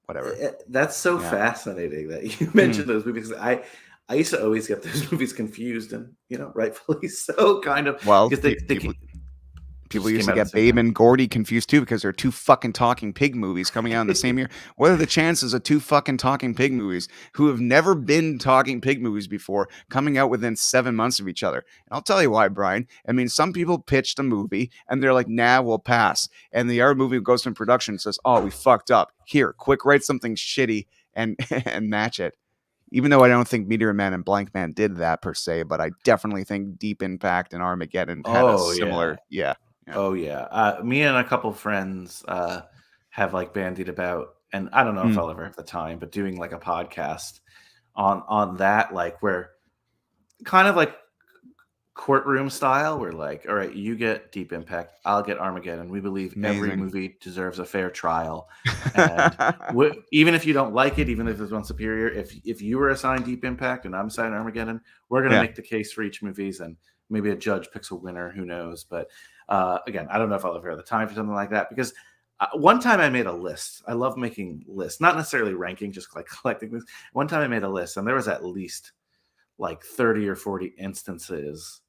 whatever. That's so Yeah. fascinating that you Mm. mentioned those movies. I used to always get those movies confused, and rightfully so, kind of, Well, because they people just used came to out at get the same Babe time. and Gordy confused too, because they're two fucking talking pig movies coming out in the same year. What are the chances of two fucking talking pig movies who have never been talking pig movies before coming out within 7 months of each other? And I'll tell you why, Brian. I mean, some people pitched a movie and they're like, nah, we'll pass. And the other movie goes in production and says, oh, we fucked up. Here, quick, write something shitty and and match it. Even though I don't think Meteor Man and Blank Man did that per se, but I definitely think Deep Impact and Armageddon had a Oh yeah. similar, yeah. Oh yeah. Me and a couple friends have like bandied about, and I don't know if Mm, I'll ever have the time, but doing like a podcast on that, like, where kind of like courtroom style, where, like, all right, you get Deep Impact, I'll get Armageddon. We believe every amazing. movie deserves a fair trial, and even if you don't like it, even if there's one superior, if you were assigned Deep Impact and I'm assigned Armageddon, we're going to Yeah. make the case for each movies, and maybe a judge picks a winner. Who knows? But again, I don't know if I'll ever have the time for something like that, because one time I made a list. I love making lists, not necessarily ranking, just like collecting things. One time I made a list, and there was at least like 30 or 40 instances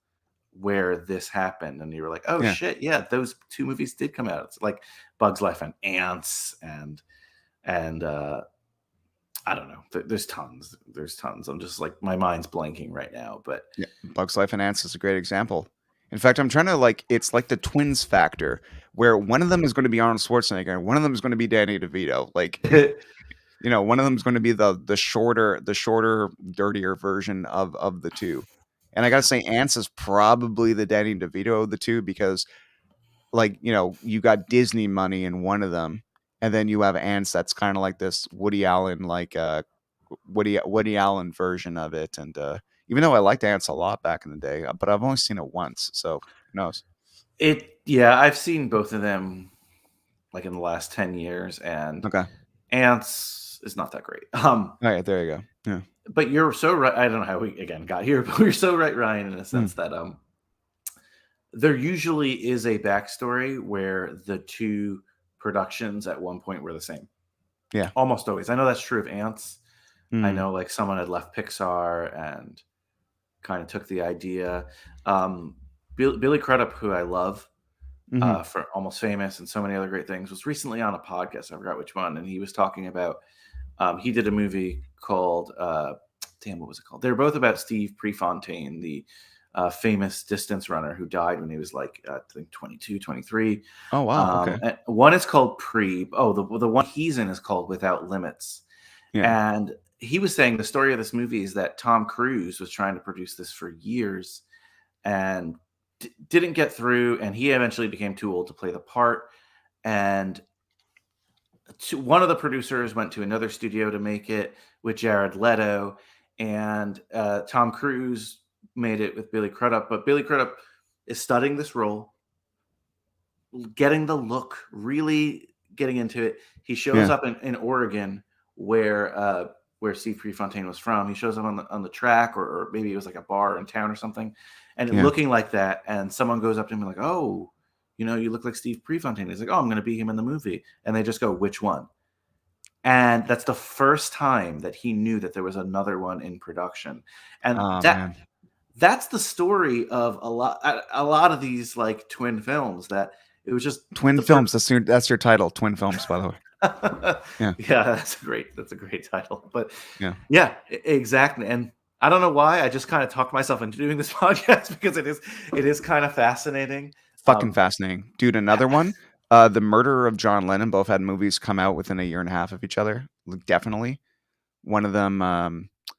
where this happened, and you were like, oh Yeah. shit, yeah, those two movies did come out. It's like Bug's Life and Ants, and I don't know. There's tons. I'm just like, my mind's blanking right now, but Yeah, Bugs Life and Ants is a great example. In fact, I'm trying to like, it's like the twins factor, where one of them is going to be Arnold Schwarzenegger, and one of them is going to be Danny DeVito. Like, one of them is going to be the shorter, dirtier version of the two. And I got to say, Ants is probably the Danny DeVito of the two, because like, you got Disney money in one of them, and then you have Ants that's kind of like this Woody Allen, like Woody Allen version of it. And even though I liked Ants a lot back in the day, but I've only seen it once, so who knows? Yeah, I've seen both of them like in the last 10 years, and Okay. Ants is not that great. All right, there you go. Yeah. But you're so right. I don't know how we again got here, but you're so right, Ryan, in a sense that there usually is a backstory where the two productions at one point were the same. Yeah. Almost always. I know that's true of Ants. I Mm. know like someone had left Pixar and kind of took the idea. Billy Crudup, who I love Mhm. for Almost Famous and so many other great things, was recently on a podcast. I forgot which one, and he was talking about he did a movie called what was it called? They were both about Steve Prefontaine, the famous distance runner who died when he was like I think 22, 23. Oh wow. Okay. And one is called Pre. Oh, the one he's in is called Without Limits. Yeah. And he was saying the story of this movie is that Tom Cruise was trying to produce this for years and didn't get through, and he eventually became too old to play the part. And one of the producers went to another studio to make it with Jared Leto, and Tom Cruise made it with Billy Crudup. But Billy Crudup is studying this role, getting the look, really getting into it. He shows Yeah. up in Oregon, where Steve Prefontaine was from. He shows up on the track, or maybe it was like a bar in town or something, and Yeah. looking like that. And someone goes up to him and like, "Oh, you look like Steve Prefontaine." He's like, "Oh, I'm going to be him in the movie." And they just go, "Which one?" And that's the first time that he knew that there was another one in production. And Oh man. that's the story of a lot of these like twin films, that it was just Twin the Films. That's your title. Twin Films, by the way. Yeah. Yeah, that's a great title. But Yeah. yeah, exactly. And I don't know why I just kind of talked myself into doing this podcast, because it is kind of fascinating. Fucking fascinating, dude. Another one. The Murderer of John Lennon. Both had movies come out within a year and a half of each other. Like, definitely. One of them.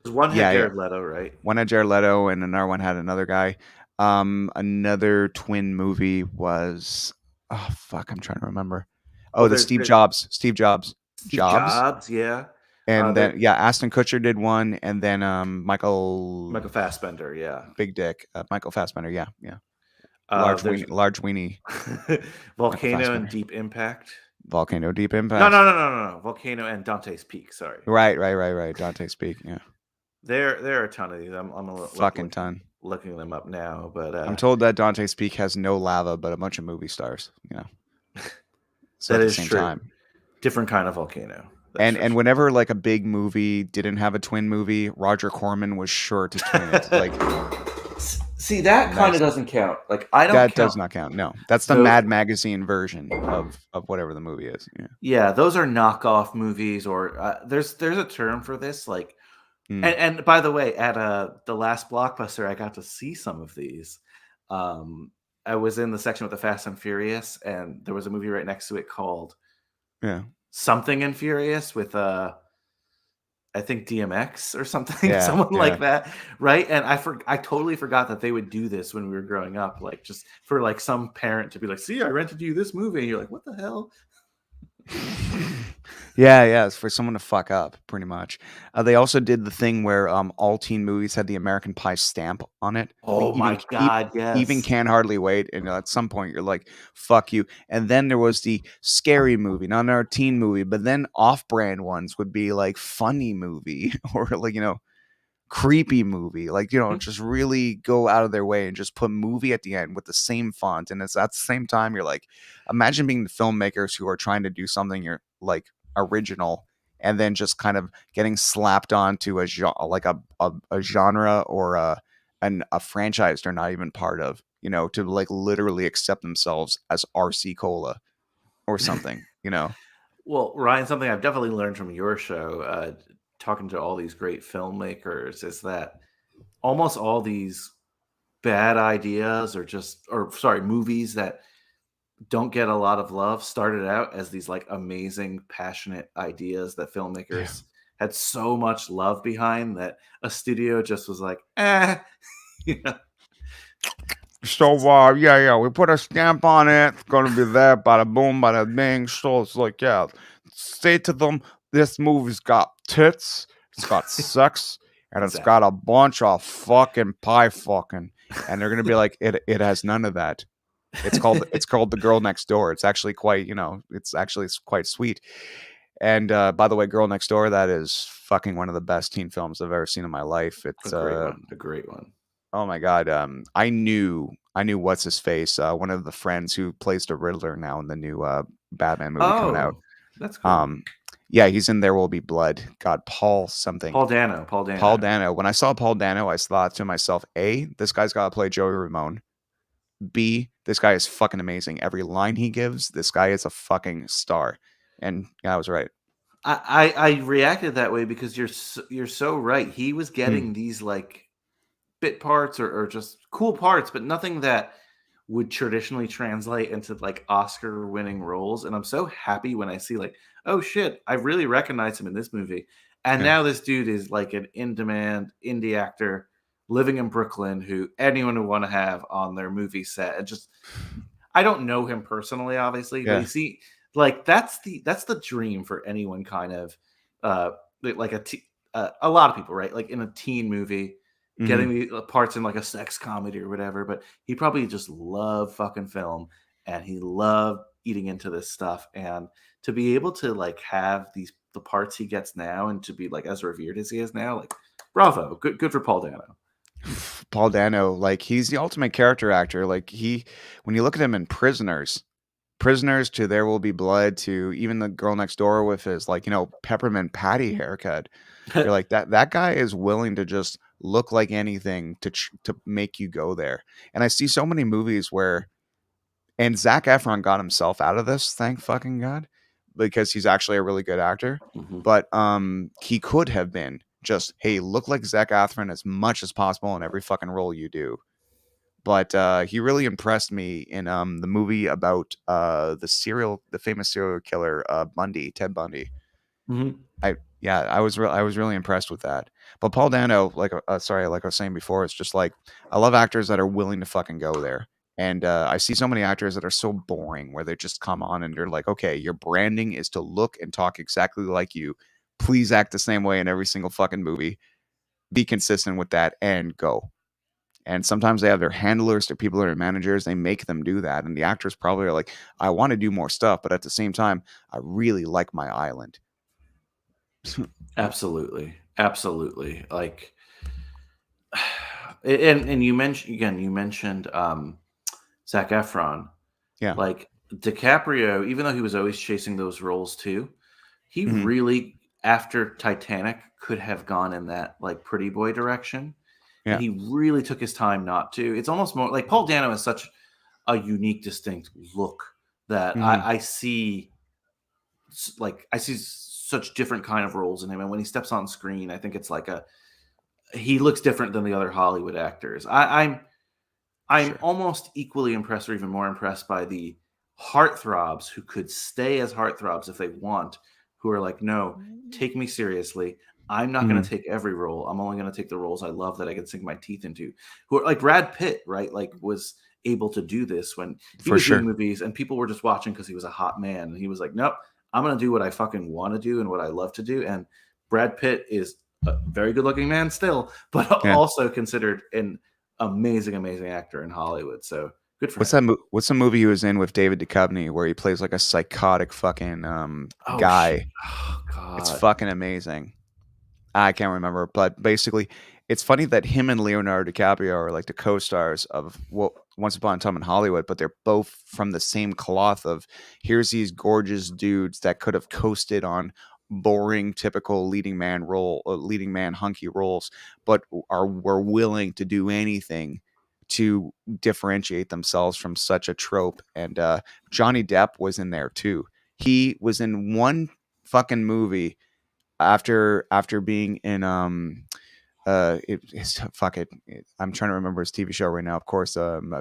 One had Yeah. Jared Leto, right? One had Jared Leto, and another one had another guy. Another twin movie was. Oh fuck! I'm trying to remember. Oh, Well, the Steve Jobs. Steve Jobs. Steve Jobs, yeah. And then Aston Kutcher did one, and then Michael Fassbender, yeah. Big Dick, Michael Fassbender, yeah. Large weenie. Volcano and Deep Impact. Volcano Deep Impact. No. Volcano and Dante's Peak. Sorry. Right. Dante's Peak. Yeah. There are a ton of these. I'm a fucking ton. Looking them up now, but I'm told that Dante's Peak has no lava, but a bunch of movie stars. So that at is the same true. time, different kind of volcano. And whenever like a big movie didn't have a twin movie, Roger Corman was sure to twin it. Like, see, that kind of doesn't count. Like, I don't. That does not count. No, that's the Mad Magazine version of whatever the movie is. Yeah, those are knockoff movies, or there's a term for this. Like, and by the way, at the last Blockbuster, I got to see some of these. I was in the section with the Fast and Furious, and there was a movie right next to it called Something and Furious with I think DMX or something, someone like that, right? And I totally forgot that they would do this when we were growing up, like just for like some parent to be like, "See, I rented you this movie," and you're like, "What the hell?" Yeah, it's for someone to fuck up, pretty much. They also did the thing where all teen movies had the American Pie stamp on it. Oh my God, yes. Even Can't Hardly Wait, and at some point you're like, fuck you. And then there was the scary movie, not our teen movie, but then off-brand ones would be like funny movie or like, creepy movie. Like, you know, Mhm. just really go out of their way and just put movie at the end with the same font. And it's at the same time, you're like, imagine being the filmmakers who are trying to do something you're like original and then just kind of getting slapped onto a like a genre or a franchise they're not even part of, you know, to like literally accept themselves as RC Cola or something, you know. Well, Ryan, something I've definitely learned from your show, talking to all these great filmmakers, is that almost all these bad ideas or sorry, movies that don't get a lot of love started out as these like amazing, passionate ideas that Yeah. filmmakers had so much love behind that a studio just was like, eh, you know? So yeah, we put a stamp on it. It's gonna be there, bada boom, bada bing. So it's like, yeah, say to them, this movie's got tits, it's got sex, and it's Exactly. got a bunch of fucking pie fucking. And they're gonna be like, it has none of that. It's called The Girl Next Door. It's actually quite, you know, it's quite sweet. And by the way, Girl Next Door, that is fucking one of the best teen films I've ever seen in my life. A It's great one. A great one. oh my god, I knew what's his face, one of the friends who plays the Riddler now in the new Batman movie coming out. Oh, that's cool. Um, yeah, he's in There Will Be Blood. God, Paul something. Paul Dano. Paul Paul Dano. Dano. When I saw Paul Dano, I thought to myself, A, this guy's got to play Joey Ramone. B, this guy is fucking amazing. Every line he gives, this guy is a fucking star. And yeah, I was right. I reacted that way because you're so right. He was Mm, getting these like bit parts or just cool parts, but nothing that would traditionally translate into like Oscar winning roles. And I'm so happy when I see like, oh shit, I really recognize him in this movie. And yeah. now this dude is like an in-demand indie actor living in Brooklyn who anyone would want to have on their movie set. And just I don't know him personally, obviously, but you Yeah. see, like that's the dream for anyone kind of uh like a lot of people, right? Like in a teen movie, Hmm. getting the parts in like a sex comedy or whatever. But he probably just loved fucking film and he loved eating into this stuff. And to be able to like have the parts he gets now and to be like as revered as he is now, like bravo, good for Paul Dano. Paul Dano, like he's the ultimate character actor. Like when you look at him in Prisoners to There Will Be Blood to even The Girl Next Door with his like, you know, peppermint patty haircut. You're like that guy is willing to just look like anything to make you go there. And I see so many movies where and Zac Efron got himself out of this, thank fucking God, because he's actually a really good actor. Mhm. But he could have been just, hey, look like Zac Efron as much as possible in every fucking role you do. But he really impressed me in the movie about the famous serial killer Ted Bundy. Mhm. I was really impressed with that. But Paul Dano, like sorry, like I was saying before, it's just like I love actors that are willing to fucking go there. And I see so many actors that are so boring where they just come on and they're like, okay, your branding is to look and talk exactly like you. Please act the same way in every single fucking movie. Be consistent with that and go. And sometimes they have their handlers, their people, their managers. They make them do that, and the actors probably are like, "I want to do more stuff, but at the same time, I really like my island." Absolutely. Absolutely. Like and you mentioned Zac Efron. Yeah. Like DiCaprio, even though he was always chasing those roles too, he Hmm. really after Titanic could have gone in that like pretty boy direction. And Yeah. he really took his time not to. It's almost more like Paul Dano has such a unique, distinct look that Hmm. I see like I see such different kind of roles in him. And when he steps on screen, I think it's like he looks different than the other Hollywood actors. I'm Sure. almost equally impressed or even more impressed by the heartthrobs who could stay as heartthrobs if they want, who are like, no, take me seriously. I'm not going Hmm. to take every role. I'm only going to take the roles I love that I can sink my teeth into. Who are like Brad Pitt, right? Like was able to do this when he For was doing sure. movies and people were just watching because he was a hot man. And he was like, nope, I'm going to do what I fucking want to do and what I love to do. And Brad Pitt is a very good looking man still, but Yeah. also considered an amazing, amazing actor in Hollywood. So good for him. What's the movie he was in with David Duchovny where he plays like a psychotic fucking Oh shit! guy? Oh It's god! fucking amazing. I can't remember, but basically, it's funny that him and Leonardo DiCaprio are like the co-stars of Once Upon a Time in Hollywood, but they're both from the same cloth of here's these gorgeous dudes that could have coasted on boring, typical leading man hunky roles, but were willing to do anything to differentiate themselves from such a trope. And Johnny Depp was in there too. He was in one fucking movie after being in fuck it. I'm trying to remember his TV show right now. Of course,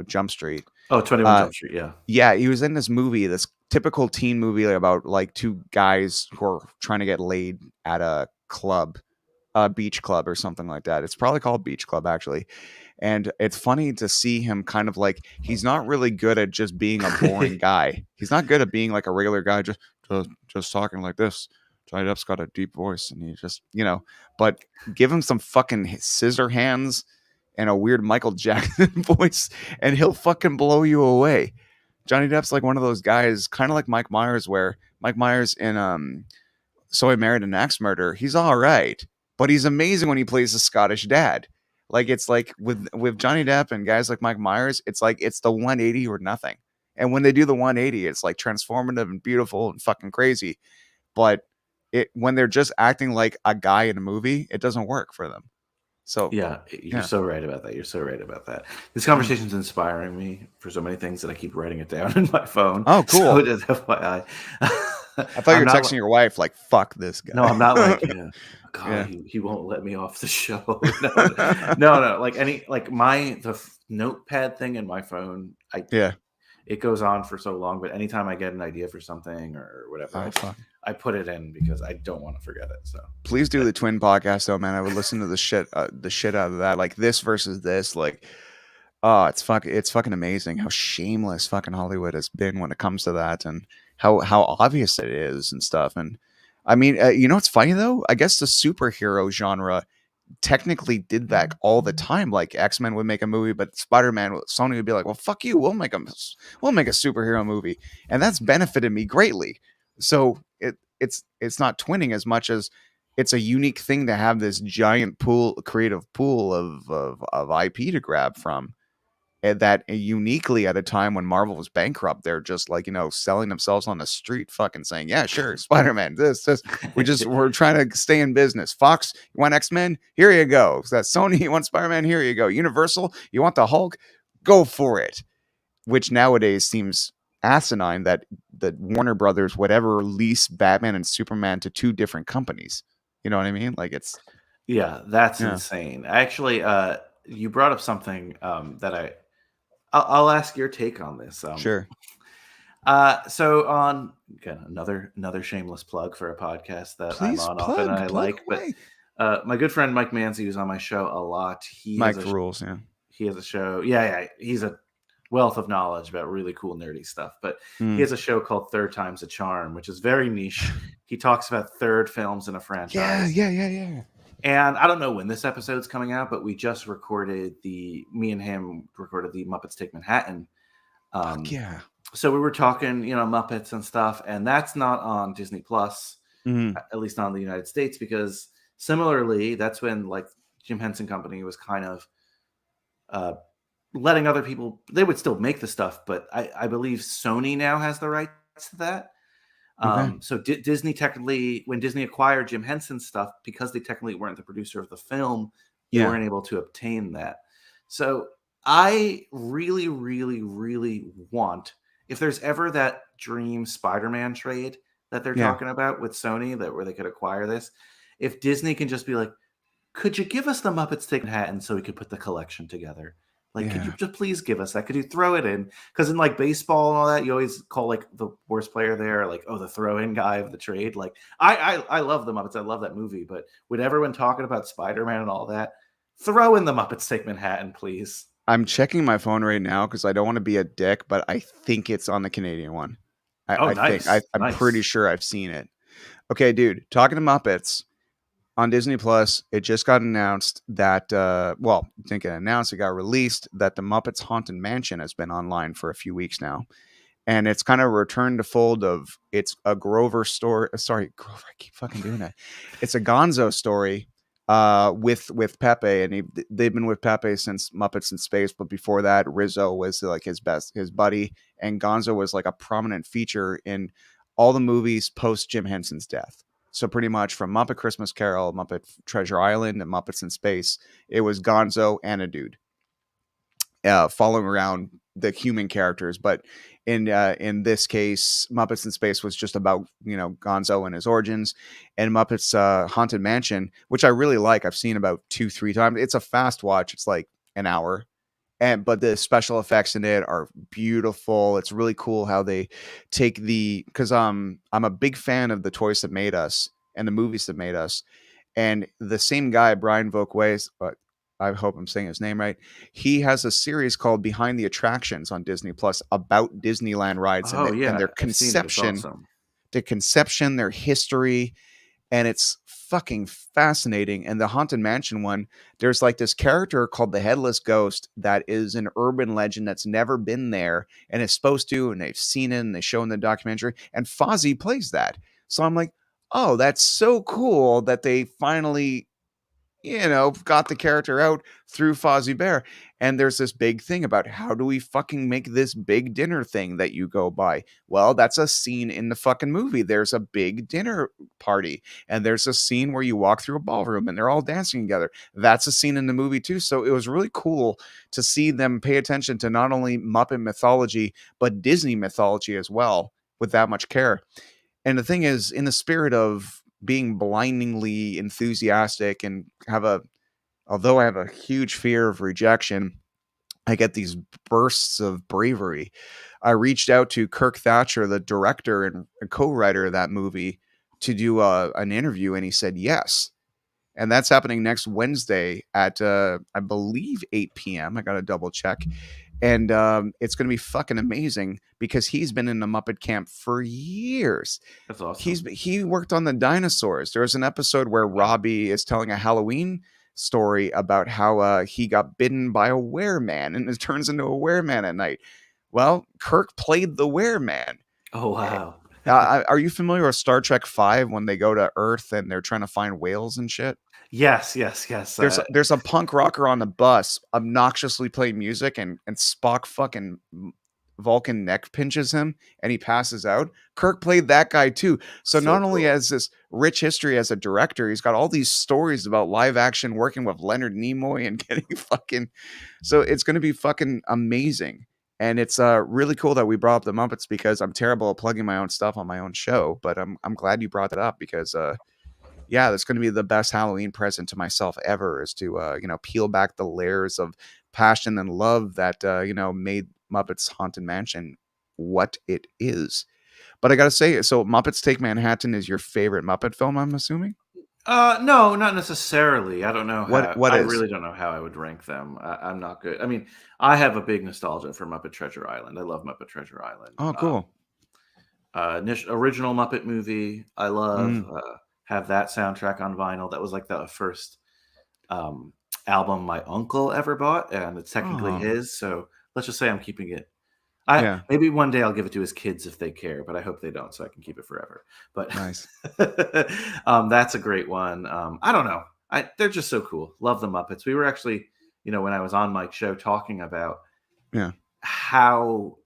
Jump Street. Oh, 21 Uh, Jump Street, yeah. yeah, he was in this movie, this typical teen movie about like two guys who are trying to get laid at a club, a beach club or something like that. It's probably called Beach Club actually. And it's funny to see him kind of like he's not really good at just being a boring guy. He's not good at being like a regular guy just talking like this. Johnny Depp's got a deep voice and he just, but give him some fucking scissor hands and a weird Michael Jackson voice and he'll fucking blow you away. Johnny Depp's like one of those guys, kind of like Mike Myers, where Mike Myers in So I Married an Axe Murder, he's all right, but he's amazing when he plays a Scottish dad. Like it's like with Johnny Depp and guys like Mike Myers, it's like it's the 180 or nothing. And when they do the 180, it's like transformative and beautiful and fucking crazy. But when they're just acting like a guy in a movie, it doesn't work for them. So yeah, you're so right about that. You're so right about that. This conversation is inspiring me for so many things that I keep writing it down in my phone. Oh, cool. So just FYI. I thought you were texting your wife like, fuck this guy. No, I'm not like, God, he won't let me off the show. No. Like the notepad thing in my phone, it goes on for so long, but anytime I get an idea for something or whatever, I put it in because I don't want to forget it. So please do the Twin podcast though, man. I would listen to the shit out of that. Like this versus this, like, oh, it's fucking amazing how shameless fucking Hollywood has been when it comes to that, and how obvious it is and stuff. And I mean, it's funny though. I guess the superhero genre technically did that all the time. Like X-Men would make a movie, but Spider-Man, Sony would be like, well, fuck you, we'll make a superhero movie, and that's benefited me greatly. So it's not twinning as much as it's a unique thing to have this giant creative pool of IP to grab from, and that uniquely at a time when Marvel was bankrupt, they're just like, selling themselves on the street, fucking saying, yeah, sure, Spider-Man, this, we're trying to stay in business. Fox, you want X-Men? Here you go. That Sony, you want Spider-Man? Here you go. Universal, you want the Hulk? Go for it. Which nowadays seems asinine that Warner Brothers would ever release Batman and Superman to two different companies. You know what I mean? Like it's that's insane. Actually, you brought up something that I'll ask your take on this. Sure. So on again another shameless plug for a podcast that I'm on often and I like, away. But my good friend Mike Manzi, who's on my show a lot, Mike rules. Yeah, he has a show. Yeah, he's a wealth of knowledge about really cool nerdy stuff. But he has a show called Third Time's a Charm, which is very niche. He talks about third films in a franchise. Yeah. And I don't know when this episode's coming out, but we just recorded me and him recorded the Muppets Take Manhattan. So we were talking, Muppets and stuff, and that's not on Disney Plus, at least not in the United States, because similarly, that's when like Jim Henson Company was kind of letting other people, they would still make the stuff, but I believe Sony now has the rights to that. So Disney technically, when Disney acquired Jim Henson's stuff, because they technically weren't the producer of the film, they weren't able to obtain that. So I really, really, really want, if there's ever that dream Spider-Man trade that they're talking about with Sony, where they could acquire this, if Disney can just be like, could you give us the Muppets Take Manhattan so we could put the collection together? Like, could you just please give us that? Could you throw it in? Because in like baseball and all that, you always call like the worst player there, like, oh, the throw-in guy of the trade. Like, I love the Muppets. I love that movie. But with everyone talking about Spider-Man and all that, throw in the Muppets Take Manhattan, please. I'm checking my phone right now because I don't want to be a dick, but I think it's on the Canadian one. Nice. I'm pretty sure I've seen it. Okay, dude, talking to Muppets. On Disney Plus, it just got announced that, it didn't get announced, it got released that the Muppets Haunted Mansion has been online for a few weeks now. And it's kind of a return to fold of, it's a Grover story. Sorry, Grover, I keep fucking doing that. It's a Gonzo story with Pepe, and they've been with Pepe since Muppets in Space. But before that, Rizzo was like his buddy, and Gonzo was like a prominent feature in all the movies post Jim Henson's death. So pretty much from Muppet Christmas Carol, Muppet Treasure Island, and Muppets in Space, it was Gonzo and a dude following around the human characters. But in this case, Muppets in Space was just about Gonzo and his origins, and Muppets Haunted Mansion, which I really like. I've seen about 2-3 times. It's a fast watch. It's like an hour. But the special effects in it are beautiful. It's really cool how they take because I'm a big fan of the toys that made us and the movies that made us, and the same guy, Brian Vauquez, but I hope I'm saying his name right. He has a series called Behind the Attractions on Disney Plus about Disneyland rides Oh and yeah, their I've seen it. It's conception, awesome. their history, and it's fucking fascinating. And the Haunted Mansion one, there's like this character called the Headless Ghost that is an urban legend that's never been there and is supposed to, and they've seen it and they show in the documentary, and Fozzie plays that. So I'm like, oh, that's so cool that they finally got the character out through Fozzie Bear. And there's this big thing about how do we fucking make this big dinner thing that you go by? Well, that's a scene in the fucking movie. There's a big dinner party, and there's a scene where you walk through a ballroom and they're all dancing together. That's a scene in the movie too. So it was really cool to see them pay attention to not only Muppet mythology, but Disney mythology as well with that much care. And the thing is, in the spirit of being blindingly enthusiastic and although I have a huge fear of rejection, I get these bursts of bravery. I reached out to Kirk Thatcher, the director and co-writer of that movie, to do an interview, and he said yes. And that's happening next Wednesday at I believe 8 p.m. I got to double check. And it's going to be fucking amazing because he's been in the Muppet camp for years. That's awesome. He worked on the dinosaurs. There's an episode where Robbie is telling a Halloween story about how he got bitten by a wereman and it turns into a wereman at night. Well, Kirk played the wereman. Oh wow. Are you familiar with Star Trek V when they go to Earth and they're trying to find whales and shit? Yes. There's a punk rocker on the bus obnoxiously playing music, and Spock fucking Vulcan neck pinches him and he passes out. Kirk played that guy too. So not only has this rich history as a director, he's got all these stories about live action working with Leonard Nimoy and getting fucking. So it's going to be fucking amazing. And it's really cool that we brought up the Muppets because I'm terrible at plugging my own stuff on my own show. But I'm glad you brought that up because yeah, that's going to be the best Halloween present to myself ever is to, peel back the layers of passion and love that, made Muppets Haunted Mansion what it is. But I got to say, so Muppets Take Manhattan is your favorite Muppet film, I'm assuming? No, not necessarily. I don't know how. What I is? really don't know how I would rank them. I'm not good. I mean, I have a big nostalgia for Muppet Treasure Island. I love Muppet Treasure Island. Oh, cool. Original Muppet movie. I love. Have that soundtrack on vinyl. That was like the first album my uncle ever bought, and it's technically his. So let's just say I'm keeping it. Maybe one day I'll give it to his kids if they care, but I hope they don't, so I can keep it forever. But nice. That's a great one. I don't know. They're just so cool. Love the Muppets. We were actually, when I was on Mike's show talking about how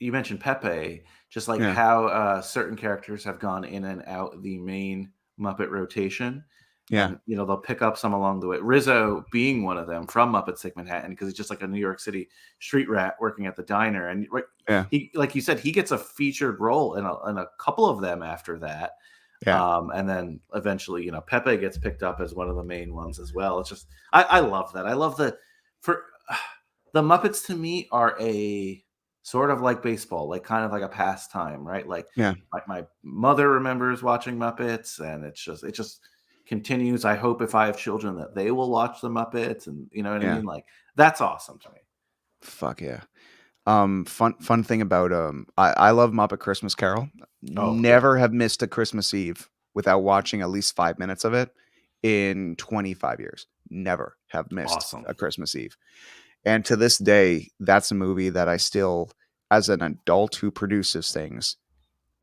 you mentioned Pepe, just like how certain characters have gone in and out the main Muppet rotation. Yeah. And, they'll pick up some along the way. Rizzo being one of them from Muppets Take Manhattan because he's just like a New York City street rat working at the diner. And he, like you said, he gets a featured role in a couple of them after that. Yeah. And then eventually, Pepe gets picked up as one of the main ones as well. It's just, I love that. I love the Muppets to me are a sort of like baseball, like kind of like a pastime, right? Like my mother remembers watching Muppets, and it just continues. I hope if I have children that they will watch the Muppets, and you know what I mean? Like that's awesome to me. Fuck yeah. Fun thing about I love Muppet Christmas Carol. Never have missed a Christmas Eve without watching at least 5 minutes of it in 25 years. Never have missed a Christmas Eve. And to this day, that's a movie that I still, as an adult who produces things,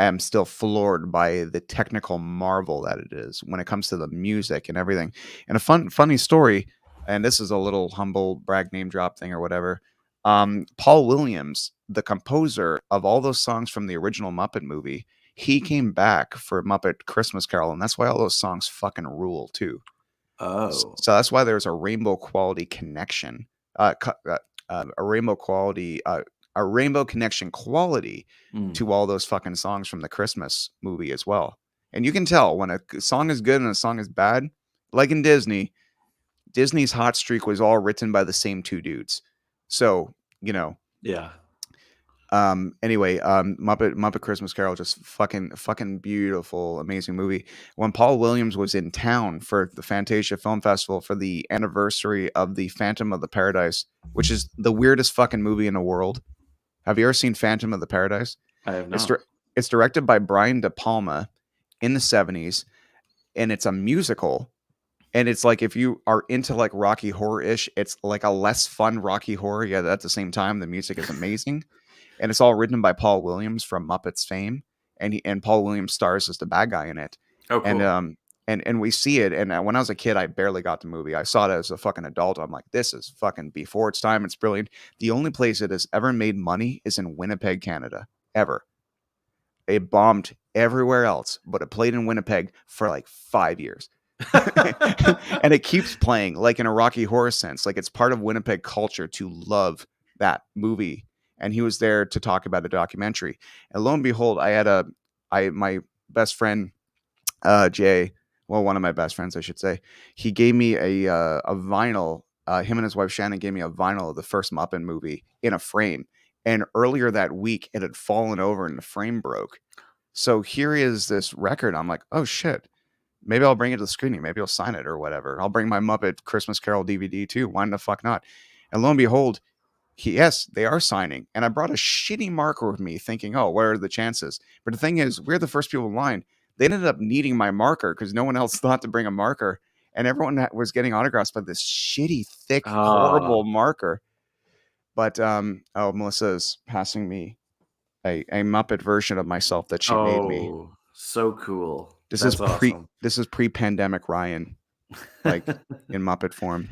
am still floored by the technical marvel that it is when it comes to the music and everything. And a funny story, and this is a little humble brag name drop thing or whatever. Paul Williams, the composer of all those songs from the original Muppet movie, he came back for Muppet Christmas Carol, and that's why all those songs fucking rule too. Oh. So that's why there's a rainbow quality connection, a rainbow quality, a rainbow connection quality Mm. to all those fucking songs from the Christmas movie as well. And you can tell when a song is good and a song is bad. Like in Disney, Disney's hot streak was all written by the same two dudes. So, you know, Yeah. anyway, Muppet Christmas Carol, just fucking beautiful, amazing movie. When Paul Williams was in town for the Fantasia Film Festival for the anniversary of the Phantom of the Paradise, which is the weirdest fucking movie in the world. Have you ever seen Phantom of the Paradise? I have It's not. it's directed by Brian De Palma in the 70s, and it's a musical. And it's like, if you are into like Rocky Horror-ish, it's like a less fun Rocky Horror, yet at the same time the music is amazing. And it's all written by Paul Williams from Muppets fame, and Paul Williams stars as the bad guy in it. Oh, cool. And we see it. And when I was a kid, I barely got the movie. I saw it as a fucking adult. I'm like, this is fucking before its time. It's brilliant. The only place it has ever made money is in Winnipeg, Canada. Ever. It bombed everywhere else, but it played in Winnipeg for like 5 years. And it keeps playing, like in a Rocky Horror sense. Like, it's part of Winnipeg culture to love that movie. And he was there to talk about a documentary. And lo and behold, my best friend, Jay, well, one of my best friends, I should say, he gave me a vinyl. Him and his wife Shannon gave me a vinyl of the first Muppet movie in a frame. And earlier that week, it had fallen over and the frame broke. So here is this record. I'm like, oh shit. Maybe I'll bring it to the screening. Maybe I'll sign it or whatever. I'll bring my Muppet Christmas Carol DVD too. Why the fuck not? And lo and behold, yes, they are signing. And I brought a shitty marker with me thinking, oh, what are the chances? But the thing is, we're the first people in line. They ended up needing my marker because no one else thought to bring a marker. And everyone was getting autographs by this shitty, thick, horrible marker. But, Melissa is passing me a Muppet version of myself that she made me. Oh, so cool. This That's is awesome. This is pre-pandemic Ryan, like in Muppet form.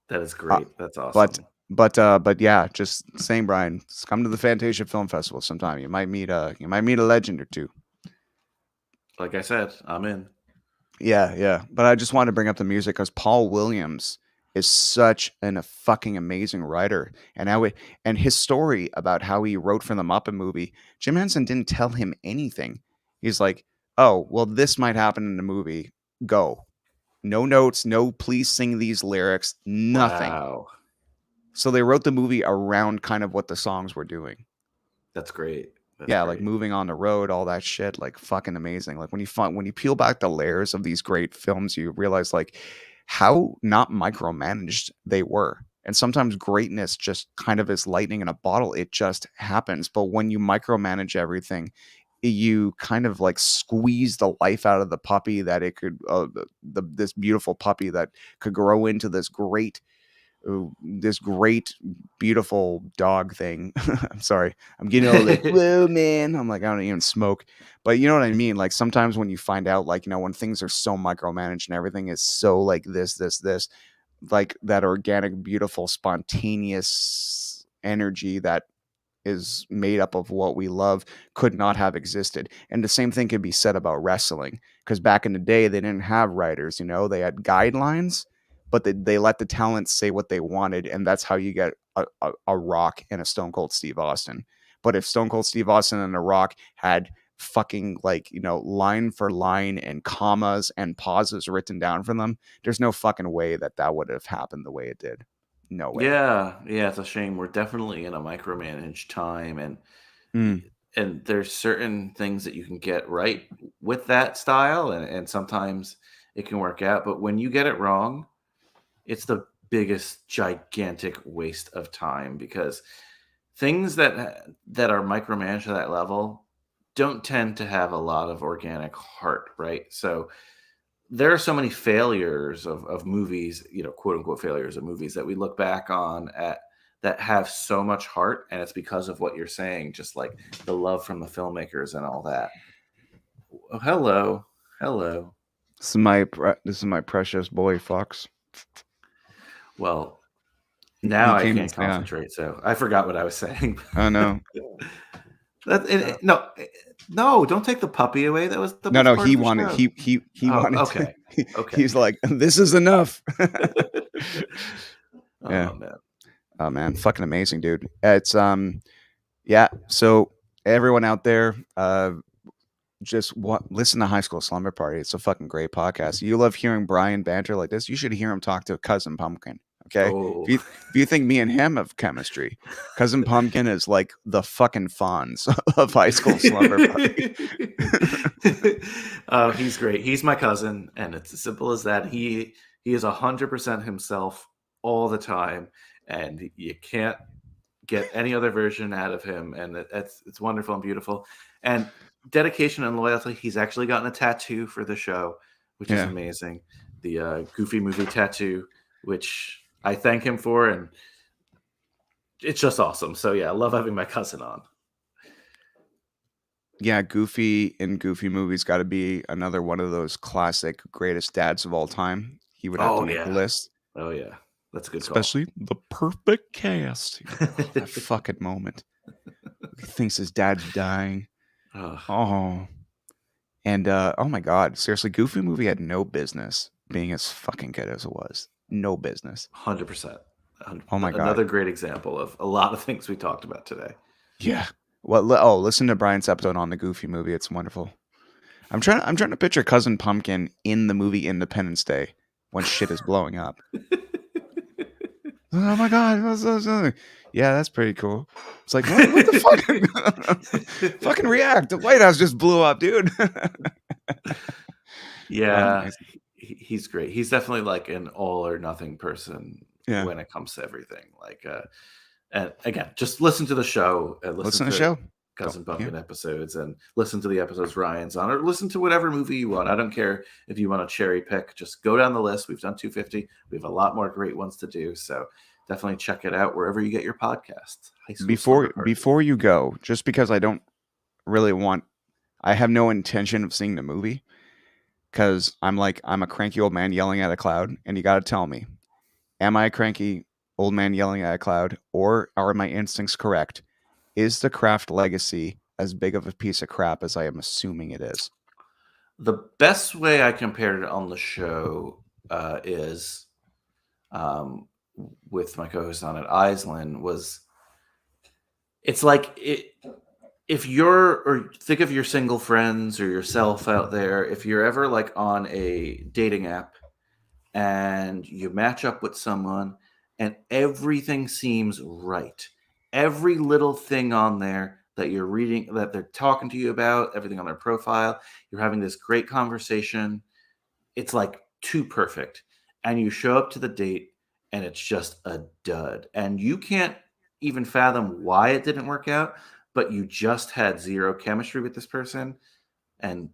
That is great. That's awesome. But yeah, just saying, Brian, come to the Fantasia Film Festival sometime. You might meet a legend or two. Like I said, I'm in. Yeah. But I just wanted to bring up the music because Paul Williams is such a fucking amazing writer, and his story about how he wrote for the Muppet movie. Jim Henson didn't tell him anything. He's like, oh, well, this might happen in the movie. Go. No notes, no please sing these lyrics, nothing. Wow. So they wrote the movie around kind of what the songs were doing. That's great. Like moving on the road, all that shit, like fucking amazing. Like when you peel back the layers of these great films, you realize like how not micromanaged they were. And sometimes greatness just kind of is lightning in a bottle. It just happens. But when you micromanage everything, you kind of like squeeze the life out of the puppy that it could, this beautiful puppy that could grow into this great, beautiful dog thing. I'm sorry. I'm getting all like, whoa, man. I'm like, I don't even smoke. But you know what I mean? Like sometimes when you find out, like, when things are so micromanaged and everything is so like this, like that organic, beautiful, spontaneous energy that is made up of what we love could not have existed. And the same thing could be said about wrestling, because back in the day they didn't have writers, they had guidelines, but they let the talent say what they wanted, and that's how you get a Rock and a Stone Cold Steve Austin. But if Stone Cold Steve Austin and a Rock had fucking line for line and commas and pauses written down for them, there's no fucking way that would have happened the way it did. No way. Yeah, it's a shame. We're definitely in a micromanaged time, and there's certain things that you can get right with that style, and sometimes it can work out. But when you get it wrong, it's the biggest, gigantic waste of time, because things that are micromanaged to that level don't tend to have a lot of organic heart, right? So there are so many failures of movies, quote unquote failures of movies that we look back on that have so much heart, and it's because of what you're saying, just like the love from the filmmakers and all that. Oh, hello. This is my precious boy Fox. Well, He now I came can't to say hi. concentrate, so I forgot what I was saying. Oh no. No, don't take the puppy away. That was the No, best no, part he of the wanted show. he Oh, wanted to okay. Okay. he's like, this is enough. Yeah. Oh man. Oh man, fucking amazing, dude. It's yeah, so everyone out there, just listen to High School Slumber Party. It's a fucking great podcast. You love hearing Brian banter like this, you should hear him talk to Cousin Pumpkin. Okay? Oh. If you think me and him have chemistry, Cousin Pumpkin is like the fucking Fonz of High School Slumber Party. Oh, he's great. He's my cousin, and it's as simple as that. He is 100% himself all the time, and you can't get any other version out of him. And it's wonderful and beautiful. And dedication and loyalty. He's actually gotten a tattoo for the show, which is Yeah. amazing. The Goofy movie tattoo, which I thank him for, and it's just awesome. So yeah, I love having my cousin on. Yeah, Goofy in Goofy movies got to be another one of those classic greatest dads of all time. He would have to Oh make the yeah. list. Oh yeah. That's a good Especially the perfect cast. That fucking moment. He thinks his dad's dying. call. Oh. And oh my god, seriously, Goofy movie had no business being as fucking good as it was. No business. 100%. Oh my god. Another great example of a lot of things we talked about today. Yeah. Well, listen to Brian's episode on the Goofy movie. It's wonderful. I'm trying to picture Cousin Pumpkin in the movie Independence Day when shit is blowing up. Oh my god! Yeah, that's pretty cool. It's like what the fuck? Fucking react! The White House just blew up, dude. Yeah, he's great. He's definitely like an all or nothing person when it comes to everything. Like, and again, just listen to the show and listen to the show. Cousin Pumpkin episodes, and listen to the episodes Ryan's on, or listen to whatever movie you want. I don't care if you want to cherry pick. Just go down the list. We've done 250. We have a lot more great ones to do. So definitely check it out wherever you get your podcasts. Before you go, just because I don't really I have no intention of seeing the movie, because I'm a cranky old man yelling at a cloud, and you got to tell me, am I a cranky old man yelling at a cloud, or are my instincts correct? Is the Kraft legacy as big of a piece of crap as I am assuming it is? The best way I compared it on the show is with my co-host on it, Islin, was it's like if you're, or think of your single friends or yourself out there, if you're ever like on a dating app and you match up with someone and everything seems right. Every little thing on there that you're reading, that they're talking to you about, everything on their profile, you're having this great conversation. It's like too perfect. And you show up to the date and it's just a dud. And you can't even fathom why it didn't work out, but you just had zero chemistry with this person. And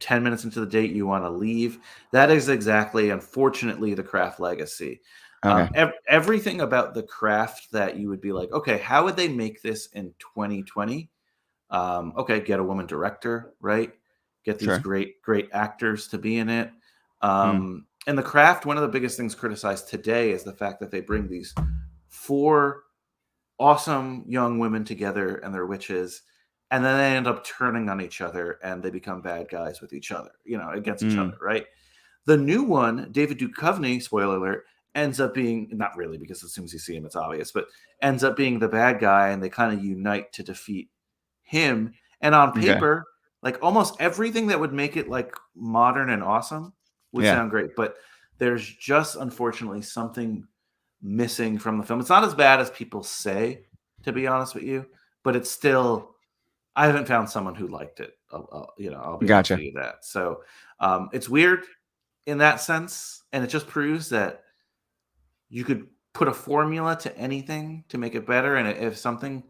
10 minutes into the date, you want to leave. That is exactly, unfortunately, the Kraft legacy. Okay. Everything about the Kraft that you would be like, okay, how would they make this in 2020? Okay, get a woman director, right? Get these great actors to be in it. And the Kraft, one of the biggest things criticized today is the fact that they bring these 4 awesome young women together and they're witches, and then they end up turning on each other and they become bad guys with each other, against each other, right? The new one, David Duchovny, spoiler alert, ends up being, not really, because as soon as you see him, it's obvious, but ends up being the bad guy, and they kind of unite to defeat him. And on paper, like almost everything that would make it like modern and awesome would sound great, but there's just unfortunately something missing from the film. It's not as bad as people say, to be honest with you, but it's still, I haven't found someone who liked it. I'll be honest with you that. So it's weird in that sense, and it just proves that you could put a formula to anything to make it better, and if something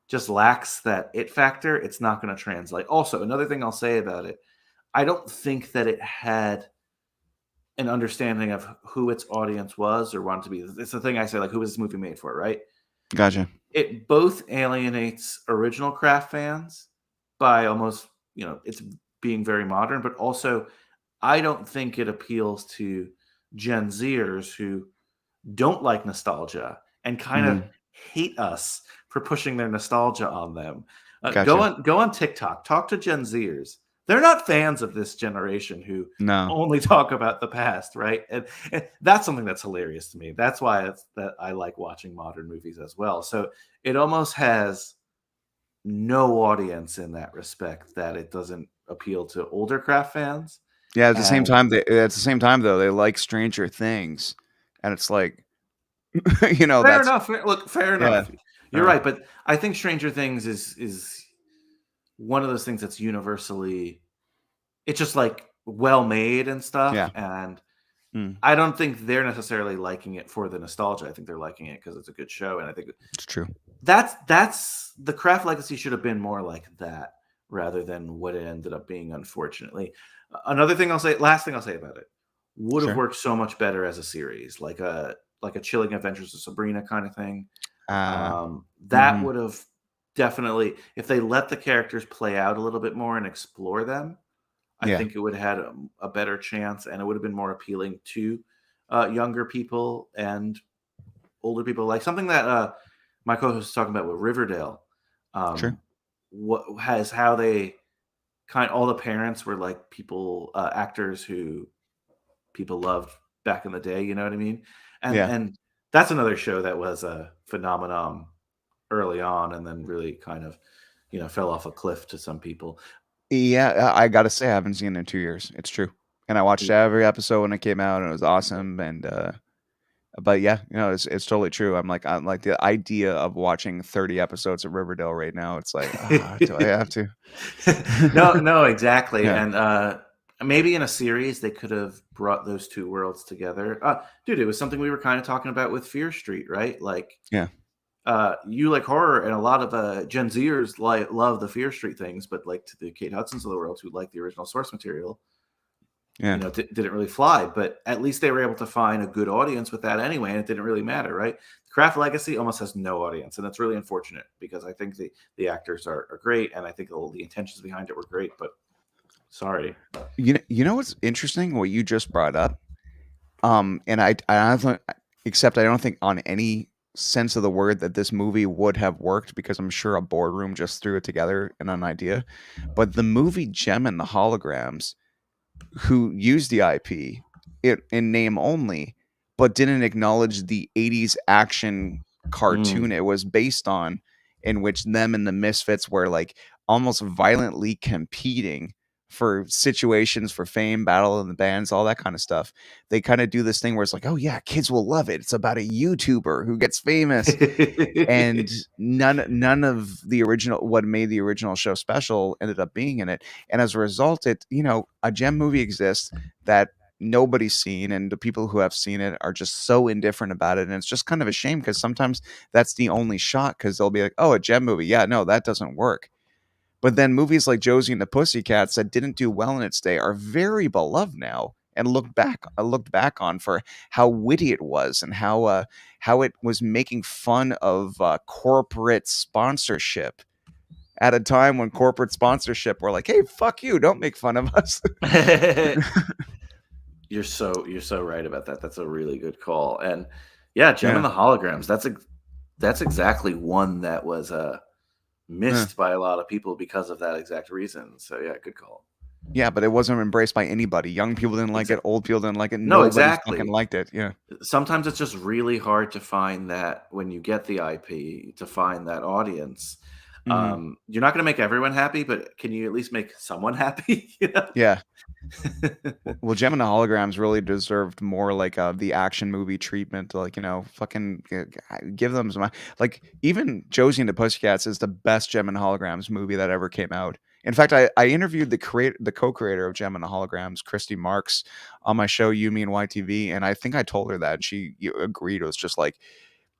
just lacks that it factor, it's not going to translate. Also, another thing I'll say about it, I don't think that it had an understanding of who its audience was or wanted to be. It's the thing I say, like, who was this movie made for, right? Gotcha. It both alienates original Kraft fans by almost, it's being very modern, but also I don't think it appeals to Gen Zers who don't like nostalgia and kind of Mhm. hate us for pushing their nostalgia on them. Gotcha. Go on TikTok, talk to Gen Zers. They're not fans of this generation who No. only talk about the past, right? And that's something that's hilarious to me. That's why that I like watching modern movies as well. So it almost has no audience in that respect, that it doesn't appeal to older craft fans. Yeah, And at the same time though, they like Stranger Things, and it's like, fair that's enough. Look, fair yeah. enough. You're Uh, right, but I think Stranger Things is one of those things that's universally, it's just like well made and stuff, yeah. and Mm, I don't think they're necessarily liking it for the nostalgia. I think they're liking it because it's a good show, and I think it's true. that's the craft legacy should have been more like that rather than what it ended up being, unfortunately. Another thing I'll say, last thing I'll say about it, would have Sure. worked so much better as a series, like a Chilling Adventures of Sabrina kind of thing. Uh, That mhm. would have definitely, if they let the characters play out a little bit more and explore them, I Yeah. think it would have had a better chance, and it would have been more appealing to younger people and older people. Like something that my co-host was talking about with Riverdale, Sure. um, what has how they all the parents were like people, actors who people loved back in the day. You know what I mean? Yeah. And that's another show that was a phenomenon early on, and then really kind of fell off a cliff to some people. Yeah, I gotta say I haven't seen it in 2 years. It's true. And I watched every episode when it came out, and it was awesome, and, but yeah, it's totally true. I'm like, the idea of watching 30 episodes of Riverdale right now, it's like, "Ah, do I have to?" No, no, exactly. Yeah. And maybe in a series they could have brought those two worlds together. Dude, it was something we were kind of talking about with Fear Street, right? Like, Yeah. you like horror, and a lot of Gen Zers love the Fear Street things, but like to the Kate Hudsons of the world who like the original source material, Yeah. didn't really fly. But at least they were able to find a good audience with that anyway, and it didn't really matter, right? Craft Legacy almost has no audience, and that's really unfortunate because I think the actors are great, and I think all the intentions behind it were great. But sorry. You know what's interesting? What you just brought up? And I don't think, except I don't think on any sense of the word that this movie would have worked, because I'm sure a boardroom just threw it together in an idea. But the movie Gem and the Holograms, who used the IP in name only, but didn't acknowledge the 80s action Mm. cartoon it was based on, in which them and the Misfits were like almost violently competing for situations, for fame, battle in the bands, all that kind of stuff. They kind of do this thing where it's like, oh yeah, kids will love it. It's about a YouTuber who gets famous, and none of the original, what made the original show special, ended up being in it. And as a result, a Gem movie exists that nobody's seen, and the people who have seen it are just so indifferent about it, and it's just kind of a shame, because sometimes that's the only shot, because they'll be like, oh, a Gem movie, yeah, no, that doesn't work. But then movies like Josie and the Pussycats that didn't do well in its day are very beloved now, and looked back on for how witty it was, and how it was making fun of corporate sponsorship at a time when corporate sponsorship were like, "Hey, fuck you! Don't make fun of us." You're so right about that. That's a really good call. And yeah, Gem and Yeah, the Holograms. That's exactly one that was yeah, missed by a lot of people because of that exact reason. So yeah, good call. yeah. But it wasn't embraced by anybody. Young people didn't like it. Exactly. Old people didn't like it. No, Nobody fucking exactly. liked it. Yeah. Sometimes it's just really hard to find that when you get the IP to find that audience. Hmm. You're not going to make everyone happy, but can you at least make someone happy? You know? Yeah. Well, Gem and the Holograms really deserved more like the action movie treatment. Like, fucking give them some. Like, even Josie and the Pussycats is the best Gem and Holograms movie that ever came out. In fact, I interviewed the co-creator of Gem and the Holograms, Christy Marks, on my show You Me and YTV, and I think I told her that, and she agreed. It was just like,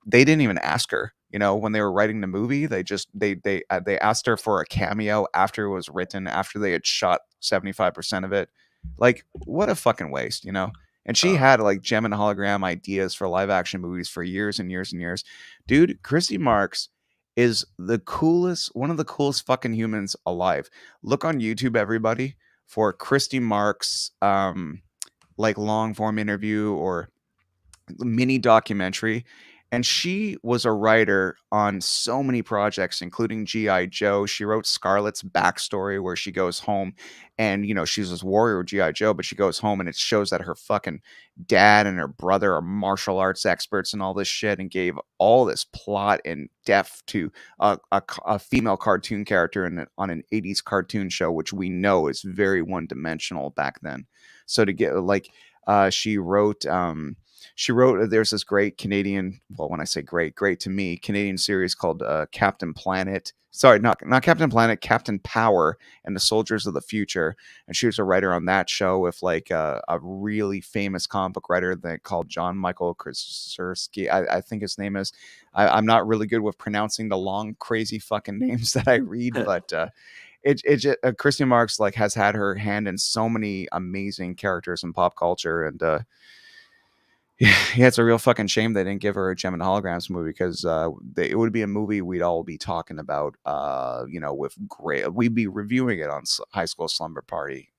they didn't even ask her, when they were writing the movie. They just they asked her for a cameo after it was written, after they had shot 75% of it. Like, what a fucking waste, and she Oh, had like Gem and hologram ideas for live action movies for years and years and years. Dude, Christy Marks is one of the coolest fucking humans alive. Look on YouTube, everybody. for Christy Mark's like long form interview or mini documentary. And she was a writer on so many projects, including G.I. Joe. She wrote Scarlett's backstory, where she goes home and, she's this warrior with G.I. Joe, but she goes home and it shows that her fucking dad and her brother are martial arts experts and all this shit, and gave all this plot and depth to a female cartoon character on an 80s cartoon show, which we know is very one dimensional back then. So to get like, she wrote, there's this great Canadian, well, when I say great to me, Canadian series called Captain Planet. Sorry, not Captain Planet, Captain Power and the Soldiers of the Future. And she was a writer on that show with like a really famous comic book writer called John Michael Krasinski. I think his name is. I'm not really good with pronouncing the long, crazy fucking names that I read, but Christian Marks like has had her hand in so many amazing characters in pop culture, and yeah, it's a real fucking shame they didn't give her a Gem and Holograms movie, because it would be a movie we'd all be talking about. With great, we'd be reviewing it on High School Slumber Party.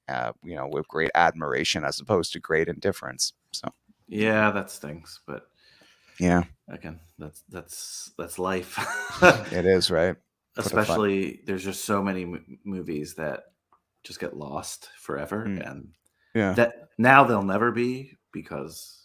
With great admiration as opposed to great indifference. So yeah, that stinks, but yeah, again, that's life. it is, right? Especially, there's just so many movies that just get lost forever, and yeah, that now they'll never be, because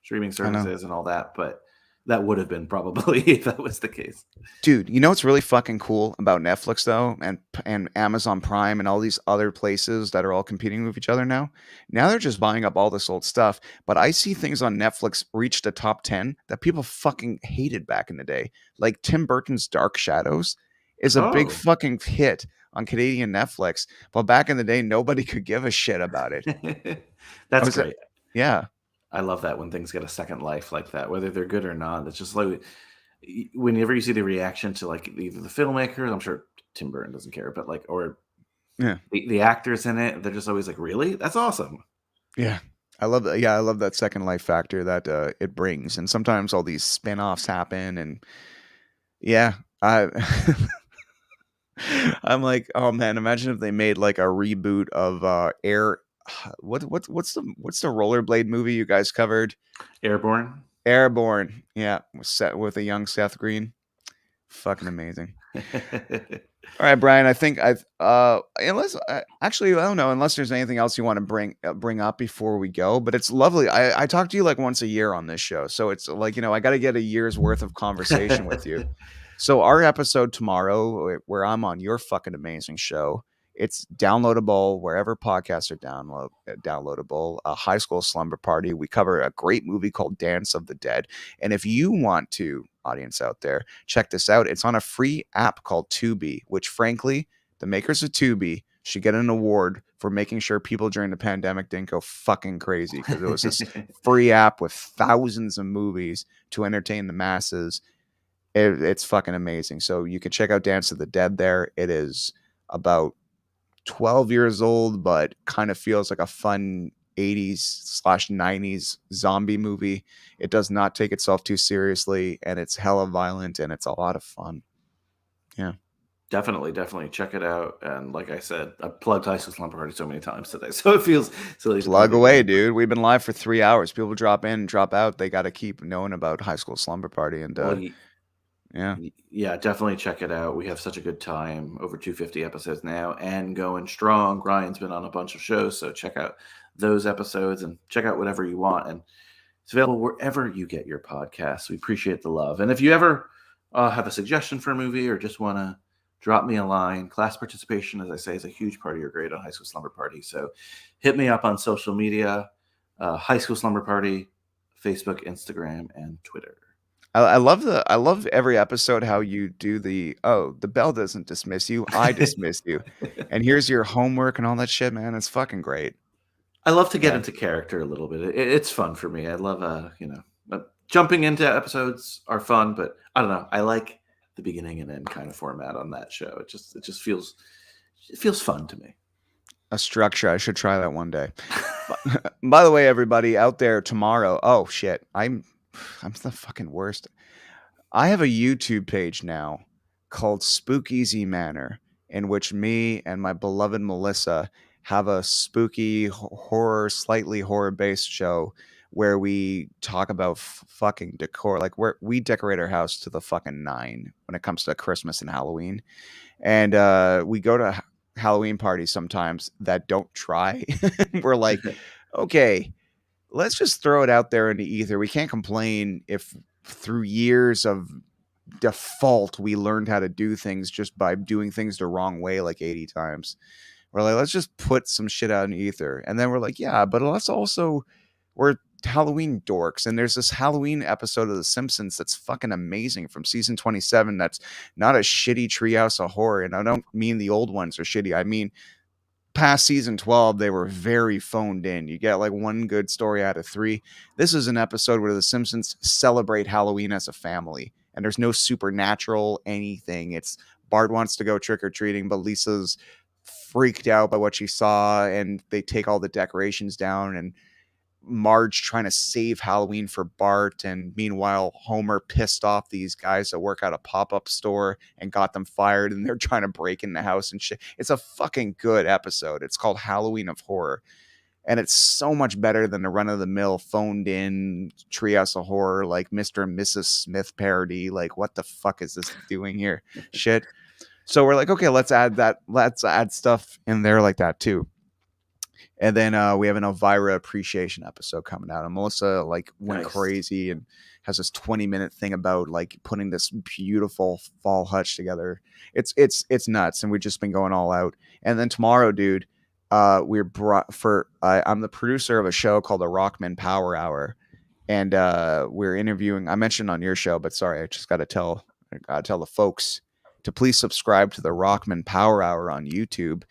streaming services and all that, but that would have been probably if that was the case. Dude, you know what's really fucking cool about Netflix though, and Amazon Prime and all these other places that are all competing with each other now? Now they're just buying up all this old stuff, but I see things on Netflix reach the top 10 that people fucking hated back in the day. Like Tim Burton's Dark Shadows is a big fucking hit on Canadian Netflix, but back in the day nobody could give a shit about it. That's great. Yeah. I love that when things get a second life like that, whether they're good or not. It's just like whenever you see the reaction to like either the filmmakers, I'm sure Tim Burton doesn't care, but like, or the actors in it, they're just always like, really? That's awesome. Yeah. I love that. Yeah, I love that second life factor that it brings. And sometimes all these spin-offs happen, and yeah, I'm like, oh man, imagine if they made like a reboot of what's the rollerblade movie you guys covered? Airborne. Yeah, set with a young Seth Green. Fucking amazing. All right, Brian, I think unless actually I don't know, unless there's anything else you want to bring up before we go, but it's lovely. I talk to you like once a year on this show, so it's like, I got to get a year's worth of conversation with you. So our episode tomorrow, where I'm on your fucking amazing show, it's downloadable wherever podcasts are downloadable. High School Slumber Party. We cover a great movie called Dance of the Dead. And if you want to, audience out there, check this out. It's on a free app called Tubi, which frankly, the makers of Tubi should get an award for making sure people during the pandemic didn't go fucking crazy, because it was this free app with thousands of movies to entertain the masses. It's fucking amazing. So you can check out Dance of the Dead there. It is about 12 years old, but kind of feels like a fun 80s/90s zombie movie. It does not take itself too seriously, and it's hella violent, and it's a lot of fun. Yeah. Definitely check it out. And like I said, I plugged High School Slumber Party so many times today, so it feels silly. Plug away, dude. We've been live for 3 hours. People drop in and drop out. They got to keep knowing about High School Slumber Party. And yeah, definitely check it out. We have such a good time. Over 250 episodes now and going strong. Ryan's been on a bunch of shows, so check out those episodes and check out whatever you want. And it's available wherever you get your podcasts. We appreciate the love. And if you ever have a suggestion for a movie or just want to drop me a line, class participation, as I say, is a huge part of your grade on High School Slumber Party. So hit me up on social media, High School Slumber Party, Facebook, Instagram, and Twitter. I love every episode how you do the bell doesn't dismiss you, I dismiss you, and here's your homework and all that shit, man. It's fucking great. I love to get into character a little bit. It's fun for me. I love jumping into episodes are fun, but I don't know. I like the beginning and end kind of format on that show. It just feels fun to me. A structure. I should try that one day. By the way, everybody out there, tomorrow. Oh shit, I'm the fucking worst. I have a YouTube page now called Spookeasy Manor, in which me and my beloved Melissa have a spooky horror, slightly horror based show where we talk about fucking decor. Like we decorate our house to the fucking nine when it comes to Christmas and Halloween, and we go to Halloween parties sometimes that don't try. We're like, okay, let's just throw it out there in the ether. We can't complain if through years of default we learned how to do things just by doing things the wrong way like 80 times. We're like, let's just put some shit out in the ether. And then we're like, yeah, but let's also, we're Halloween dorks. And there's this Halloween episode of The Simpsons that's fucking amazing from season 27. That's not a shitty treehouse of horror. And I don't mean the old ones are shitty. I mean, past season 12, they were very phoned in. You get like one good story out of three. This is an episode where The Simpsons celebrate Halloween as a family. And there's no supernatural anything. It's Bart wants to go trick-or-treating, but Lisa's freaked out by what she saw, and they take all the decorations down, and Marge trying to save Halloween for Bart, and meanwhile Homer pissed off these guys that work at a pop-up store and got them fired, and they're trying to break in the house and shit. It's a fucking good episode. It's called Halloween of Horror, and it's so much better than the run-of-the-mill phoned in Treehouse of Horror like Mr. and Mrs. Smith parody. Like, what the fuck is this doing here? Shit. So we're like, okay, let's add that. Let's add stuff in there like that too. And then we have an Elvira appreciation episode coming out. And Melissa like went crazy and has this 20-minute thing about like putting this beautiful fall hutch together. It's nuts, and we've just been going all out. And then tomorrow, dude, we're brought for. I'm the producer of a show called the Rockman Power Hour, and we're interviewing. I mentioned on your show, but sorry, I just got to tell the folks to please subscribe to the Rockman Power Hour on YouTube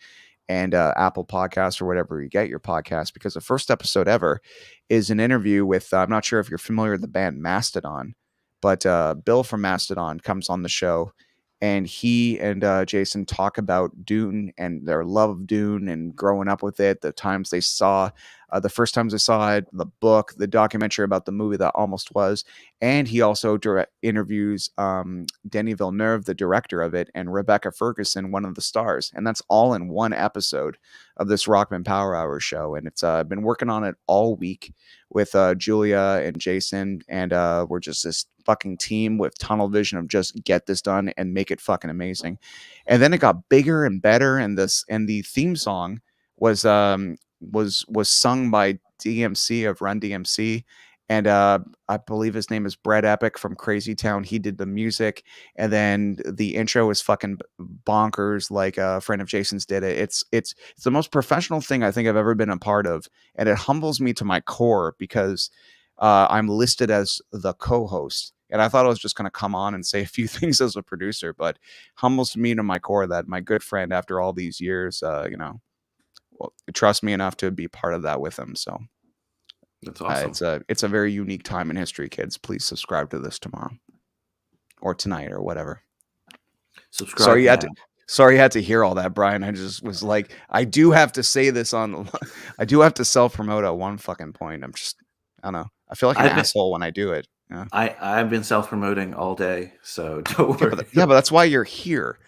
and Apple Podcasts or whatever you get your podcast, because the first episode ever is an interview with, I'm not sure if you're familiar with the band Mastodon, but Bill from Mastodon comes on the show, and he and Jason talk about Dune and their love of Dune and growing up with it, the times they saw, the first times they saw it, the book, the documentary about the movie that almost was. And he also interviews Denis Villeneuve, the director of it, and Rebecca Ferguson, one of the stars. And that's all in one episode of this Rockman Power Hour show. And it's been working on it all week with Julia and Jason. And we're just this fucking team with tunnel vision of just get this done and make it fucking amazing. And then it got bigger and better. And the theme song was sung by DMC of Run DMC, and I believe his name is Brett Epic from Crazy Town. He did the music, and then the intro is fucking bonkers, like a friend of Jason's did it. It's the most professional thing I think I've ever been a part of, and it humbles me to my core because I'm listed as the co-host. And I thought I was just going to come on and say a few things as a producer, but humbles me to my core that my good friend, after all these years, well, trust me enough to be part of that with him. So that's awesome. It's a very unique time in history, kids. Please subscribe to this tomorrow or tonight or whatever. Subscribe. Sorry you had to hear all that, Brian. I just was like, I do have to say this I do have to self-promote at one fucking point. I don't know. I feel like an asshole when I do it. Yeah. I've been self-promoting all day, so don't worry. Yeah, but that's why you're here.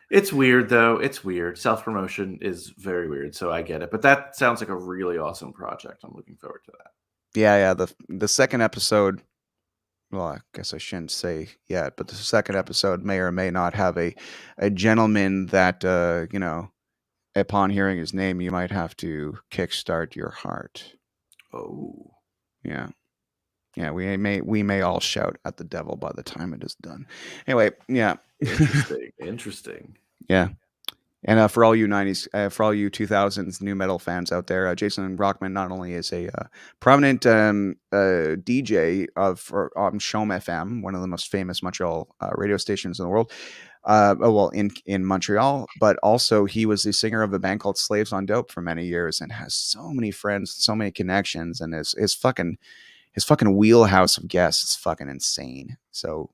It's weird though. It's weird. Self-promotion is very weird, so I get it. But that sounds like a really awesome project. I'm looking forward to that. Yeah. The second episode, well, I guess I shouldn't say yet, but the second episode may or may not have a gentleman that upon hearing his name, you might have to kickstart your heart. Oh. Yeah. Yeah, we may all shout at the devil by the time it is done. Anyway, yeah. Interesting. Yeah. And for all you 90s, for all you 2000s new metal fans out there, Jason Rockman not only is a prominent DJ on Chom FM, one of the most famous Montreal radio stations in the world, in Montreal, but also he was the singer of a band called Slaves on Dope for many years and has so many friends, so many connections, and his fucking wheelhouse of guests is fucking insane. So,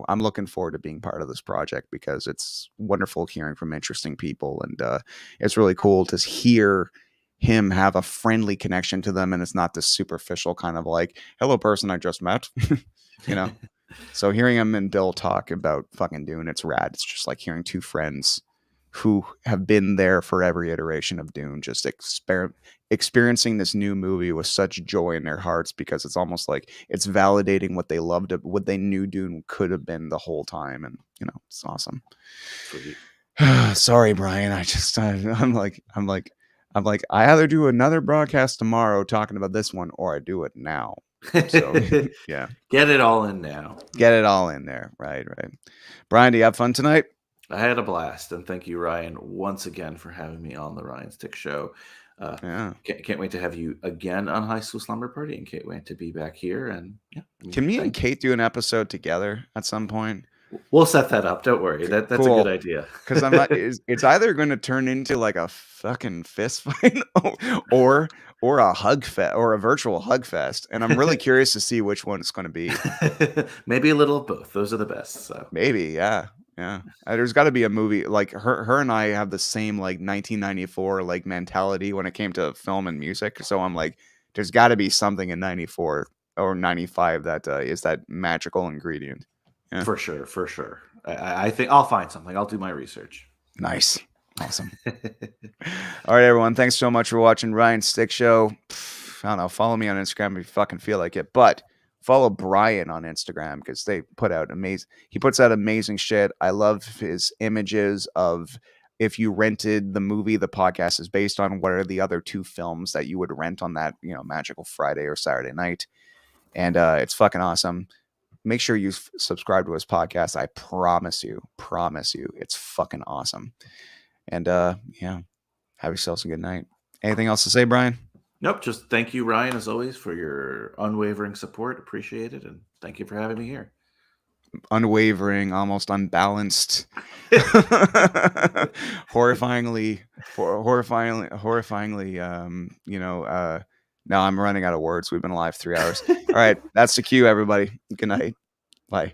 I'm looking forward to being part of this project because it's wonderful hearing from interesting people. And it's really cool to hear him have a friendly connection to them. And it's not this superficial kind of like, hello, person I just met, So hearing him and Bill talk about fucking Dune, it's rad. It's just like hearing two friends who have been there for every iteration of Dune, just experiencing this new movie with such joy in their hearts, because it's almost like it's validating what they loved, what they knew Dune could have been the whole time. And, it's awesome. Sweet. Sorry, Brian. I'm like, I either do another broadcast tomorrow talking about this one, or I do it now. So yeah, get it all in now. Get it all in there. Right. Brian, do you have fun tonight? I had a blast, and thank you, Ryan, once again for having me on the Ryan Stick Show. Can't wait to have you again on High School Slumber Party, and can't wait to be back here. And can me and Kate do an episode together at some point? We'll set that up. Don't worry. That's cool. A good idea. Because I'm not. It's either going to turn into like a fucking fist fight, or a hug fest, or a virtual hug fest, and I'm really curious to see which one it's going to be. Maybe a little of both. Those are the best. So maybe, yeah. There's got to be a movie like her and I have the same like 1994 like mentality when it came to film and music. So I'm like, there's got to be something in 94 or 95 that is that magical ingredient. Yeah. For sure. I think I'll find something. I'll do my research. Nice. Awesome. All right, everyone. Thanks so much for watching Ryan's Stick Show. I don't know. Follow me on Instagram if you fucking feel like it. But follow Brian on Instagram, because he puts out amazing shit. I love his images of if you rented the movie the podcast is based on, what are the other 2 films that you would rent on that, magical Friday or Saturday night. And it's fucking awesome. Make sure you subscribe to his podcast. I promise you, it's fucking awesome. And have yourselves a good night. Anything else to say, Brian? Nope. Just thank you, Ryan, as always, for your unwavering support. Appreciate it. And thank you for having me here. Unwavering, almost unbalanced, horrifyingly. Now I'm running out of words. We've been live 3 hours. All right. That's the cue, everybody. Good night. Bye.